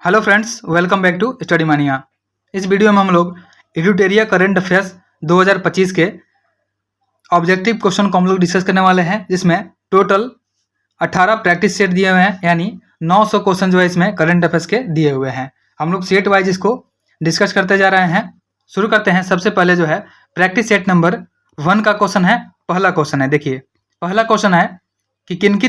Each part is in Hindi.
Hello friends, welcome back to Study Mania. इस वीडियो में हम लोग एडुटेरिया करंट अफेयर्स 2025 के ऑब्जेक्टिव क्वेश्चन को हम लोग डिस्कस करने वाले हैं, जिसमें टोटल 18 प्रैक्टिस सेट दिए हुए हैं, यानी 900 क्वेश्चन जो है इसमें करंट अफेयर्स के दिए हुए हैं। हम लोग सेट वाइज इसको डिस्कस करते जा रहे हैं। शुरू करते हैं। सबसे पहले जो है प्रैक्टिस सेट नंबर 1 का क्वेश्चन है। पहला क्वेश्चन है, देखिए पहला क्वेश्चन है कि किनकी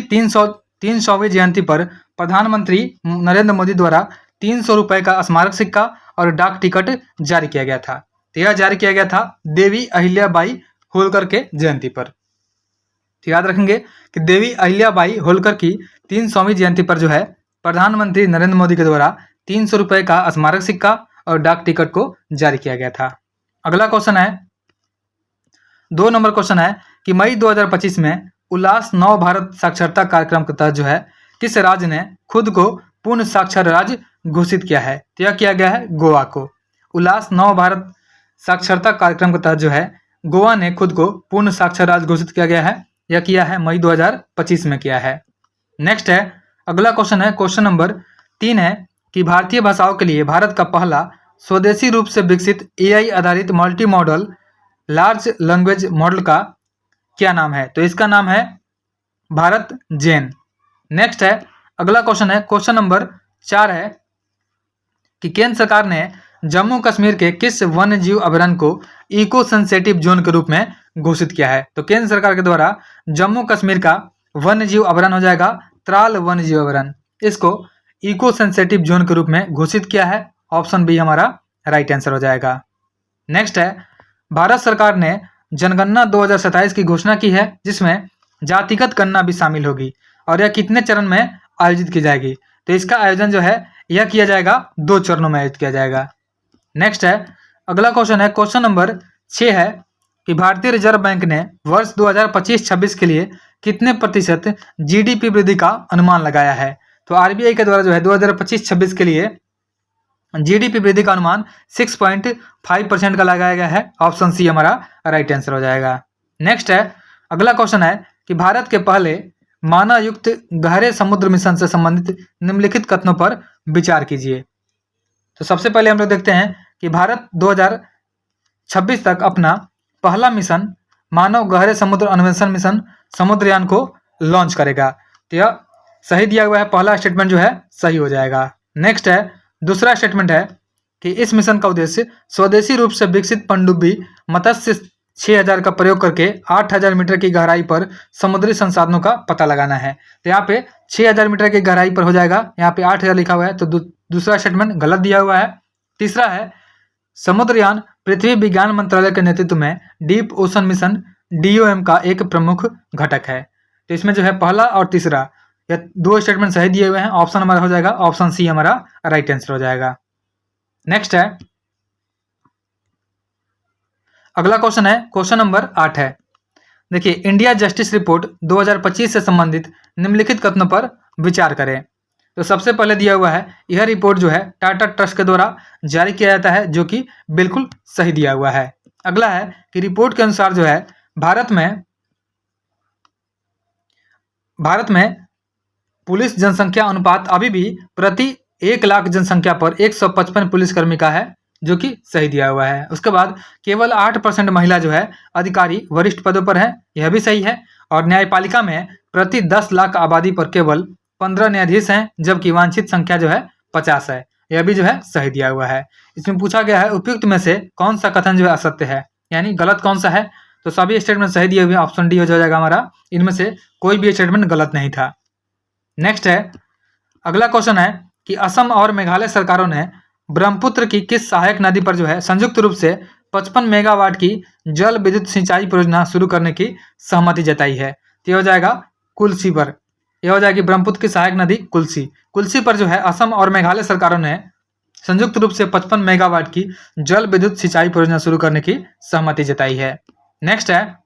300वीं जयंती पर प्रधानमंत्री नरेंद्र मोदी द्वारा 300 रुपए का स्मारक सिक्का और डाक टिकट जारी किया गया था। तो यह जारी किया गया था देवी अहिल्याबाई होलकर के जयंती पर। तो याद रखेंगे कि देवी अहिल्याबाई होलकर की 300वीं जयंती पर जो है प्रधानमंत्री नरेंद्र मोदी के द्वारा 300 रुपए का स्मारक सिक्का और डाक टिकट को जारी किया गया था। अगला क्वेश्चन है, 2 नंबर क्वेश्चन है कि मई 2025 में उल्लास नव भारत साक्षरता कार्यक्रम के तहत जो है किस राज्य ने खुद को पूर्ण साक्षर राज्य घोषित किया है? तो यह किया गया है गोवा को। उल्लास नव भारत साक्षरता कार्यक्रम के तहत जो है गोवा ने खुद को पूर्ण साक्षर राज्य घोषित किया गया है। यह किया है मई 2025 में किया है। नेक्स्ट है, अगला क्वेश्चन है, क्वेश्चन नंबर 3 है कि भारतीय भाषाओं के लिए भारत का पहला स्वदेशी रूप से विकसित AI आधारित multi modal large language model का क्या नाम है? तो इसका नाम है भारत जेन। नेक्स्ट है, अगला क्वेश्चन है, क्वेश्चन नंबर 4 है कि केंद्र सरकार ने जम्मू कश्मीर के किस वन्य जीव अभयारण्य को इको सेंसिटिव जोन के रूप में घोषित किया है? तो केंद्र सरकार के द्वारा जम्मू कश्मीर का वन्य जीव अभयारण्य हो जाएगा त्राल वन्य जीव अभयारण्य। इसको इको सेंसिटिव जोन के रूप में घोषित किया है। ऑप्शन बी हमारा राइट आंसर हो जाएगा। नेक्स्ट है, भारत सरकार ने जनगणना 2027 की घोषणा की है, जिसमें जातिगत गणना भी शामिल होगी और यह कितने चरण में आयोजित की जाएगी? तो इसका आयोजन जो है यह किया जाएगा 2 चरणों में आयोजित किया जाएगा। नेक्स्ट है, अगला क्वेश्चन है, क्वेश्चन नंबर 6 है कि भारतीय रिजर्व बैंक ने वर्ष 2025-26 के लिए कितने प्रतिशत GDP वृद्धि का अनुमान लगाया है? तो RBI के द्वारा जो है 2025-26 के लिए GDP वृद्धि का अनुमान 6.5% का लगाया गया है। ऑप्शन सी हमारा राइट आंसर हो जाएगा। नेक्स्ट है, अगला क्वेश्चन है कि भारत के पहले मानव युक्त गहरे समुद्र मिशन से संबंधित निम्नलिखित कथनों पर विचार कीजिए। तो सबसे पहले हम लोग देखते हैं कि भारत 2026 तक अपना पहला मिशन मानव गहरे समुद्र अन्वेषण मिशन समुद्रयान को लॉन्च करेगा। तो यह सही दिया हुआ है, पहला स्टेटमेंट जो है सही हो जाएगा। नेक्स्ट है, दूसरा स्टेटमेंट है कि इस मिशन का उद्देश्य स्वदेशी रूप से विकसित पनडुब्बी मत्स्य 6000 का प्रयोग करके 8000 मीटर की गहराई पर समुद्री संसाधनों का पता लगाना है। तो यहाँ पे 6000 मीटर की गहराई पर हो जाएगा, यहाँ पे 8000 लिखा हुआ है, तो दूसरा स्टेटमेंट गलत दिया हुआ है। तीसरा है, समुद्रयान पृथ्वी विज्ञान मंत्रालय के नेतृत्व में डीप ओशन मिशन DOM का एक प्रमुख घटक है। तो इसमें जो है पहला और तीसरा यह 2 स्टेटमेंट सही दिए हुए हैं। ऑप्शन हमारा हो जाएगा ऑप्शन सी हमारा राइट आंसर हो जाएगा। नेक्स्ट है, अगला क्वेश्चन है, क्वेश्चन नंबर 8 है। देखिए, इंडिया जस्टिस रिपोर्ट 2025 से संबंधित निम्नलिखित कथनों पर विचार करें। तो सबसे पहले दिया हुआ है, यह रिपोर्ट जो है टाटा ट्रस्ट के द्वारा जारी किया जाता है, जो कि बिल्कुल सही दिया हुआ है। अगला है कि रिपोर्ट के अनुसार जो है भारत में पुलिस जनसंख्या अनुपात अभी भी प्रति 1 लाख जनसंख्या पर 155 पुलिसकर्मी का है, जो कि सही दिया हुआ है। उसके बाद केवल 8% महिला जो है अधिकारी वरिष्ठ पदों पर है, यह भी सही है। और न्यायपालिका में प्रति 10 लाख आबादी पर केवल 15 न्यायाधीश हैं, जबकि वांछित संख्या जो है 50 है, यह भी जो है सही दिया हुआ है। इसमें पूछा गया है उपयुक्त में से कौन सा कथन जो है असत्य है, यानी गलत कौन सा है? तो सभी स्टेटमेंट सही दिए हुए, ऑप्शन डी हो जाएगा हमारा। इनमें से कोई भी स्टेटमेंट गलत नहीं था। नेक्स्ट है, अगला क्वेश्चन है कि असम और मेघालय सरकारों ने ब्रह्मपुत्र की किस सहायक नदी पर जो है संयुक्त रूप से 55 मेगावाट की जल विद्युत सिंचाई परियोजना शुरू करने की सहमति जताई है? तो यह हो जाएगा कुल्सी पर, यह हो जाएगी ब्रह्मपुत्र की सहायक नदी कुल्सी पर जो है असम और मेघालय सरकारों ने संयुक्त रूप से 55 मेगावाट की जल विद्युत सिंचाई परियोजना शुरू करने की सहमति जताई है। नेक्स्ट है,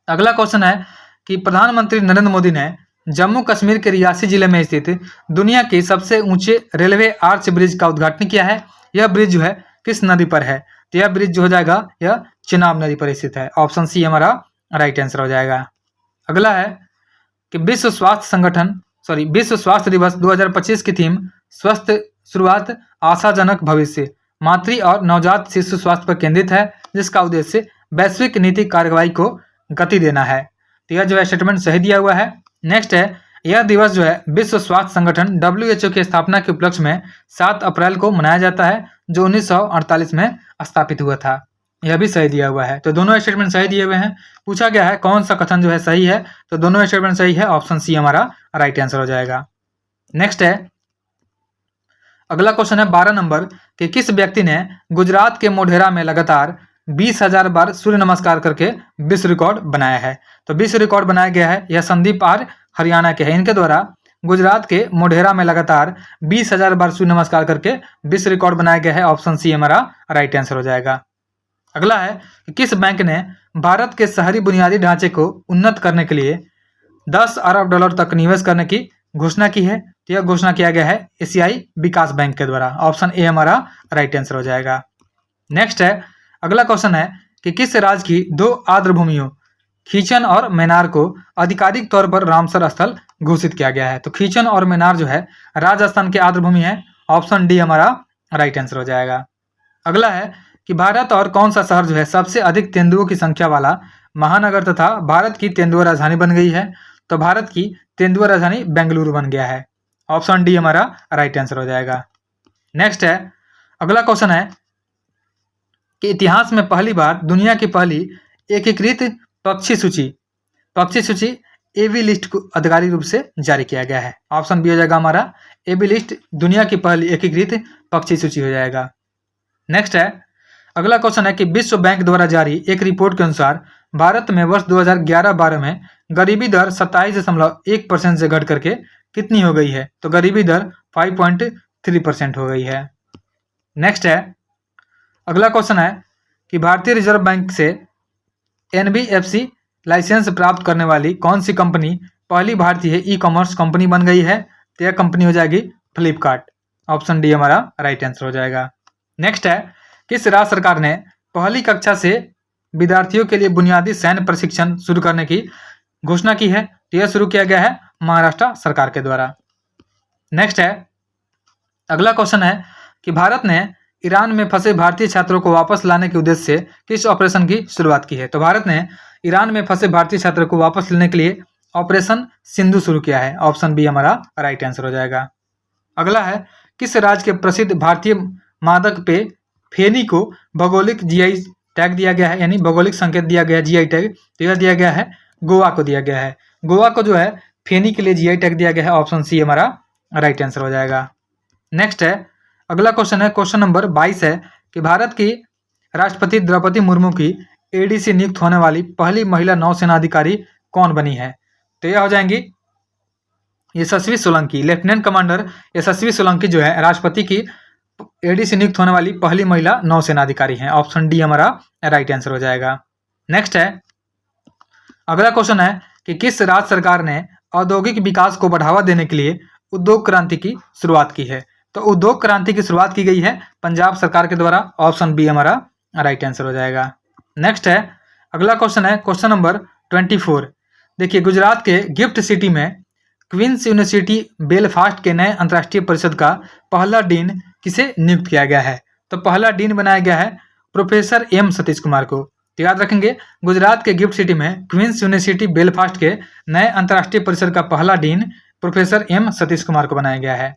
अगला क्वेश्चन है कि प्रधानमंत्री नरेंद्र मोदी ने जम्मू कश्मीर के रियासी जिले में स्थित दुनिया के सबसे ऊंचे रेलवे आर्च ब्रिज का उद्घाटन किया है। यह ब्रिज जो है किस नदी पर है? तो यह ब्रिज जो हो जाएगा यह चिनाब नदी पर स्थित है। ऑप्शन सी हमारा राइट आंसर हो जाएगा। अगला है कि विश्व स्वास्थ्य दिवस 2025 की थीम स्वस्थ शुरुआत आशाजनक भविष्य, मातृ और नवजात शिशु स्वास्थ्य पर केंद्रित है, जिसका उद्देश्य वैश्विक नीति कार्रवाई को गति देना है। तो यह जो है स्टेटमेंट सही दिया हुआ है। नेक्स्ट है, यह दिवस जो है विश्व स्वास्थ्य संगठन WHO की स्थापना के उपलक्ष्य में 7 अप्रैल को मनाया जाता है, जो 1948 में स्थापित हुआ था। यह भी सही दिया हुआ है। तो दोनों स्टेटमेंट सही दिए हुए हैं। पूछा गया है कौन सा कथन जो है सही है, तो दोनों स्टेटमेंट सही है, ऑप्शन सी हमारा राइट आंसर हो जाएगा। नेक्स्ट है, अगला क्वेश्चन है 12 नंबर कि किस व्यक्ति ने गुजरात के मोढेरा में लगातार 20,000 बार सूर्य नमस्कार करके विश्व रिकॉर्ड बनाया है। तो विश्व रिकॉर्ड बनाया गया है, यह संदीप आर हरियाणा के हैं। इनके द्वारा गुजरात के मोढेरा में लगातार 20,000 बार सूर्य नमस्कार करके विश्व रिकॉर्ड बनाया गया है, ऑप्शन सी हमारा राइट आंसर हो जाएगा। अगला है कि किस बैंक ने भारत के शहरी बुनियादी ढांचे को उन्नत करने के लिए 10 अरब डॉलर तक निवेश करने की घोषणा की है। तो यह घोषणा किया गया है एशियाई विकास बैंक के द्वारा, ऑप्शन ए हमारा राइट आंसर हो जाएगा। नेक्स्ट है, अगला क्वेश्चन है कि किस राज्य की 2 आर्द्र भूमियों खीचन और मैनार को आधिकारिक तौर पर रामसर स्थल घोषित किया गया है। तो खीचन और मैनार जो है राजस्थान के आर्द्र भूमि है, ऑप्शन डी हमारा राइट आंसर हो जाएगा। अगला है कि भारत और कौन सा शहर जो है सबसे अधिक तेंदुओं की संख्या वाला महानगर तथा भारत की तेंदुआ राजधानी बन गई है। तो भारत की तेंदुआ राजधानी बेंगलुरु बन गया है, ऑप्शन डी हमारा राइट आंसर हो जाएगा। नेक्स्ट है, अगला क्वेश्चन है कि इतिहास में पहली बार दुनिया की पहली एकीकृत पक्षी सूची एबी लिस्ट को आधिकारिक रूप से जारी किया गया है, ऑप्शन बी हो जाएगा हमारा एबी लिस्ट दुनिया की पहली एकीकृत पक्षी सूची हो जाएगा। नेक्स्ट है, अगला क्वेश्चन है कि विश्व बैंक द्वारा जारी एक रिपोर्ट के अनुसार भारत में वर्ष 2011-12 में गरीबी दर 27.1% से घट करके कितनी हो गई है। तो गरीबी दर 5.3% हो गई है। नेक्स्ट है, अगला क्वेश्चन है कि भारतीय रिजर्व बैंक से NBFC लाइसेंस प्राप्त करने वाली कौन सी कंपनी पहली भारतीय ई कॉमर्स कंपनी बन गई है। तो यह कंपनी हो जाएगी फ्लिपकार्ट, ऑप्शन डी हमारा राइट आंसर हो जाएगा। नेक्स्ट है, किस राज्य सरकार ने पहली कक्षा से विद्यार्थियों के लिए बुनियादी सैन्य प्रशिक्षण शुरू करने की घोषणा की है। तो यह शुरू किया गया है महाराष्ट्र सरकार के द्वारा। नेक्स्ट है, अगला क्वेश्चन है कि भारत ने ईरान में फंसे भारतीय छात्रों को वापस लाने के उद्देश्य से किस ऑपरेशन की शुरुआत की है। तो भारत ने ईरान में फंसे भारतीय छात्रों को वापस लेने के लिए ऑपरेशन सिंधु शुरू किया है, ऑप्शन बी हमारा राइट आंसर हो जाएगा। अगला है, किस राज्य के प्रसिद्ध भारतीय मादक पेय फेनी को भौगोलिक जीआई टैग दिया गया है, यानी भौगोलिक संकेत दिया गया है जीआई टैग। तो यह दिया गया है गोवा को दिया गया है। गोवा को जो है फेनी के लिए जीआई टैग दिया गया है, ऑप्शन सी हमारा राइट आंसर हो जाएगा। नेक्स्ट है, अगला क्वेश्चन है, क्वेश्चन नंबर 22 है कि भारत की राष्ट्रपति द्रौपदी मुर्मू की एडीसी नियुक्त होने वाली पहली महिला नौसेना अधिकारी कौन बनी है। तो यह हो जाएंगी यशस्वी सोलंकी, लेफ्टिनेंट कमांडर यशस्वी सोलंकी जो है राष्ट्रपति की एडीसी नियुक्त होने वाली पहली महिला नौसेना अधिकारी हैं, ऑप्शन डी हमारा राइट आंसर हो जाएगा। नेक्स्ट है, अगला क्वेश्चन है कि किस राज्य सरकार ने औद्योगिक विकास को बढ़ावा देने के लिए उद्योग क्रांति की शुरुआत की है। तो उद्योग क्रांति की शुरुआत की गई है पंजाब सरकार के द्वारा, ऑप्शन बी हमारा राइट आंसर हो जाएगा। नेक्स्ट है, अगला क्वेश्चन है क्वेश्चन नंबर 24। देखिए, गुजरात के गिफ्ट सिटी में क्वींस यूनिवर्सिटी बेलफास्ट के नए अंतर्राष्ट्रीय परिषद का पहला डीन किसे नियुक्त किया गया है। तो पहला डीन बनाया गया है प्रोफेसर एम सतीश कुमार को। तो याद रखेंगे, गुजरात के गिफ्ट सिटी में क्वींस यूनिवर्सिटी बेलफास्ट के नए अंतर्राष्ट्रीय परिषद का पहला dean professor M Satish Kumar को बनाया गया है।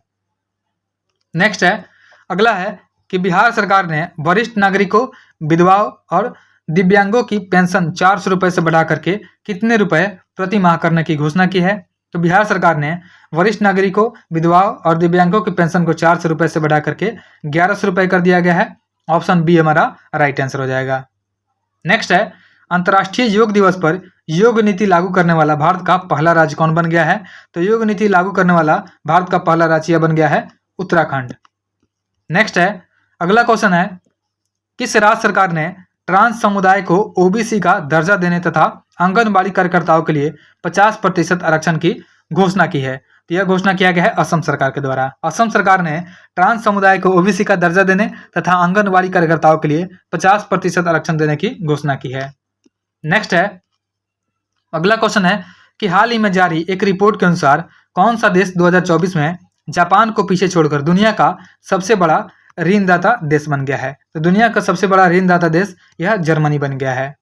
नेक्स्ट है, अगला है कि बिहार सरकार ने वरिष्ठ नागरिकों, विधवाओं और दिव्यांगों की पेंशन 400 रुपये से बढ़ा करके कितने रुपए प्रति माह करने की घोषणा की है। तो बिहार सरकार ने वरिष्ठ नागरिकों, विधवाओं और दिव्यांगों की पेंशन को 400 रुपये से बढ़ा करके 1100 रुपये कर दिया गया है, ऑप्शन बी हमारा राइट आंसर हो जाएगा। नेक्स्ट है, अंतर्राष्ट्रीय योग दिवस पर योग नीति लागू करने वाला भारत का पहला राज्य कौन बन गया है। तो योग नीति लागू करने वाला भारत का पहला राज्य बन गया है उत्तराखंड। नेक्स्ट है, अगला क्वेश्चन है, किस राज्य सरकार ने ट्रांस समुदाय को ओबीसी का दर्जा देने तथा आंगनबाड़ी कार्यकर्ताओं के लिए 50% आरक्षण की घोषणा की है। तो यह घोषणा किया गया है असम सरकार के द्वारा। असम सरकार ने ट्रांस समुदाय को ओबीसी का दर्जा देने तथा आंगनबाड़ी कार्यकर्ताओं के लिए 50% आरक्षण देने की घोषणा की है। नेक्स्ट है, अगला क्वेश्चन है कि हाल ही में जारी एक रिपोर्ट के अनुसार कौन सा देश 2024 में जापान को पीछे छोड़कर दुनिया का सबसे बड़ा ऋणदाता देश बन गया है। तो दुनिया का सबसे बड़ा ऋणदाता देश यह जर्मनी बन गया है।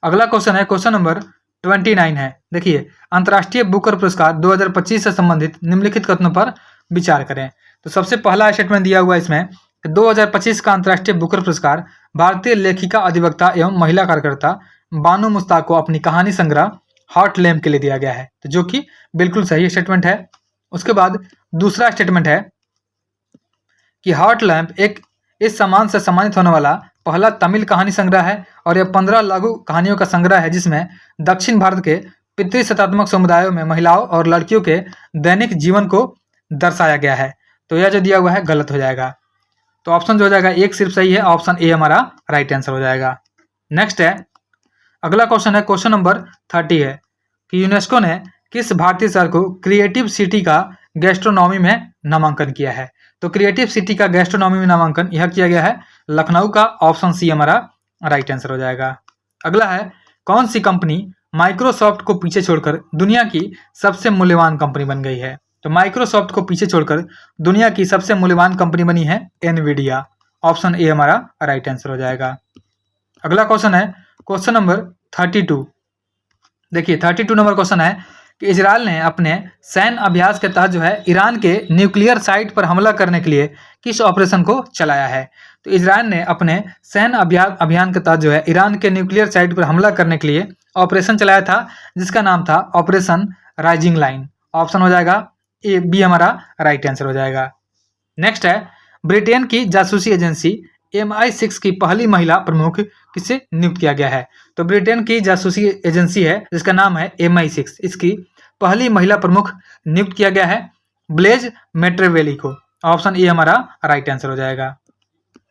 अगला क्वेश्चन है, क्वेश्चन नंबर 29 है। देखिए, अंतर्राष्ट्रीय बुकर पुरस्कार 2025 से संबंधित निम्नलिखित कथनों पर विचार करें। तो सबसे पहला स्टेटमेंट दिया हुआ है इसमें, 2025 का अंतर्राष्ट्रीय बुकर पुरस्कार भारतीय लेखिका, अधिवक्ता एवं महिला कार्यकर्ता बानो मुश्ताक को अपनी कहानी संग्रह हॉट लैम्प के लिए दिया गया है, तो जो कि बिल्कुल सही स्टेटमेंट है। उसके बाद दूसरा स्टेटमेंट है कि हॉट लैम्प एक इस सम्मान से सम्मानित होने वाला पहला तमिल कहानी संग्रह है और यह 15 लघु कहानियों का संग्रह है, जिसमें दक्षिण भारत के पितृसत्तात्मक समुदायों में महिलाओं और लड़कियों के दैनिक जीवन को दर्शाया गया है। तो यह जो दिया हुआ है गलत हो जाएगा। तो ऑप्शन जो हो जाएगा एक सिर्फ सही है, ऑप्शन ए हमारा राइट आंसर हो जाएगा। नेक्स्ट है, अगला क्वेश्चन है, क्वेश्चन नंबर 30 है कि यूनेस्को ने किस भारतीय शहर को क्रिएटिव सिटी का गैस्ट्रोनॉमी में नामांकन किया है। तो क्रिएटिव सिटी का गैस्ट्रोनॉमी में नामांकन यह किया गया है लखनऊ का, ऑप्शन सी हमारा राइट आंसर हो जाएगा। अगला है, कौन सी कंपनी माइक्रोसॉफ्ट को पीछे छोड़कर दुनिया की सबसे मूल्यवान कंपनी बन गई है। तो माइक्रोसॉफ्ट को पीछे छोड़कर दुनिया की सबसे मूल्यवान कंपनी बनी है एनवीडिया, ऑप्शन ए हमारा राइट आंसर हो जाएगा। अगला क्वेश्चन है, क्वेश्चन नंबर 32। देखिए 32 नंबर क्वेश्चन है कि इजराइल ने अपने सैन्य अभ्यास के तहत जो है ईरान के न्यूक्लियर साइट पर हमला करने के लिए किस ऑपरेशन को चलाया है। तो इजराइल ने अपने सैन्य अभियान के तहत जो है ईरान के न्यूक्लियर साइट पर हमला करने के लिए ऑपरेशन चलाया था, जिसका नाम था ऑपरेशन राइजिंग लाइन, ऑप्शन हो जाएगा ए बी हमारा राइट आंसर हो जाएगा। नेक्स्ट है, ब्रिटेन की जासूसी एजेंसी MI6 की पहली महिला प्रमुख किसे नियुक्त किया गया है। तो ब्रिटेन की जासूसी एजेंसी है जिसका नाम है MI6, इसकी पहली महिला प्रमुख नियुक्त किया गया है ब्लेज मेट्रेवेली को, ऑप्शन ए हमारा राइट आंसर हो जाएगा।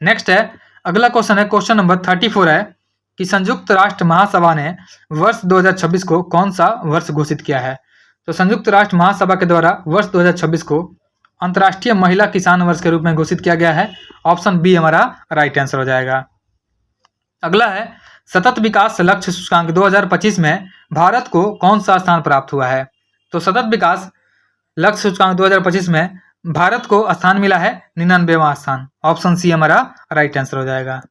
नेक्स्ट है, अगला क्वेश्चन है, क्वेश्चन नंबर 34 है कि संयुक्त राष्ट्र महासभा ने वर्ष 2026 को कौन सा वर्ष घोषित किया है। तो संयुक्त राष्ट्र महासभा के द्वारा वर्ष 2026 को अंतर्राष्ट्रीय महिला किसान वर्ष के रूप में घोषित किया गया है, ऑप्शन बी हमारा राइट आंसर हो जाएगा। अगला है, सतत विकास लक्ष्य सूचकांक 2025 में भारत को कौन सा स्थान प्राप्त हुआ है। तो सतत विकास लक्ष्य सूचकांक 2025 में भारत को स्थान मिला है 99वां स्थान, ऑप्शन सी हमारा राइट आंसर हो जाएगा।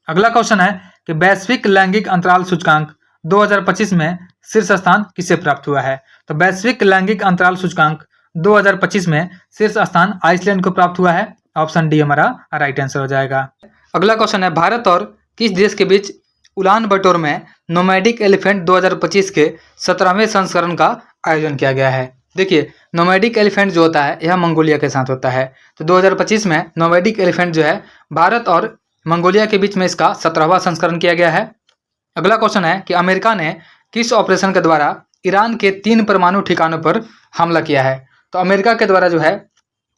अगला क्वेश्चन है कि वैश्विक लैंगिक अंतराल सूचकांक 2025 में शीर्ष स्थान किसे प्राप्त हुआ है। तो वैश्विक लैंगिक अंतराल सूचकांक 2025 में शीर्ष स्थान आइसलैंड को प्राप्त हुआ है, ऑप्शन डी हमारा राइट आंसर हो जाएगा। अगला क्वेश्चन है, भारत और किस देश के बीच उलान बटोर में नोमैडिक एलिफेंट 2025 के 17वें संस्करण का आयोजन किया गया है। देखिए नोमैडिक एलिफेंट जो होता है यह मंगोलिया के साथ होता है। तो 2025 में नोमैडिक एलिफेंट जो है भारत और मंगोलिया के बीच में इसका 17वां संस्करण किया गया है। अगला क्वेश्चन है कि अमेरिका ने किस ऑपरेशन के द्वारा ईरान के 3 परमाणु ठिकानों पर हमला किया है। तो अमेरिका के द्वारा जो है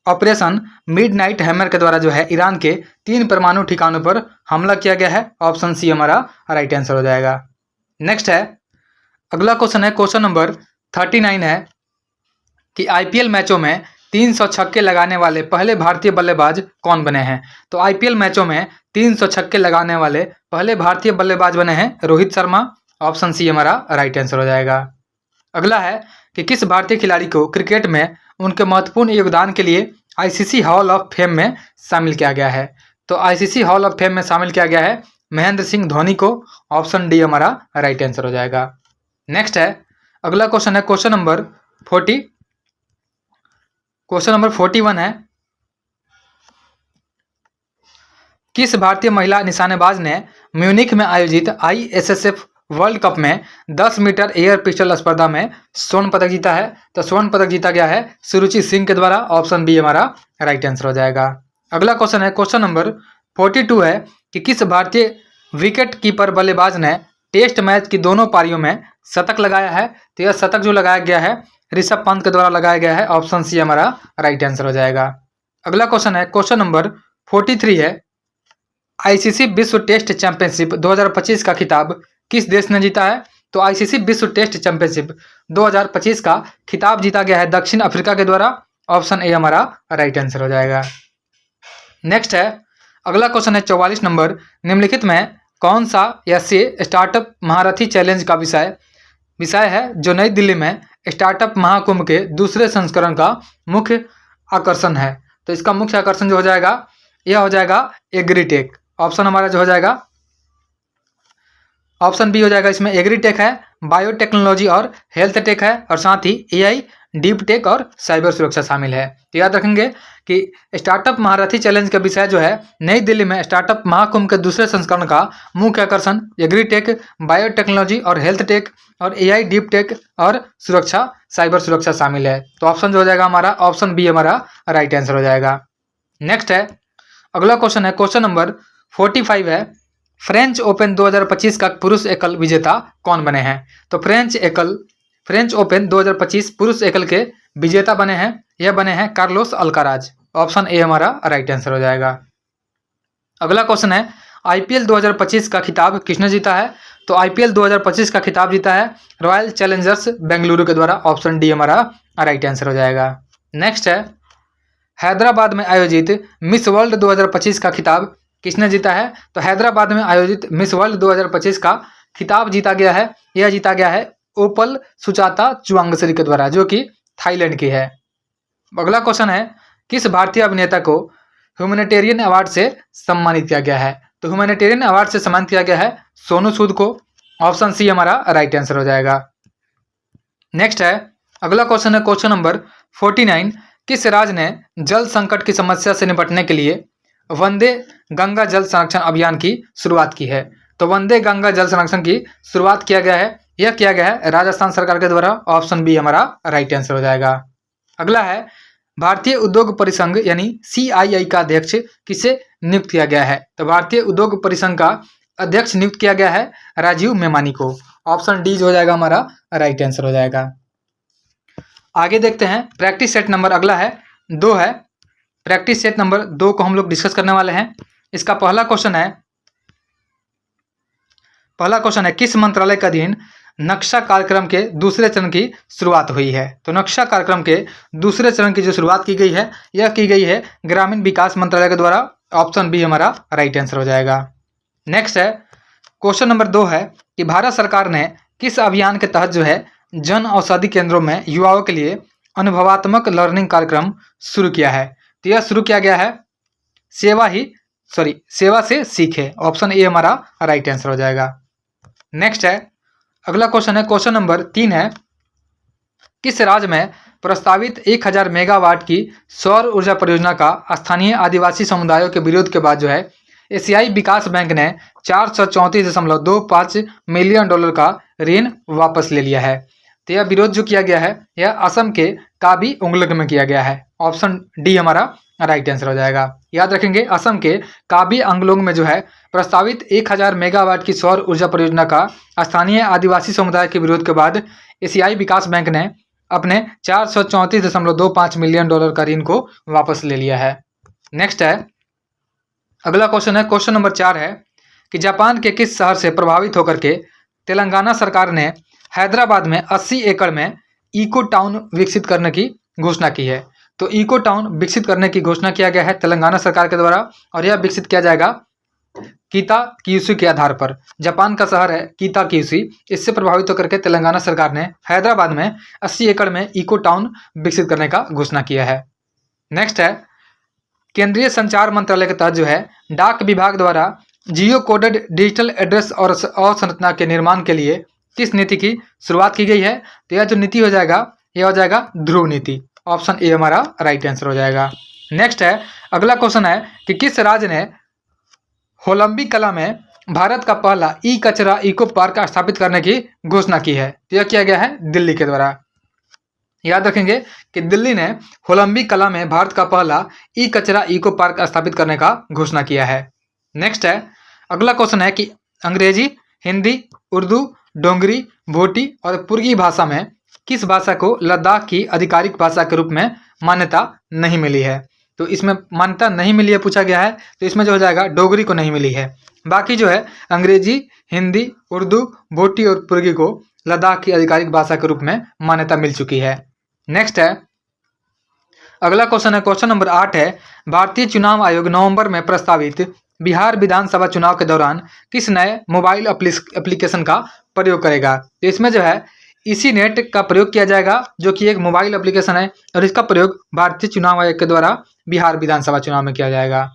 ऑपरेशन मिडनाइट हैमर के द्वारा जो है ईरान के 3 परमाणु ठिकानों पर हमला किया गया है, ऑप्शन सी हमारा राइट आंसर हो जाएगा। नेक्स्ट है, अगला क्वेश्चन है, क्वेश्चन नंबर 39 है कि IPL मैचों में 300 छक्के लगाने वाले पहले भारतीय बल्लेबाज कौन बने हैं। तो IPL मैचों में 300 छक्के लगाने वाले पहले भारतीय बल्लेबाज बने हैं रोहित शर्मा, ऑप्शन सी हमारा राइट आंसर हो जाएगा। अगला है कि किस भारतीय खिलाड़ी को क्रिकेट में उनके महत्वपूर्ण योगदान के लिए ICC हॉल ऑफ फेम में शामिल किया गया है। तो ICC हॉल ऑफ फेम में शामिल किया गया है महेंद्र सिंह धोनी को, ऑप्शन डी हमारा राइट आंसर हो जाएगा। नेक्स्ट है, अगला क्वेश्चन है, क्वेश्चन नंबर 41 है, किस भारतीय महिला निशानेबाज ने म्यूनिख में आयोजित ISSF वर्ल्ड कप में 10 मीटर एयर पिस्टल स्पर्धा में स्वर्ण पदक जीता है। तो स्वर्ण पदक जीता गया है सुरुचि सिंह के द्वारा, ऑप्शन बी हमारा राइट आंसर हो जाएगा। अगला क्वेश्चन है, क्वेश्चन नंबर 42 है कि किस भारतीय विकेट कीपर बल्लेबाज ने टेस्ट मैच की दोनों पारियों में शतक लगाया है। तो यह शतक जो लगाया गया है ऋषभ पंत के द्वारा लगाया गया है, ऑप्शन सी हमारा राइट आंसर हो जाएगा। अगला क्वेश्चन है, क्वेश्चन नंबर 43 है, ICC विश्व टेस्ट चैंपियनशिप 2025 का खिताब किस देश ने जीता है। तो ICC विश्व टेस्ट चैंपियनशिप 2025 का खिताब जीता गया है दक्षिण अफ्रीका के द्वारा, ऑप्शन ए हमारा राइट आंसर हो जाएगा। नेक्स्ट है, अगला क्वेश्चन है 44 नंबर, निम्नलिखित में कौन सा एशिया स्टार्टअप महारथी चैलेंज का विषय विषय है जो नई दिल्ली में स्टार्टअप महाकुंभ के दूसरे संस्करण का मुख्य आकर्षण है। तो इसका मुख्य आकर्षण जो हो जाएगा यह हो जाएगा एग्रीटेक। ऑप्शन हमारा जो हो जाएगा ऑप्शन बी हो जाएगा। इसमें एग्रीटेक है, बायोटेक्नोलॉजी और हेल्थ टेक है, और साथ ही एआई, डीप टेक और साइबर सुरक्षा शामिल है। तो याद रखेंगे कि स्टार्टअप महारथी चैलेंज का विषय जो है नई दिल्ली में स्टार्टअप महाकुंभ के दूसरे संस्करण का मुख्य आकर्षण एग्रीटेक, बायोटेक्नोलॉजी और हेल्थ टेक और एआई, डीप टेक और सुरक्षा, साइबर सुरक्षा शामिल है। तो ऑप्शन जो हो जाएगा हमारा ऑप्शन बी हमारा राइट आंसर हो जाएगा। नेक्स्ट है अगला क्वेश्चन है क्वेश्चन नंबर 45 है, फ्रेंच ओपन 2025 का पुरुष एकल विजेता कौन बने हैं? तो फ्रेंच ओपन 2025 पुरुष एकल के विजेता बने हैं, यह बने हैं कार्लोस अल्काराज। ऑप्शन ए हमारा राइट आंसर हो जाएगा। अगला क्वेश्चन है आईपीएल 2025 का खिताब किसने जीता है? तो आईपीएल 2025 का खिताब जीता है रॉयल चैलेंजर्स बेंगलुरु के द्वारा। ऑप्शन डी हमारा राइट आंसर हो जाएगा। नेक्स्ट है हैदराबाद में आयोजित मिस वर्ल्ड 2025 का खिताब किसने जीता है? तो हैदराबाद में आयोजित मिस वर्ल्ड 2025 का खिताब जीता गया है, यह जीता गया है ओपल सुचाता चुवांगसरी के द्वारा, जो कि थाईलैंड की है। अगला क्वेश्चन है किस भारतीय अभिनेता को ह्यूमैनिटेरियन अवार्ड से सम्मानित किया गया है? तो ह्यूमैनिटेरियन अवार्ड से सम्मानित किया गया है सोनू सूद को। ऑप्शन सी हमारा राइट आंसर हो जाएगा। नेक्स्ट है अगला क्वेश्चन है क्वेश्चन नंबर 49, किस राज्य ने जल संकट की समस्या से निपटने के लिए वंदे गंगा जल संरक्षण अभियान की शुरुआत की है? तो वंदे गंगा जल संरक्षण की शुरुआत किया गया है, यह किया गया है राजस्थान सरकार के द्वारा। ऑप्शन बी हमारा राइट आंसर हो जाएगा। अगला है भारतीय उद्योग परिसंघ यानी CII का अध्यक्ष किसे नियुक्त किया गया है? तो भारतीय उद्योग परिसंघ का अध्यक्ष नियुक्त किया गया है राजीव मेमानी को। ऑप्शन डी जो हो जाएगा हमारा राइट आंसर हो जाएगा। आगे देखते हैं प्रैक्टिस सेट नंबर अगला है 2 है। प्रैक्टिस सेट नंबर 2 को हम लोग डिस्कस करने वाले हैं। इसका पहला क्वेश्चन है किस मंत्रालय के अधीन नक्शा कार्यक्रम के दूसरे चरण की शुरुआत हुई है? तो नक्शा कार्यक्रम के दूसरे चरण की जो शुरुआत की गई है यह की गई है ग्रामीण विकास मंत्रालय के द्वारा। ऑप्शन बी हमारा राइट आंसर हो जाएगा। नेक्स्ट है क्वेश्चन नंबर 2 है कि भारत सरकार ने किस अभियान के तहत जो है जन औषधि केंद्रों में युवाओं के लिए अनुभवात्मक लर्निंग कार्यक्रम शुरू किया है? तो यह शुरू किया गया है सेवा से सीखे। ऑप्शन ए हमारा राइट आंसर हो जाएगा। नेक्स्ट है अगला क्वेश्चन है क्वेश्चन नंबर 3 है, किस राज्य में प्रस्तावित 1000 मेगावाट की सौर ऊर्जा परियोजना का स्थानीय आदिवासी समुदायों के विरोध के बाद जो है एशियाई विकास बैंक ने $434.25 मिलियन का ऋण वापस ले लिया है? तो यह विरोध जो किया गया है यह असम के काबी उंगलक में किया गया है। ऑप्शन डी हमारा राइट आंसर हो जाएगा। याद रखेंगे असम के काबी आंगलोंग में जो है प्रस्तावित 1000 मेगावाट की सौर ऊर्जा परियोजना का स्थानीय आदिवासी समुदाय के विरोध के बाद एशियाई विकास बैंक ने अपने $434.25 मिलियन का ऋण को वापस ले लिया है। नेक्स्ट है अगला क्वेश्चन है क्वेश्चन नंबर 4 है कि जापान के किस शहर से प्रभावित होकर के तेलंगाना सरकार ने हैदराबाद में 80 एकड़ में इको टाउन विकसित करने की घोषणा की है? तो इको टाउन विकसित करने की घोषणा किया गया है तेलंगाना सरकार के द्वारा, और यह विकसित किया जाएगा कीताक्यूसू के आधार पर। जापान का शहर है कीताक्यूसू, इससे प्रभावित होकर के तेलंगाना सरकार ने हैदराबाद में 80 एकड़ में इको टाउन विकसित करने का घोषणा किया है। नेक्स्ट है केंद्रीय संचार मंत्रालय के तहत जो है डाक विभाग द्वारा जियो कोडेड डिजिटल एड्रेस और अवसंरचना के निर्माण के लिए किस नीति की शुरुआत की गई है? तो यह जो नीति हो जाएगा यह हो जाएगा ध्रुव नीति। ऑप्शन ए हमारा राइट आंसर हो जाएगा। नेक्स्ट है अगला क्वेश्चन है कि किस राज्य ने होलंबी कला में भारत का पहला ई कचरा इको पार्क स्थापित करने की घोषणा की है? तो यह किया गया है दिल्ली के द्वारा। याद रखेंगे कि दिल्ली ने होलंबी कला में भारत का पहला ई कचरा इको पार्क स्थापित करने का घोषणा किया है। नेक्स्ट है अगला क्वेश्चन है कि अंग्रेजी, हिंदी, उर्दू, डोंगरी, भोटी और पुर्गी भाषा में किस भाषा को लद्दाख की आधिकारिक भाषा के रूप में मान्यता नहीं मिली है? तो इसमें मान्यता नहीं मिली है पूछा गया है, तो इसमें जो हो जाएगा डोगरी को नहीं मिली है। बाकी जो है अंग्रेजी, हिंदी, उर्दू, भोटी और पुर्गी को लद्दाख की आधिकारिक भाषा के रूप में मान्यता मिल चुकी है। नेक्स्ट है अगला क्वेश्चन है क्वेश्चन नंबर 8 है, भारतीय चुनाव आयोग नवंबर में प्रस्तावित बिहार विधानसभा चुनाव के दौरान किस नए मोबाइल एप्लीकेशन का प्रयोग करेगा? तो इसमें जो है इसी नेट का प्रयोग किया जाएगा, जो कि एक मोबाइल एप्लीकेशन है और इसका प्रयोग भारतीय चुनाव आयोग के द्वारा बिहार विधानसभा चुनाव में किया जाएगा।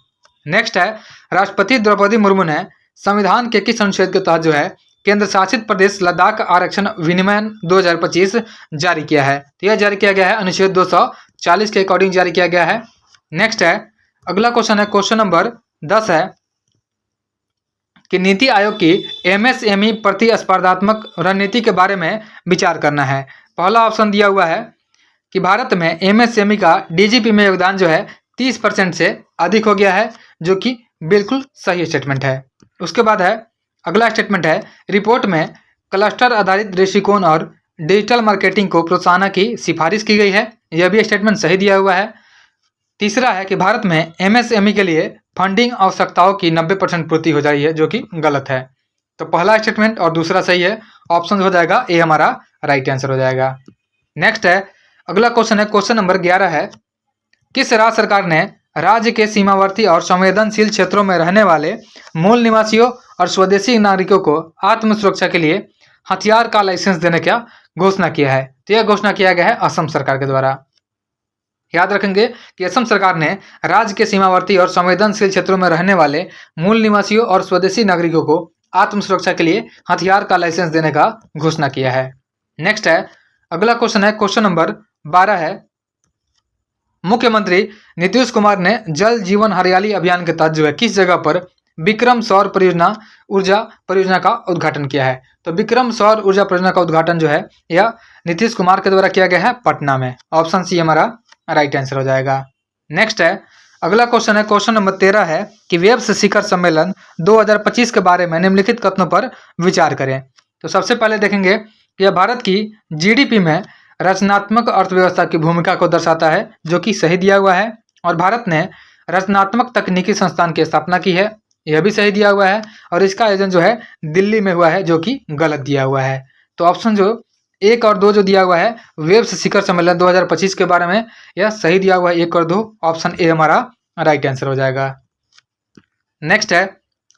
नेक्स्ट है, राष्ट्रपति द्रौपदी मुर्मू ने संविधान के किस अनुच्छेद के तहत जो है केंद्र शासित प्रदेश लद्दाख आरक्षण विनिमयन 2025 जारी किया है? तो यह जारी किया गया है अनुच्छेद 240 के अकॉर्डिंग जारी किया गया है। नेक्स्ट है, अगला क्वेश्चन है, क्वेश्चन नंबर 10 है कि नीति आयोग की एमएसएमई प्रतिस्पर्धात्मक रणनीति के बारे में विचार करना है। पहला ऑप्शन दिया हुआ है कि भारत में एमएसएमई का डीजीपी में योगदान जो है 30% से अधिक हो गया है, जो कि बिल्कुल सही स्टेटमेंट है। उसके बाद है अगला स्टेटमेंट है, रिपोर्ट में क्लस्टर आधारित दृष्टिकोण और डिजिटल मार्केटिंग को प्रोत्साहन की सिफारिश की गई है। यह भी स्टेटमेंट सही दिया हुआ है। तीसरा है कि भारत में एमएसएमई के लिए फंडिंग आवश्यकताओं की 90% पूर्ति हो जाती है, जो कि गलत है। तो पहला स्टेटमेंट और दूसरा सही है, ऑप्शन हो जाएगा ए हमारा राइट आंसर हो जाएगा। नेक्स्ट है, अगला क्वेश्चन है, क्वेश्चन नंबर 11 है, किस राज्य सरकार ने राज्य के सीमावर्ती और संवेदनशील क्षेत्रों में रहने वाले मूल निवासियों और स्वदेशी नागरिकों को आत्म सुरक्षा के लिए हथियार का लाइसेंस देने का घोषणा किया है? तो यह घोषणा किया गया है असम सरकार के द्वारा। याद रखेंगे कि असम सरकार ने राज्य के सीमावर्ती और संवेदनशील क्षेत्रों में रहने वाले मूल निवासियों और स्वदेशी नागरिकों को आत्म सुरक्षा के लिए हथियार का लाइसेंस देने का घोषणा किया है। नेक्स्ट है, अगला क्वेश्चन है, क्वेश्चन नंबर 12 है, मुख्यमंत्री नीतीश कुमार ने जल जीवन हरियाली अभियान के तहत जो है किस जगह पर विक्रम सौर ऊर्जा परियोजना का उद्घाटन किया है? तो विक्रम सौर ऊर्जा परियोजना का उद्घाटन जो है यह नीतीश कुमार के द्वारा किया गया है पटना में। ऑप्शन सी हमारा राइट आंसर हो जाएगा। नेक्स्ट है, अगला क्वेश्चन है, क्वेश्चन नंबर 13 है कि वेब्स शिखर सम्मेलन 2025 के बारे में निम्नलिखित कथनों पर विचार करें। तो सबसे पहले देखेंगे कि यह भारत की जीडीपी में रचनात्मक अर्थव्यवस्था की भूमिका को दर्शाता है, जो कि सही दिया हुआ है, और भारत ने रचनात्मक तकनीकी संस्थान की स्थापना की है, यह भी सही दिया हुआ है, और इसका आयोजन जो है दिल्ली में हुआ है, जो कि गलत दिया हुआ है। तो ऑप्शन जो 1 और 2 जो दिया हुआ है वेब्स शिखर सम्मेलन 2025 के बारे में, यह सही दिया हुआ है 1 और 2, ऑप्शन ए हमारा राइट आंसर हो जाएगा। नेक्स्ट है,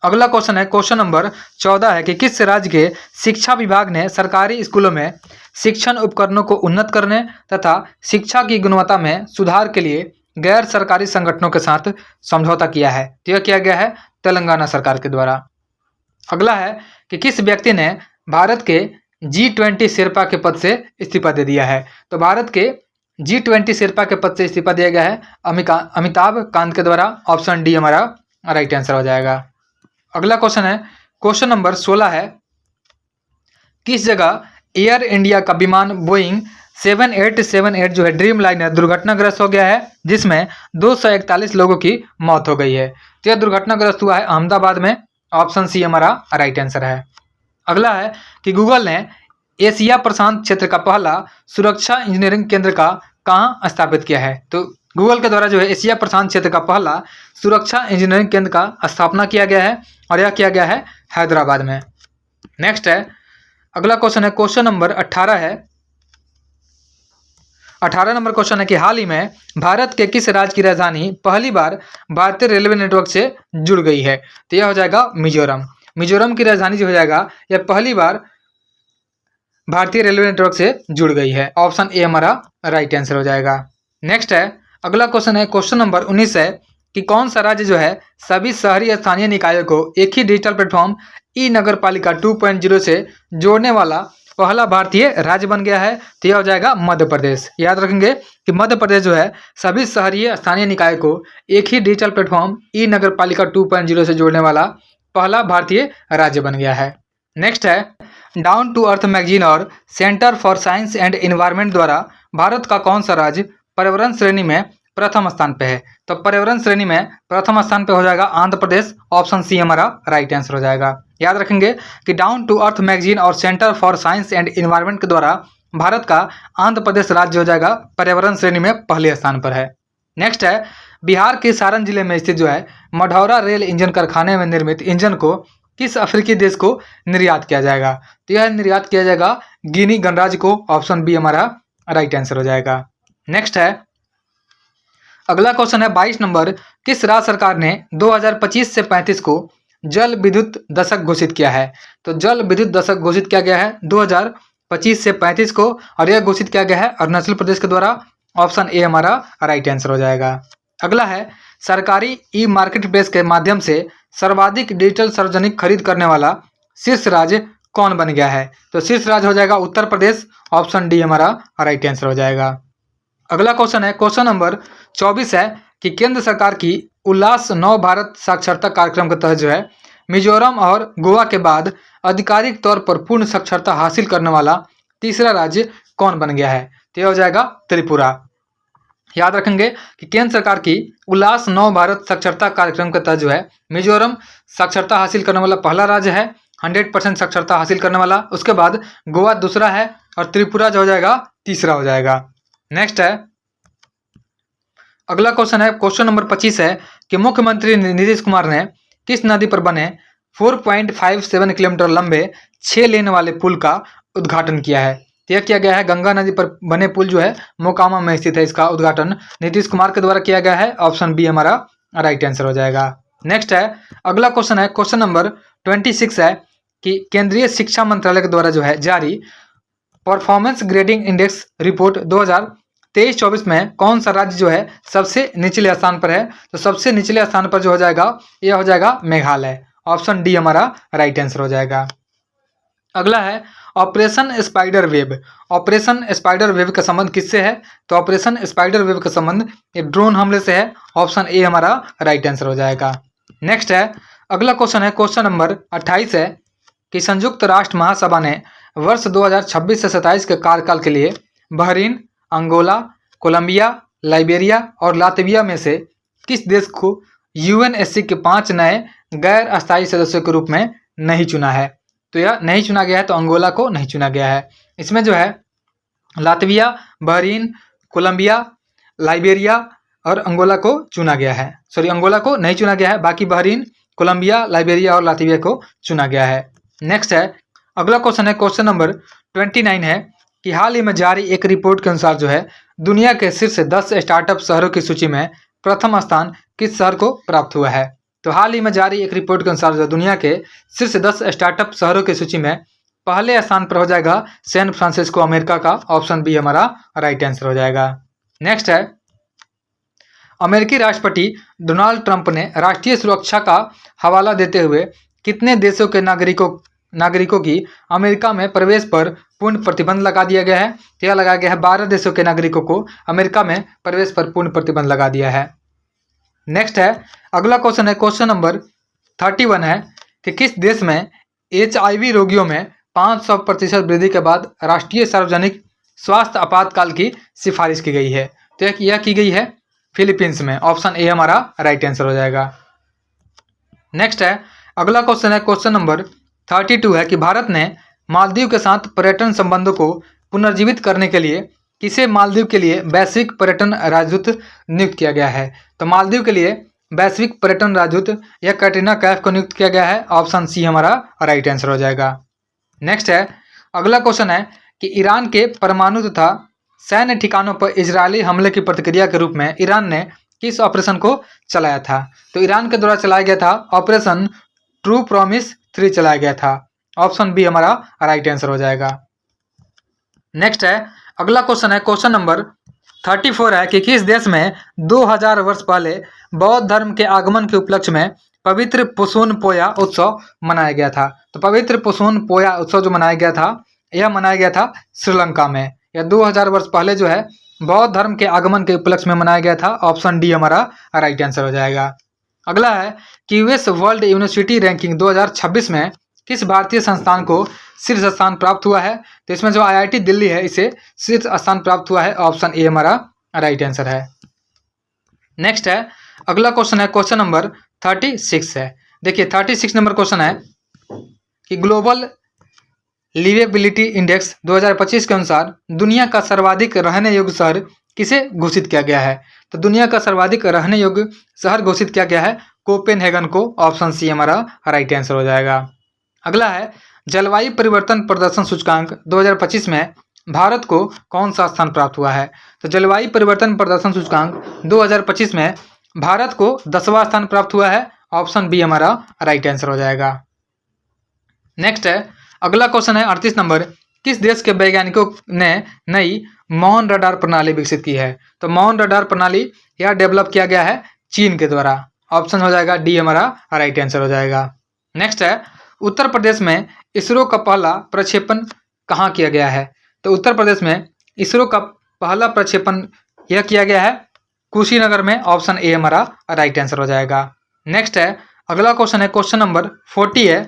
अगला क्वेश्चन है, क्वेश्चन नंबर 14 है कि किस राज्य के शिक्षा विभाग ने सरकारी स्कूलों में शिक्षण उपकरणों को उन्नत करने तथा शिक्षा की गुणवत्ता में सुधार के लिए गैर सरकारी संगठनों के साथ समझौता किया है? तो यह किया गया है तेलंगाना सरकार के द्वारा। अगला है कि किस व्यक्ति ने भारत के G20 शेरपा के पद से इस्तीफा दे दिया है? तो भारत के G20 शेरपा के पद से इस्तीफा दिया गया है अमिताभ कांत के द्वारा। ऑप्शन डी हमारा राइट आंसर हो जाएगा। अगला क्वेश्चन है, क्वेश्चन नंबर 16 है, किस जगह एयर इंडिया का विमान बोइंग 7878 जो है ड्रीम लाइनर दुर्घटनाग्रस्त हो गया है, जिसमें 241 लोगों की मौत हो गई है? तो यह दुर्घटनाग्रस्त हुआ है अहमदाबाद में। ऑप्शन सी हमारा राइट आंसर है। अगला है कि गूगल ने एशिया प्रशांत क्षेत्र का पहला सुरक्षा इंजीनियरिंग केंद्र का कहाँ स्थापित किया है? तो गूगल के द्वारा जो है एशिया प्रशांत क्षेत्र का पहला सुरक्षा इंजीनियरिंग केंद्र का स्थापना किया गया है, और यह किया गया है हैदराबाद में। नेक्स्ट है, अगला क्वेश्चन है, क्वेश्चन नंबर 18 है। 18 नंबर क्वेश्चन है कि हाल ही में भारत के किस राज्य की राजधानी पहली बार भारतीय रेलवे नेटवर्क से जुड़ गई है? तो यह हो जाएगा मिजोरम। मिजोरम की राजधानी जो हो जाएगा यह पहली बार भारतीय रेलवे नेटवर्क से जुड़ गई है। ऑप्शन ए हमारा राइट आंसर हो जाएगा। नेक्स्ट है, अगला क्वेश्चन है, क्वेश्चन नंबर 19 है कि कौन सा राज्य जो है सभी शहरी स्थानीय निकायों को एक ही डिजिटल प्लेटफॉर्म ई नगर पालिका 2.0 से जोड़ने वाला पहला भारतीय राज्य बन गया है? तो यह हो जाएगा मध्य प्रदेश। याद रखेंगे कि मध्य प्रदेश जो है सभी शहरी स्थानीय निकाय को एक ही डिजिटल प्लेटफॉर्म ई नगर पालिका 2.0 से जोड़ने वाला पहला भारतीय राज्य बन गया है। नेक्स्ट है, डाउन टू अर्थ मैगजीन और centre for science and environment द्वारा भारत का कौन सा राज्य पर्यावरण श्रेणी में प्रथम स्थान पे है? तो पर्यावरण श्रेणी में प्रथम स्थान पे हो जाएगा आंध्र प्रदेश। ऑप्शन सी हमारा राइट आंसर हो जाएगा। याद रखेंगे कि डाउन टू अर्थ मैगजीन और centre for science and environment के द्वारा भारत का आंध्र प्रदेश राज्य हो जाएगा पर्यावरण श्रेणी में पहले स्थान पर है। नेक्स्ट है, बिहार के सारण जिले में स्थित जो है मढ़ौरा रेल इंजन कारखाने में निर्मित इंजन को किस अफ्रीकी देश को निर्यात किया जाएगा? तो यह निर्यात किया जाएगा गिनी गणराज्य को। ऑप्शन बी हमारा राइट आंसर हो जाएगा। नेक्स्ट है, अगला क्वेश्चन है 22 नंबर, किस राज्य सरकार ने 2025 से 35 को जल विद्युत दशक घोषित किया है? तो जल विद्युत दशक घोषित किया गया है 2025 से 35 को, और यह घोषित किया गया है अरुणाचल प्रदेश के द्वारा। ऑप्शन ए हमारा राइट आंसर हो जाएगा। अगला है सरकारी ई मार्केट प्लेस के माध्यम से सर्वाधिक डिजिटल सार्वजनिक खरीद करने वाला शीर्ष राज्य कौन बन गया है? तो शीर्ष राज्य हो जाएगा उत्तर प्रदेश। ऑप्शन डी हमारा राइट आंसर हो जाएगा। अगला क्वेश्चन है, क्वेश्चन नंबर 24 है कि केंद्र सरकार की उल्लास नव भारत साक्षरता कार्यक्रम के तहत जो है मिजोरम और गोवा के बाद आधिकारिक तौर पर पूर्ण साक्षरता हासिल करने वाला तीसरा राज्य कौन बन गया है? तो यह हो जाएगा त्रिपुरा। याद रखेंगे कि केंद्र सरकार की उल्लास नव भारत साक्षरता कार्यक्रम के तहत जो है मिजोरम साक्षरता हासिल करने वाला पहला राज्य है, 100% साक्षरता हासिल करने वाला। उसके बाद गोवा दूसरा है और त्रिपुरा जो हो जाएगा तीसरा हो जाएगा। नेक्स्ट है, अगला क्वेश्चन है, क्वेश्चन नंबर 25 है कि मुख्यमंत्री नीतीश कुमार ने किस नदी पर बने 4.57 किलोमीटर लंबे 6 लेन वाले पुल का उद्घाटन किया है? तो यह किया गया है गंगा नदी पर बने पुल जो है मोकामा में स्थित है। इसका उद्घाटन नीतीश कुमार के द्वारा किया गया है। ऑप्शन बी हमारा राइट आंसर हो जाएगा। नेक्स्ट है, अगला क्वेश्चन है, क्वेश्चन नंबर 26 है कि केंद्रीय शिक्षा मंत्रालय के द्वारा जो है जारी परफॉर्मेंस ग्रेडिंग इंडेक्स रिपोर्ट 2023-24 में कौन सा राज्य जो है सबसे निचले स्थान पर है? तो सबसे निचले स्थान पर जो हो जाएगा यह हो जाएगा मेघालय। ऑप्शन डी हमारा राइट आंसर हो जाएगा। अगला है operation spider web. Operation spider web का संबंध किससे है? तो ऑपरेशन स्पाइडर वेब का संबंध एक ड्रोन हमले से है। ऑप्शन ए हमारा राइट आंसर हो जाएगा। नेक्स्ट है, अगला क्वेश्चन है, क्वेश्चन नंबर 28 है कि संयुक्त राष्ट्र महासभा ने वर्ष 2026 से 27 के कार्यकाल के लिए बहरीन, अंगोला, कोलंबिया, लाइबेरिया और लातविया में से किस देश को यूएनएससी के 5 नए गैर अस्थायी सदस्यों के रूप में नहीं चुना है? तो यह नहीं चुना गया है, तो अंगोला को नहीं चुना गया है। इसमें जो है लातविया, बहरीन, कोलंबिया, लाइबेरिया और अंगोला को चुना गया है। सॉरी, अंगोला को नहीं चुना गया है, बाकी बहरीन, कोलंबिया, लाइबेरिया और लातविया को चुना गया है। नेक्स्ट है, अगला क्वेश्चन है, क्वेश्चन नंबर 29 है कि हाल ही में जारी एक रिपोर्ट के अनुसार जो है दुनिया के शीर्ष 10 स्टार्टअप शहरों की सूची में प्रथम स्थान किस शहर को प्राप्त हुआ है? तो हाल ही में जारी एक रिपोर्ट के अनुसार जो दुनिया के शीर्ष 10 स्टार्टअप शहरों की सूची में पहले स्थान पर हो जाएगा सैन फ्रांसिस्को, अमेरिका का। ऑप्शन बी हमारा राइट आंसर हो जाएगा। नेक्स्ट है, अमेरिकी राष्ट्रपति डोनाल्ड ट्रंप ने राष्ट्रीय सुरक्षा का हवाला देते हुए कितने देशों के नागरिकों की अमेरिका में प्रवेश पर पूर्ण प्रतिबंध लगा दिया गया है? तो यह लगाया गया है 12 देशों के नागरिकों को अमेरिका में प्रवेश पर पूर्ण प्रतिबंध लगा दिया है। नेक्स्ट है, अगला क्वेश्चन है, क्वेश्चन नंबर 31 है कि किस देश में HIV रोगियों में 500% वृद्धि के बाद राष्ट्रीय सार्वजनिक स्वास्थ्य आपातकाल की सिफारिश की गई है? तो यह की गई है फिलीपींस में। ऑप्शन ए हमारा राइट आंसर हो जाएगा। नेक्स्ट है, अगला क्वेश्चन है, क्वेश्चन नंबर 32 है कि भारत ने मालदीव के साथ पर्यटन संबंधों को पुनर्जीवित करने के लिए किसे मालदीव के लिए वैश्विक पर्यटन राजदूत नियुक्त किया गया है? तो मालदीव के लिए वैश्विक पर्यटन राजदूत या कैटरीना कैफ को नियुक्त किया गया है। ऑप्शन सी हमारा राइट आंसर हो जाएगा। नेक्स्ट है, अगला क्वेश्चन है कि ईरान के परमाणु तथा सैन्य ठिकानों पर इजरायली हमले की प्रतिक्रिया के रूप में ईरान ने किस ऑपरेशन को चलाया था? तो ईरान के द्वारा चलाया गया था ऑपरेशन ट्रू प्रॉमिस 3 चलाया गया था। ऑप्शन बी हमारा राइट आंसर हो जाएगा। नेक्स्ट है, अगला क्वेश्चन है, क्वेश्चन नंबर 34 है कि किस देश में 2000 वर्ष पहले बौद्ध धर्म के आगमन के उपलक्ष्य में पवित्र पुसुन पोया उत्सव मनाया गया था? तो पवित्र पुसुन पोया उत्सव जो मनाया गया था यह मनाया गया था श्रीलंका में। यह 2000 वर्ष पहले जो है बौद्ध धर्म के आगमन के उपलक्ष्य में मनाया गया था। ऑप्शन डी हमारा राइट आंसर हो जाएगा। अगला है कि यूएस वर्ल्ड यूनिवर्सिटी रैंकिंग 2026 में किस भारतीय संस्थान को शीर्ष स्थान प्राप्त हुआ है? तो इसमें जो IIT दिल्ली है इसे शीर्ष स्थान प्राप्त हुआ है। ऑप्शन ए हमारा राइट आंसर है। नेक्स्ट है, अगला क्वेश्चन है, क्वेश्चन नंबर 36 है। देखिए 36 नंबर क्वेश्चन है कि ग्लोबल लिवेबिलिटी इंडेक्स 2025 के अनुसार दुनिया का सर्वाधिक रहने योग्य शहर किसे घोषित किया गया है? तो दुनिया का सर्वाधिक रहने योग्य शहर घोषित किया गया है कोपेनहेगन को। ऑप्शन सी हमारा राइट आंसर हो जाएगा। अगला है, जलवायु परिवर्तन प्रदर्शन सूचकांक 2025 में भारत को कौन सा स्थान प्राप्त हुआ है? तो जलवायु परिवर्तन प्रदर्शन सूचकांक 2025 में भारत को 10वां स्थान प्राप्त हुआ है। ऑप्शन बी हमारा राइट आंसर हो जाएगा। नेक्स्ट है, अगला क्वेश्चन है 38 नंबर किस देश के वैज्ञानिकों ने नई मौन रडार प्रणाली विकसित की है? तो मौन रडार प्रणाली यह डेवलप किया गया है चीन के द्वारा। ऑप्शन हो जाएगा डी हमारा राइट आंसर हो जाएगा। नेक्स्ट है, उत्तर प्रदेश में इसरो का पहला प्रक्षेपण कहाँ किया गया है? तो उत्तर प्रदेश में इसरो का पहला प्रक्षेपण यह किया गया है कुशीनगर में। ऑप्शन ए हमारा राइट आंसर हो जाएगा। नेक्स्ट है, अगला क्वेश्चन है, क्वेश्चन नंबर 40 है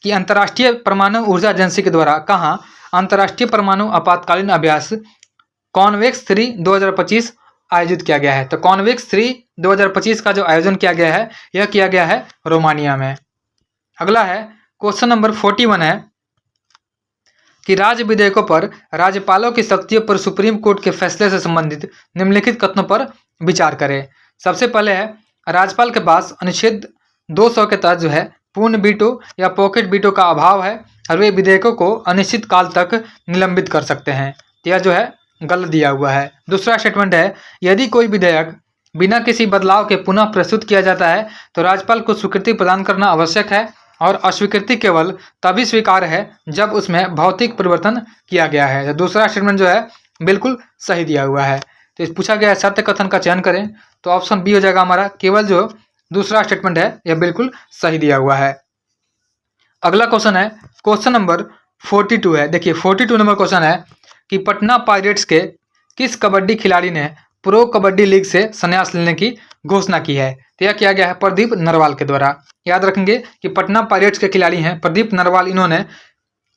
कि अंतर्राष्ट्रीय परमाणु ऊर्जा एजेंसी के द्वारा कहाँ अंतर्राष्ट्रीय परमाणु आपातकालीन अभ्यास कॉन्वेक्स 3 2025 आयोजित किया गया है? तो कॉन्वेक्स 3 2025 का जो आयोजन किया गया है यह किया गया है रोमानिया में। अगला है, क्वेश्चन नंबर 41 है कि राज्य विधेयकों पर राज्यपालों की शक्तियों पर सुप्रीम कोर्ट के फैसले से संबंधित निम्नलिखित कथनों पर विचार करें। सबसे पहले है, राज्यपाल के पास अनुच्छेद 200 के तहत जो है पूर्ण वीटो या पॉकेट वीटो का अभाव है और वे विधेयकों को अनिश्चित काल तक निलंबित कर सकते हैं। यह जो है गलत दिया हुआ है। दूसरा स्टेटमेंट है, यदि कोई विधेयक बिना किसी बदलाव के पुनः प्रस्तुत किया जाता है तो राज्यपाल को स्वीकृति प्रदान करना आवश्यक है और अस्वीकृति केवल तभी स्वीकार्य है जब उसमें भौतिक परिवर्तन किया गया है। तो दूसरा स्टेटमेंट जो है बिल्कुल सही दिया हुआ है। तो इस पूछा गया है सत्य कथन का चयन करें, तो ऑप्शन बी हो जाएगा हमारा। केवल जो दूसरा स्टेटमेंट है यह बिल्कुल सही दिया हुआ है। अगला क्वेश्चन है, क्वेश्चन नंबर 42 है। देखिए 42 नंबर क्वेश्चन है कि पटना पायरेट्स के किस कबड्डी खिलाड़ी ने प्रो कबड्डी लीग से संन्यास लेने की घोषणा की है? तो यह किया गया है प्रदीप नरवाल के द्वारा। याद रखेंगे कि पटना पायरेट्स के खिलाड़ी हैं प्रदीप नरवाल, इन्होंने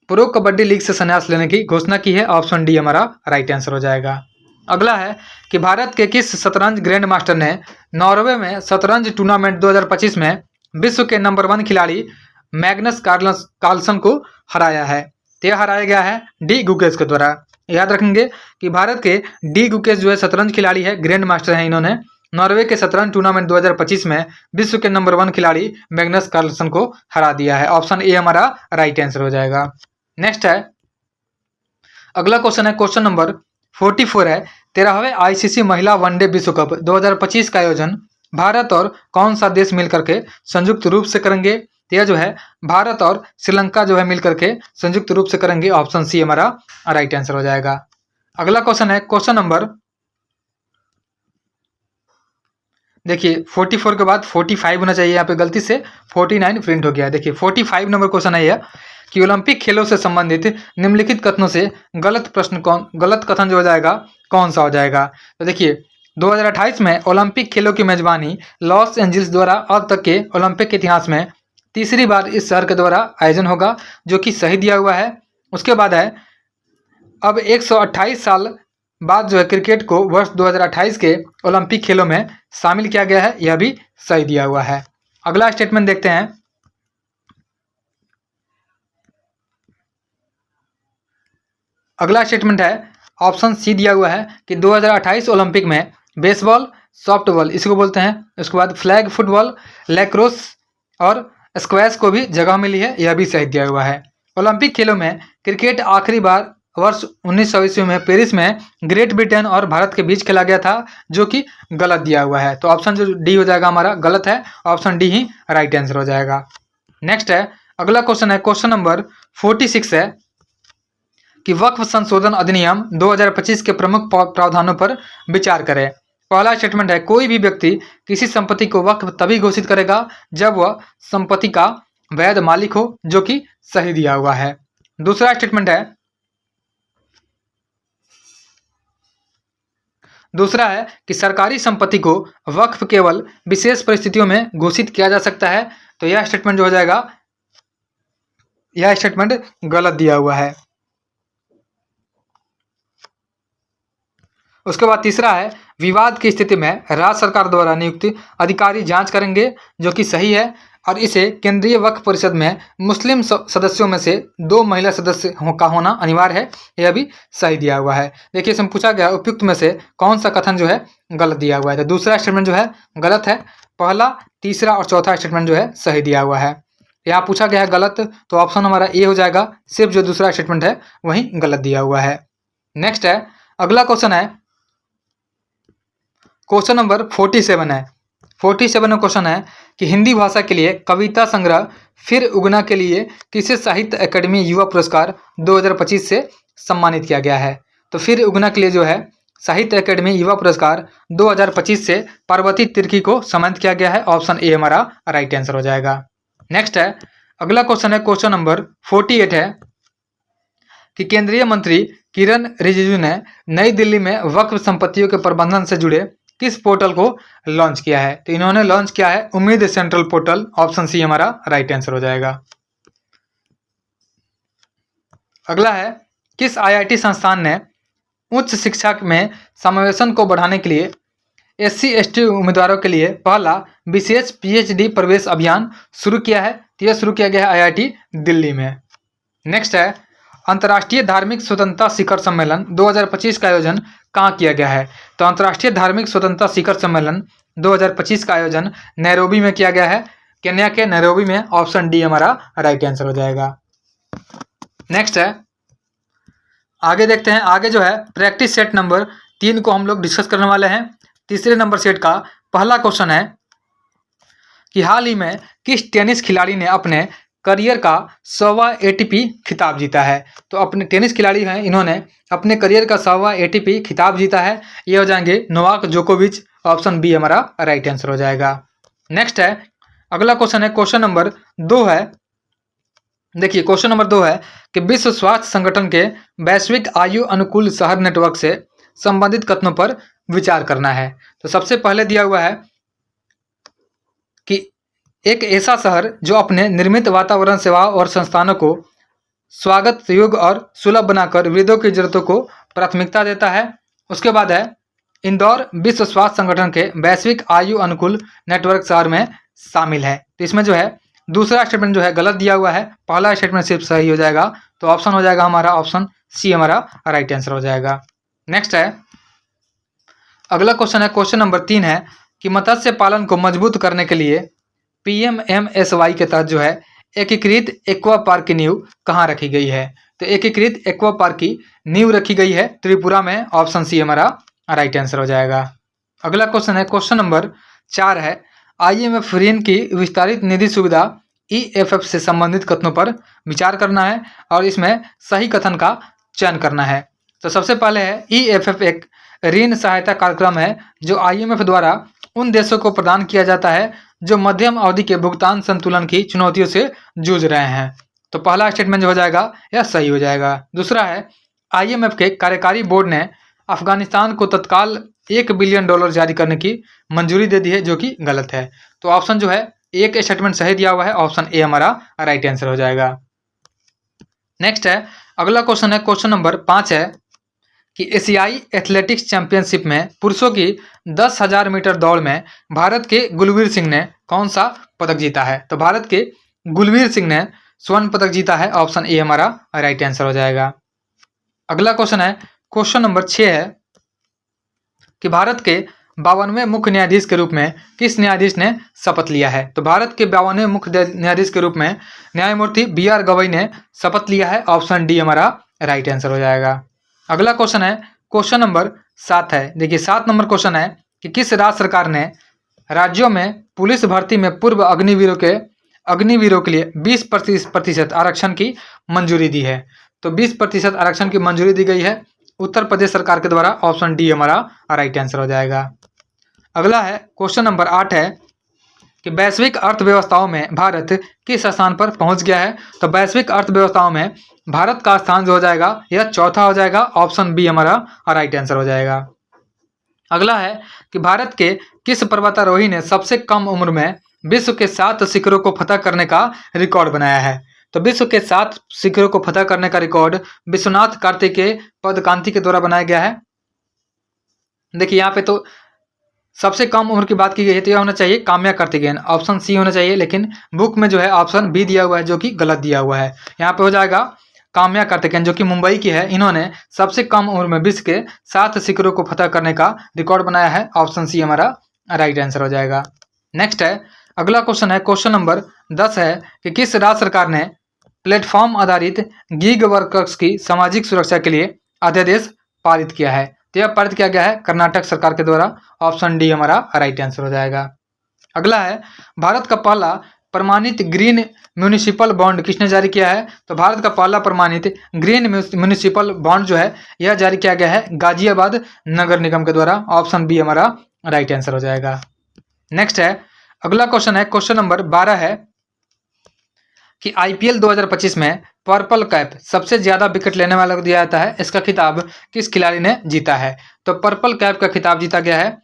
प्रो कबड्डी लीग से संन्यास लेने की घोषणा की है। ऑप्शन डी हमारा राइट आंसर हो जाएगा। अगला है कि भारत के किस शतरंज ग्रैंड मास्टर ने नॉर्वे में शतरंज टूर्नामेंट 2025 में विश्व के नंबर 1 खिलाड़ी मैग्नस कार्लसन को हराया है? तो यह हराया गया है डी गुकेश के द्वारा। याद रखेंगे कि भारत के डी गुकेश जो है शतरंज खिलाड़ी है, ग्रैंड मास्टर हैं। इन्होंने नॉर्वे के शतरंज टूर्नामेंट 2025 में विश्व के नंबर 1 खिलाड़ी मैग्नस कार्लसन को हरा दिया है। ऑप्शन ए हमारा राइट आंसर हो जाएगा। नेक्स्ट है, अगला क्वेश्चन है, क्वेश्चन नंबर 44 है, 13वें आईसीसी महिला वनडे विश्व कप 2025 का आयोजन भारत और कौन सा देश मिलकर के संयुक्त रूप से करेंगे? यह जो है भारत और श्रीलंका जो है मिलकर के संयुक्त रूप से करेंगे। ऑप्शन सी हमारा राइट आंसर हो जाएगा। अगला क्वेश्चन है, क्वेश्चन नंबर देखिए 44 के बाद 45 होना चाहिए, यहाँ पे गलती से 49 प्रिंट हो गया। देखिए 45 नंबर क्वेश्चन है यह कि ओलंपिक खेलों से संबंधित निम्नलिखित कथनों से गलत कथन जो हो जाएगा कौन सा हो जाएगा? तो देखिए 2028 में ओलंपिक खेलों की मेजबानी लॉस एंजल्स द्वारा अब तक के ओलंपिक के इतिहास में तीसरी बार इस शहर के द्वारा आयोजन होगा, जो कि सही दिया हुआ है। उसके बाद है, अब 128 साल बाद जो है क्रिकेट को वर्ष 2028 के ओलंपिक खेलों में शामिल किया गया है, यह भी सही दिया हुआ है। अगला स्टेटमेंट देखते हैं। अगला स्टेटमेंट है, ऑप्शन सी दिया हुआ है कि 2028 ओलंपिक में बेसबॉल, सॉफ्टबॉल इसको बोलते हैं, उसके बाद फ्लैग फुटबॉल, लैक्रोस और स्क्वैश को भी जगह मिली है, यह भी सही दिया हुआ है। ओलंपिक खेलों में क्रिकेट आखिरी बार वर्ष 1900 ईस्वी में पेरिस में ग्रेट ब्रिटेन और भारत के बीच खेला गया था, जो कि गलत दिया हुआ है। तो ऑप्शन जो डी हो जाएगा हमारा गलत है, ऑप्शन डी ही राइट आंसर हो जाएगा। नेक्स्ट है, अगला क्वेश्चन है, क्वेश्चन नंबर 46 है कि वक्फ संशोधन अधिनियम 2025 के प्रमुख प्रावधानों पर विचार करें। पहला स्टेटमेंट है, कोई भी व्यक्ति किसी संपत्ति को वक्फ तभी घोषित करेगा जब वह संपत्ति का वैध मालिक हो, जो कि सही दिया हुआ है। दूसरा स्टेटमेंट है, दूसरा है कि सरकारी संपत्ति को वक्फ केवल विशेष परिस्थितियों में घोषित किया जा सकता है। तो यह स्टेटमेंट जो हो जाएगा, यह स्टेटमेंट गलत दिया हुआ है। उसके बाद तीसरा है, विवाद की स्थिति में राज्य सरकार द्वारा नियुक्त अधिकारी जांच करेंगे, जो कि सही है, और इसे केंद्रीय वक्फ परिषद में मुस्लिम सदस्यों में से 2 महिला सदस्य का होना अनिवार्य है, यह भी सही दिया हुआ है। देखिए इसमें पूछा गया उपयुक्त में से कौन सा कथन जो है गलत दिया हुआ है। तो दूसरा स्टेटमेंट जो है गलत है, पहला, तीसरा और चौथा स्टेटमेंट जो है सही दिया हुआ है। यहाँ पूछा गया है गलत, तो ऑप्शन हमारा ए हो जाएगा, सिर्फ जो दूसरा स्टेटमेंट है वही गलत दिया हुआ है। नेक्स्ट है, अगला क्वेश्चन है, क्वेश्चन नंबर 47 है। 47 में क्वेश्चन है कि हिंदी भाषा के लिए कविता संग्रह फिर उगना के लिए किसे साहित्य अकादमी युवा पुरस्कार 2025 से सम्मानित किया गया है। तो फिर उगना के लिए जो है साहित्य अकादमी युवा पुरस्कार 2025 से पार्वती तिर्की को सम्मानित किया गया है। ऑप्शन ए हमारा राइट आंसर हो जाएगा। नेक्स्ट है, अगला क्वेश्चन है, क्वेश्चन नंबर 48 है कि केंद्रीय मंत्री किरण रिजिजू ने नई दिल्ली में वक्फ संपत्तियों के प्रबंधन से जुड़े किस पोर्टल को लॉन्च किया है। तो इन्होंने लॉन्च किया है उम्मीद सेंट्रल पोर्टल। ऑप्शन सी हमारा राइट आंसर हो जाएगा। अगला है, किस आईआईटी संस्थान ने उच्च शिक्षा में समावेशन को बढ़ाने के लिए SC/ST उम्मीदवारों के लिए पहला विशेष PhD प्रवेश अभियान शुरू किया है। तो यह शुरू किया गया है IIT दिल्ली में। नेक्स्ट है, अंतर्राष्ट्रीय धार्मिक स्वतंत्रता शिखर सम्मेलन 2025 का आयोजन कहाँ किया गया है। तो अंतर्राष्ट्रीय धार्मिक स्वतंत्रता शिखर सम्मेलन 2025 का आयोजन नैरोबी में किया गया है, केन्या के नैरोबी में। ऑप्शन डी हमारा राइट आंसर हो जाएगा। नेक्स्ट है, आगे देखते हैं। आगे जो है प्रैक्टिस सेट नंबर 3 को हम लोग डिस्कस करने वाले हैं। तीसरे नंबर सेट का पहला क्वेश्चन है कि हाल ही में किस टेनिस खिलाड़ी ने अपने करियर का 100वां ATP खिताब जीता है। तो अपने टेनिस खिलाड़ी हैं, इन्होंने अपने करियर का 100वां ATP खिताब जीता है। ये हो जाएंगे नोवाक जोकोविच। ऑप्शन बी हमारा राइट आंसर हो जाएगा। नेक्स्ट है, अगला क्वेश्चन है, क्वेश्चन नंबर 2 है। देखिए क्वेश्चन नंबर 2 है कि विश्व स्वास्थ्य संगठन के वैश्विक आयु अनुकूल शहर नेटवर्क से संबंधित कथनों पर विचार करना है। तो सबसे पहले दिया हुआ है कि एक ऐसा शहर जो अपने निर्मित वातावरण, सेवाओं और संस्थानों को स्वागत योग्य और सुलभ बनाकर वृद्धों की जरूरतों को प्राथमिकता देता है। उसके बाद है, इंदौर विश्व स्वास्थ्य संगठन के वैश्विक आयु अनुकूल नेटवर्क शहर में शामिल है। तो इसमें जो है दूसरा स्टेटमेंट जो है गलत दिया हुआ है, पहला स्टेटमेंट सिर्फ सही हो जाएगा। तो ऑप्शन हो जाएगा हमारा ऑप्शन सी हमारा राइट आंसर हो जाएगा। नेक्स्ट है, अगला क्वेश्चन है, क्वेश्चन नंबर 3 है कि मत्स्य पालन को मजबूत करने के लिए PMMSY के तहत जो है एकीकृत एक्वा पार्क की नींव कहाँ रखी गई है। तो एकीकृत एक्वा पार्क की नींव रखी गई है त्रिपुरा में। ऑप्शन सी हमारा राइट आंसर हो जाएगा। अगला क्वेश्चन है, क्वेश्चन नंबर 4 है, IMF ऋण की विस्तारित निधि सुविधा EFF से संबंधित कथनों पर विचार करना है और इसमें सही कथन का चयन करना है। तो सबसे पहले है, EFF एक ऋण सहायता कार्यक्रम है जो IMF द्वारा उन देशों को प्रदान किया जाता है जो मध्यम अवधि के भुगतान संतुलन की चुनौतियों से जूझ रहे हैं। तो पहला स्टेटमेंट जो हो जाएगा यह सही हो जाएगा। दूसरा है, IMF के कार्यकारी बोर्ड ने अफगानिस्तान को तत्काल $1 बिलियन जारी करने की मंजूरी दे दी है, जो कि गलत है। तो ऑप्शन जो है एक स्टेटमेंट सही दिया हुआ है, ऑप्शन ए हमारा राइट आंसर हो जाएगा। नेक्स्ट है, अगला क्वेश्चन है, क्वेश्चन नंबर 5 है कि एशियाई एथलेटिक्स चैंपियनशिप में पुरुषों की 10,000 मीटर दौड़ में भारत के गुलवीर सिंह ने कौन सा पदक जीता है। तो भारत के गुलवीर सिंह ने स्वर्ण पदक जीता है। ऑप्शन ए हमारा राइट आंसर हो जाएगा। अगला क्वेश्चन है, क्वेश्चन नंबर 6 है कि भारत के 52वें मुख्य न्यायाधीश के रूप में किस न्यायाधीश ने शपथ लिया है। तो भारत के 52वें मुख्य न्यायाधीश के रूप में न्यायमूर्ति BR गवई ने शपथ लिया है। ऑप्शन डी हमारा राइट आंसर हो जाएगा। अगला क्वेश्चन है, क्वेश्चन नंबर 7 है। देखिए 7 नंबर क्वेश्चन है कि किस राज्य सरकार ने राज्यों में पुलिस भर्ती में पूर्व अग्निवीरों के लिए 20% आरक्षण की मंजूरी दी है। तो 20% आरक्षण की मंजूरी दी गई है उत्तर प्रदेश सरकार के द्वारा। ऑप्शन डी हमारा राइट आंसर हो जाएगा। अगला है, क्वेश्चन नंबर 8 है कि वैश्विक अर्थव्यवस्थाओं में भारत किस स्थान पर पहुंच गया है। तो वैश्विक अर्थव्यवस्थाओं में भारत का स्थान जो हो जाएगा यह चौथा हो जाएगा। ऑप्शन बी हमारा राइट आंसर हो जाएगा। अगला है कि भारत के किस पर्वतारोही ने सबसे कम उम्र में विश्व के 7 शिखरों को फतह करने का रिकॉर्ड बनाया है। तो विश्व के 7 शिखरों को फतह करने का रिकॉर्ड विश्वनाथ कार्तिकेय पदकांति के द्वारा बनाया गया है। देखिए यहाँ पे तो सबसे कम उम्र की बात की गई है, तो यह होना चाहिए काम्या कार्तिकेयन। ऑप्शन सी होना चाहिए, लेकिन बुक में जो है ऑप्शन बी दिया हुआ है जो कि गलत दिया हुआ है। यहाँ पे हो जाएगा काम्या कार्तिकेयन जो कि मुंबई की है। इन्होंने सबसे कम उम्र में विश्व के 7 शिखरों को फतह करने का रिकॉर्ड बनाया है। ऑप्शन सी हमारा राइट आंसर हो जाएगा। नेक्स्ट है, अगला क्वेश्चन है, क्वेश्चन नंबर 10 है कि किस राज्य सरकार ने प्लेटफॉर्म आधारित गिग वर्कर्स की सामाजिक सुरक्षा के लिए अध्यादेश पारित किया है। तो यह पारित किया गया है कर्नाटक सरकार के द्वारा। ऑप्शन डी हमारा राइट आंसर हो जाएगा। अगला है, भारत का पहला प्रमाणित ग्रीन म्यूनिसिपल बॉन्ड किसने जारी किया है? तो भारत का पहला प्रमाणित ग्रीन म्यूनिसिपल बॉन्ड जो है यह जारी किया गया है गाजियाबाद नगर निगम के द्वारा। ऑप्शन बी हमारा राइट आंसर हो जाएगा। नेक्स्ट है, अगला क्वेश्चन है, क्वेश्चन नंबर 12 है कि आईपीएल 2025 में पर्पल कैप सबसे ज्यादा विकेट लेने वाला को दिया जाता है, इसका खिताब किस खिलाड़ी ने जीता है? तो पर्पल कैप का खिताब जीता गया है,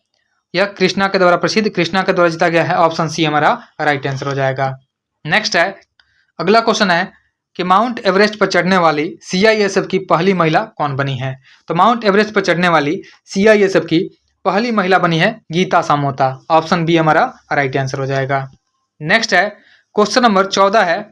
यह कृष्णा के द्वारा, प्रसिद्ध कृष्णा के द्वारा जीता गया है। ऑप्शन सी हमारा राइट आंसर हो जाएगा। नेक्स्ट है, अगला क्वेश्चन है कि माउंट एवरेस्ट पर चढ़ने वाली सीआईएसएफ की पहली महिला कौन बनी है? तो माउंट एवरेस्ट पर चढ़ने वाली सीआईएसएफ की पहली महिला बनी है गीता सामोता। ऑप्शन बी हमारा राइट आंसर हो जाएगा। नेक्स्ट है, क्वेश्चन नंबर 14 है,